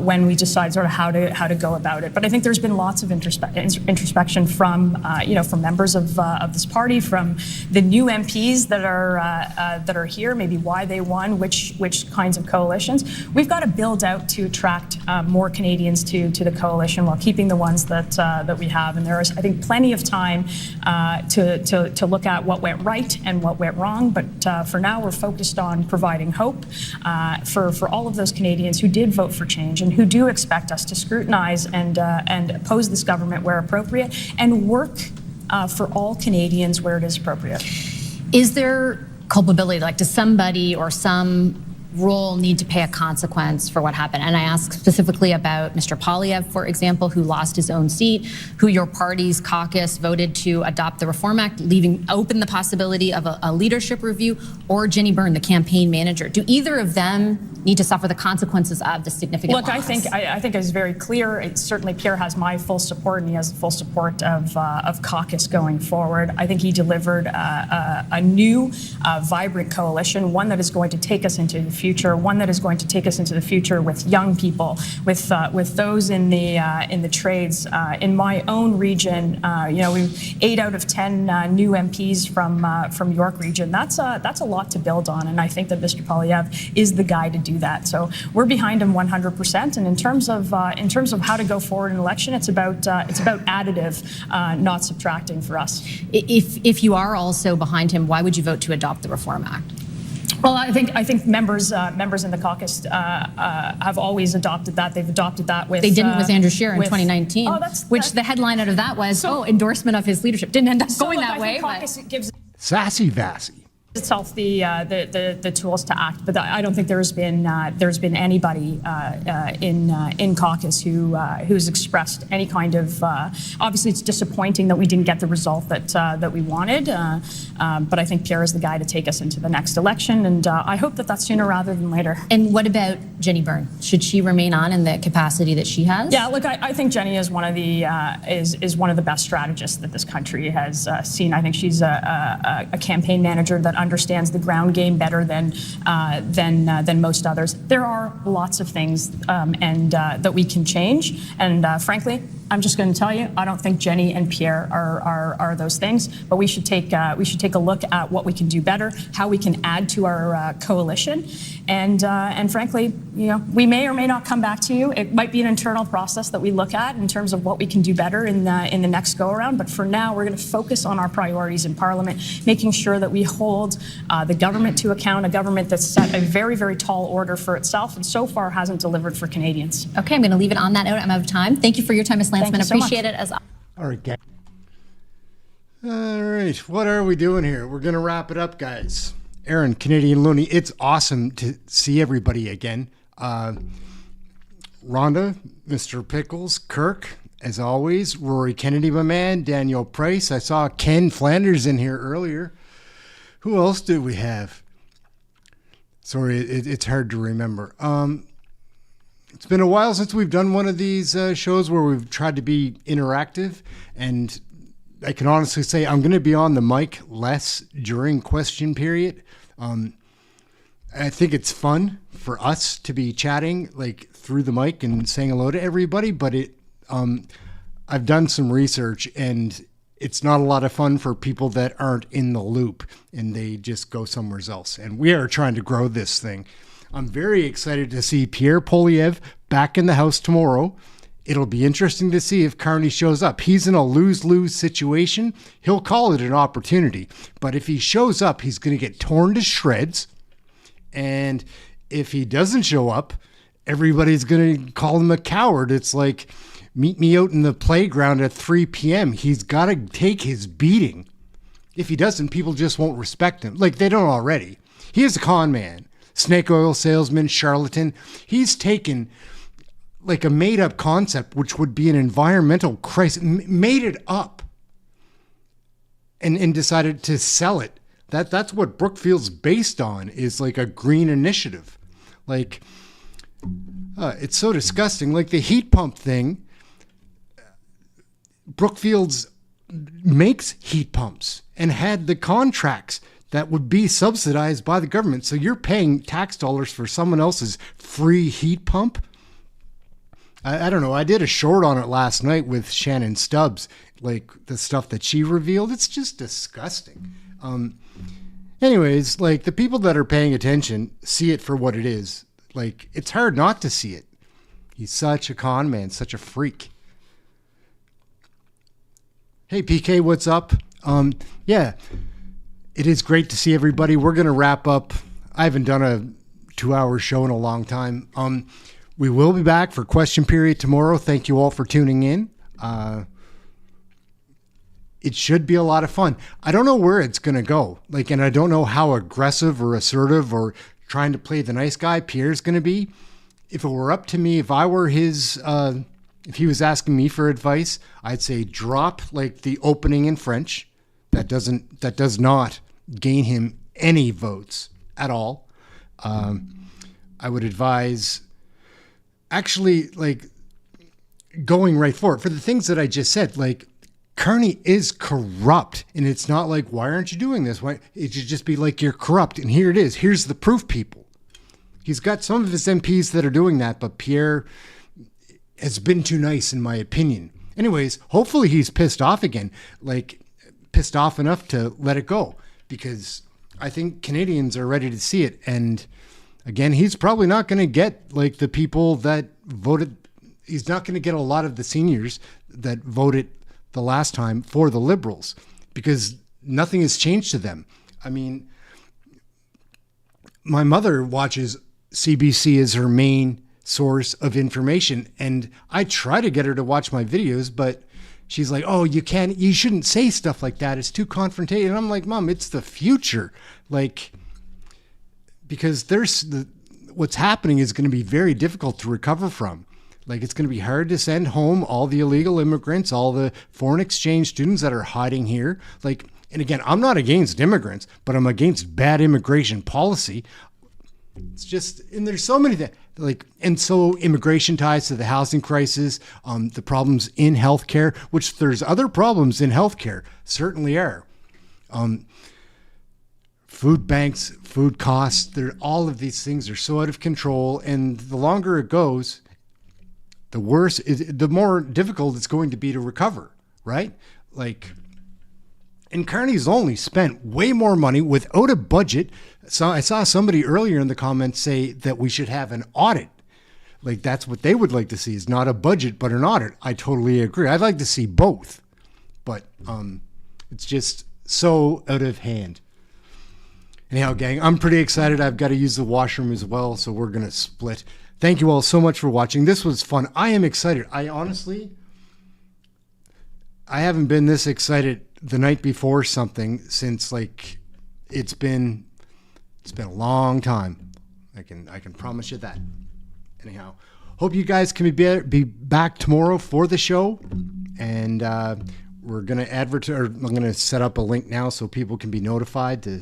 [SPEAKER 17] when we decide sort of how to go about it. But I think there's been lots of introspection from from members of this party, from the new MPs that are here, maybe why they won, which kinds of coalitions. We've got to build out to attract more Canadians to the coalition while keeping the ones that we have. And there is, I think, plenty of time to look at what went right and what went wrong. But for now, we're focused on providing hope. For all of those Canadians who did vote for change and who do expect us to scrutinize and oppose this government where appropriate and work for all Canadians where it is appropriate.
[SPEAKER 18] Is there culpability, like does somebody or some role need to pay a consequence for what happened? And I ask specifically about Mr. Poilievre, for example, who lost his own seat, who your party's caucus voted to adopt the Reform Act, leaving open the possibility of a leadership review, or Jenny Byrne, the campaign manager. Do either of them need to suffer the consequences of the significant
[SPEAKER 17] Look,
[SPEAKER 18] loss?
[SPEAKER 17] I think it's very clear. It's certainly Pierre has my full support, and he has the full support of caucus going forward. I think he delivered a new, vibrant coalition, one that is going to take us into the future, one that is going to take us into the future with young people, with those in the trades. In my own region, we've 8 out of 10 new MPs from York region. That's a lot to build on, and I think that Mr. Poilievre is the guy to do that. So we're behind him 100%. And in terms of how to go forward in election, it's about additive, not subtracting for us.
[SPEAKER 18] If you are also behind him, why would you vote to adopt the Reform Act?
[SPEAKER 17] Well, I think members in the caucus have always adopted that. They've adopted that with.
[SPEAKER 18] They didn't with Andrew Scheer in 2019,
[SPEAKER 17] which
[SPEAKER 18] the headline out of that was endorsement of his leadership. Didn't end up going that way.
[SPEAKER 17] Caucus gives
[SPEAKER 1] Sassy Vassy.
[SPEAKER 17] itself the tools to act, but I don't think there's been anybody in caucus who's expressed any kind of. Obviously, it's disappointing that we didn't get the result that we wanted, but I think Pierre is the guy to take us into the next election, and I hope that that's sooner rather than later.
[SPEAKER 18] And what about Jenny Byrne? Should she remain on in the capacity that she has?
[SPEAKER 17] Yeah, look, I think Jenny is one of the is one of the best strategists that this country has seen. I think she's a campaign manager that understands the ground game better than most others. There are lots of things that we can change, and frankly, I'm just going to tell you, I don't think Jenny and Pierre are those things. But we should take a look at what we can do better, how we can add to our coalition, and frankly, we may or may not come back to you. It might be an internal process that we look at in terms of what we can do better in the next go around. But for now, we're going to focus on our priorities in Parliament, making sure that we hold the government to account, a government that's set a very, very tall order for itself, and so far hasn't delivered for Canadians.
[SPEAKER 18] Okay, I'm going to leave it on that note. I'm out of time. Thank you for your time, Ms. Lantsman. Appreciate it as
[SPEAKER 1] All right, guys. All right, what are we doing here? We're going to wrap it up, guys. Aaron, Canadian Looney, it's awesome to see everybody again. Rhonda, Mr. Pickles, Kirk, as always, Rory Kennedy, my man, Daniel Price. I saw Ken Flanders in here earlier. Who else do we have? Sorry, it's hard to remember. It's been a while since we've done one of these shows where we've tried to be interactive, and I can honestly say I'm going to be on the mic less during question period. I think it's fun for us to be chatting like through the mic and saying hello to everybody, but I've done some research, and it's not a lot of fun for people that aren't in the loop and they just go somewhere else. And we are trying to grow this thing. I'm very excited to see Pierre Poilievre back in the House tomorrow. It'll be interesting to see if Carney shows up. He's in a lose-lose situation. He'll call it an opportunity. But if he shows up, he's going to get torn to shreds. And if he doesn't show up, everybody's going to call him a coward. It's like, meet me out in the playground at 3 p.m. He's got to take his beating. If he doesn't, people just won't respect him. Like they don't already. He is a con man. Snake oil salesman, charlatan. He's taken like a made-up concept, which would be an environmental crisis, made it up and decided to sell it. That's what Brookfield's based on, is like a green initiative. Like, it's so disgusting. Like the heat pump thing, Brookfield's makes heat pumps and had the contracts that would be subsidized by the government. So you're paying tax dollars for someone else's free heat pump. I don't know. I did a short on it last night with Shannon Stubbs, like the stuff that she revealed. It's just disgusting. Anyways, like the people that are paying attention see it for what it is. Like it's hard not to see it. He's such a con man, such a freak. Hey PK, what's up? Yeah. It is great to see everybody. We're going to wrap up. I haven't done a 2-hour show in a long time. We will be back for question period tomorrow. Thank you all for tuning in. It should be a lot of fun. I don't know where it's going to go. And I don't know how aggressive or assertive or trying to play the nice guy, Pierre's going to be. If it were up to me, if I were his, if he was asking me for advice, I'd say drop like the opening in French. That does not gain him any votes at all. I would advise actually like going right for it. For the things that I just said, like Carney is corrupt, and it's not like, why aren't you doing this? Why? It should just be like, you're corrupt, and here it is. Here's the proof, people. He's got some of his MPs that are doing that, but Pierre has been too nice, in my opinion. Anyways, hopefully he's pissed off again, like pissed off enough to let it go, because I think Canadians are ready to see it. And again, he's probably not going to get like the people that voted. He's not going to get a lot of the seniors that voted the last time for the Liberals, because nothing has changed to them. I mean, my mother watches CBC as her main source of information, and I try to get her to watch my videos, but she's like, oh, you shouldn't say stuff like that. It's too confrontational. And I'm like, Mom, it's the future. Like, because what's happening is going to be very difficult to recover from. Like, it's going to be hard to send home all the illegal immigrants, all the foreign exchange students that are hiding here. Like, and again, I'm not against immigrants, but I'm against bad immigration policy. It's just, and there's so many that like, and so immigration ties to the housing crisis, the problems in healthcare, which there's other problems in healthcare, certainly are. Food banks, food costs, all of these things are so out of control. And the longer it goes, the worse, the more difficult it's going to be to recover, right? Like, and Carney's only spent way more money without a budget. So I saw somebody earlier in the comments say that we should have an audit. Like, that's what they would like to see, is not a budget, but an audit. I totally agree. I'd like to see both, but it's just so out of hand. Anyhow, gang, I'm pretty excited. I've got to use the washroom as well, so we're going to split. Thank you all so much for watching. This was fun. I am excited. I haven't been this excited the night before something since, like, it's been a long time. I can promise you that. Anyhow, hope you guys can be back tomorrow for the show, and we're gonna advertise. I'm gonna set up a link now so people can be notified to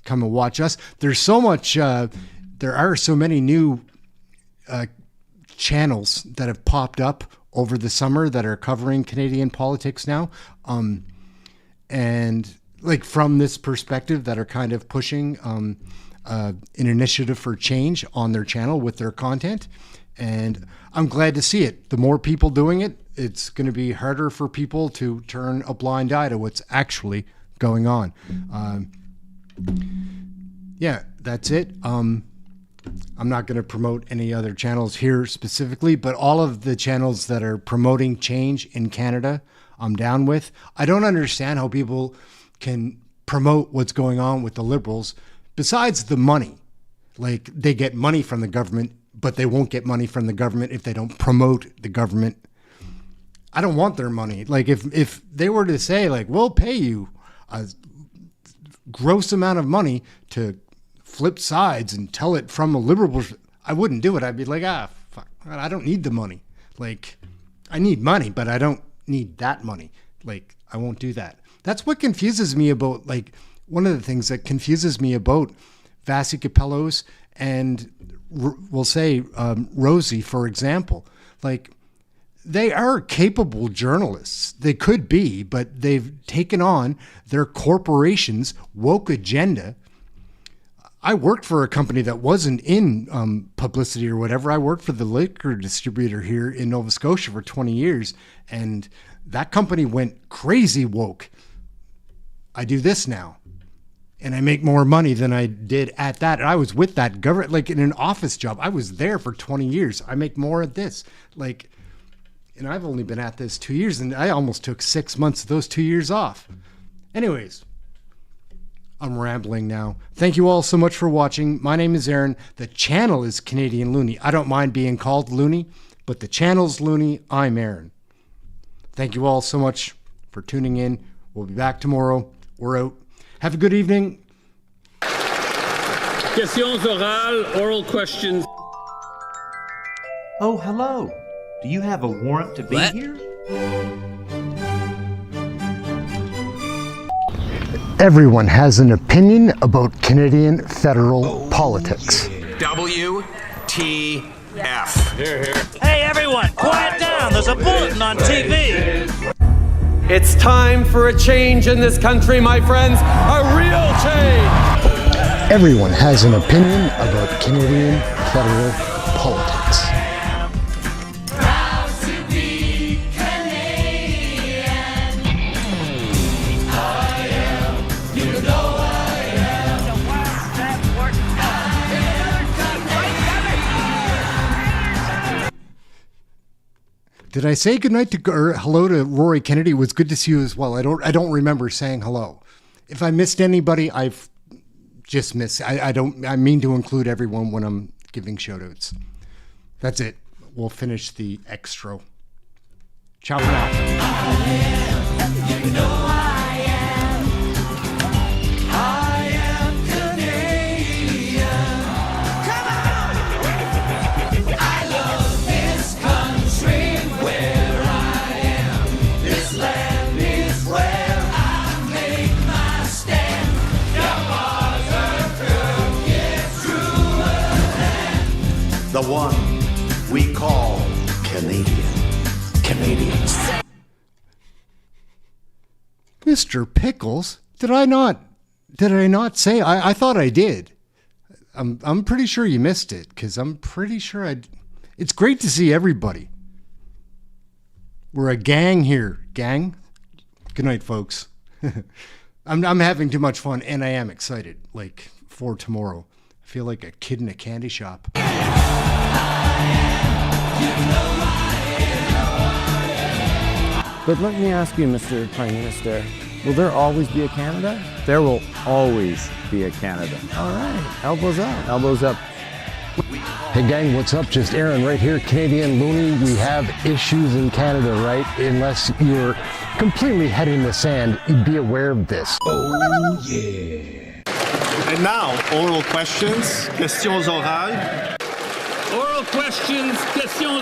[SPEAKER 1] come and watch us. There's so much. There are so many new channels that have popped up over the summer that are covering Canadian politics now, and like from this perspective, that are kind of pushing an initiative for change on their channel with their content. And I'm glad to see it. The more people doing it, it's going to be harder for people to turn a blind eye to what's actually going on. Yeah, that's it. I'm not going to promote any other channels here specifically, but all of the channels that are promoting change in Canada, I'm down with. I don't understand how people can promote what's going on with the Liberals besides the money. Like, they get money from the government, but they won't get money from the government if they don't promote the government. I don't want their money. Like, if they were to say, like, we'll pay you a gross amount of money to flip sides and tell it from a liberal, I wouldn't do it. I'd be like, fuck, I don't need the money. Like, I need money, but I don't need that money. Like, I won't do that. That's what confuses me about, like, one of the things that confuses me about Vasi Capellos and we'll say Rosie, for example. Like, they are capable journalists. They could be, but they've taken on their corporation's woke agenda. I worked for a company that wasn't in publicity or whatever. I worked for the liquor distributor here in Nova Scotia for 20 years, and that company went crazy woke. I do this now, and I make more money than I did at that. And I was with that government, like in an office job. I was there for 20 years. I make more at this. Like, and I've only been at this 2 years, and I almost took 6 months of those 2 years off. Anyways, I'm rambling now. Thank you all so much for watching. My name is Aaron. The channel is Canadian Loony. I don't mind being called Loony, but the channel's Loony. I'm Aaron. Thank you all so much for tuning in. We'll be back tomorrow. We're out. Have a good evening.
[SPEAKER 21] Questions orales, oral questions.
[SPEAKER 22] Oh, hello. Do you have a warrant to be here?
[SPEAKER 1] Everyone has an opinion about Canadian federal politics.
[SPEAKER 23] WTF.
[SPEAKER 22] Here, here.
[SPEAKER 24] Hey, everyone, quiet down. There's a bulletin on TV.
[SPEAKER 25] It's time for a change in this country, my friends. A real change.
[SPEAKER 1] Everyone has an opinion about Canadian federal politics. Did I say goodnight to or hello to Rory Kennedy? It was good to see you as well. I don't remember saying hello. If I missed anybody, I've just missed. I mean to include everyone when I'm giving shout outs. That's it. We'll finish the extra. Ciao for now.
[SPEAKER 23] The one we call Canadians.
[SPEAKER 1] Mr. Pickles, did I not say? I thought I did. I'm pretty sure you missed it because I'm pretty sure it's great to see everybody. We're a gang here. Gang? Good night, folks. I'm having too much fun and I am excited, like, for tomorrow. I feel like a kid in a candy shop.
[SPEAKER 26] But let me ask you, Mr. Prime Minister, will there always be a Canada?
[SPEAKER 27] There will always be a Canada.
[SPEAKER 26] All right, elbows up.
[SPEAKER 27] Elbows up.
[SPEAKER 1] Hey gang, what's up? Just Aaron right here, Canadian Looney. We have issues in Canada, right? Unless you're completely head in the sand, be aware of this.
[SPEAKER 23] Oh, yeah.
[SPEAKER 28] And now, oral questions, questions orales.
[SPEAKER 21] Oral questions, questions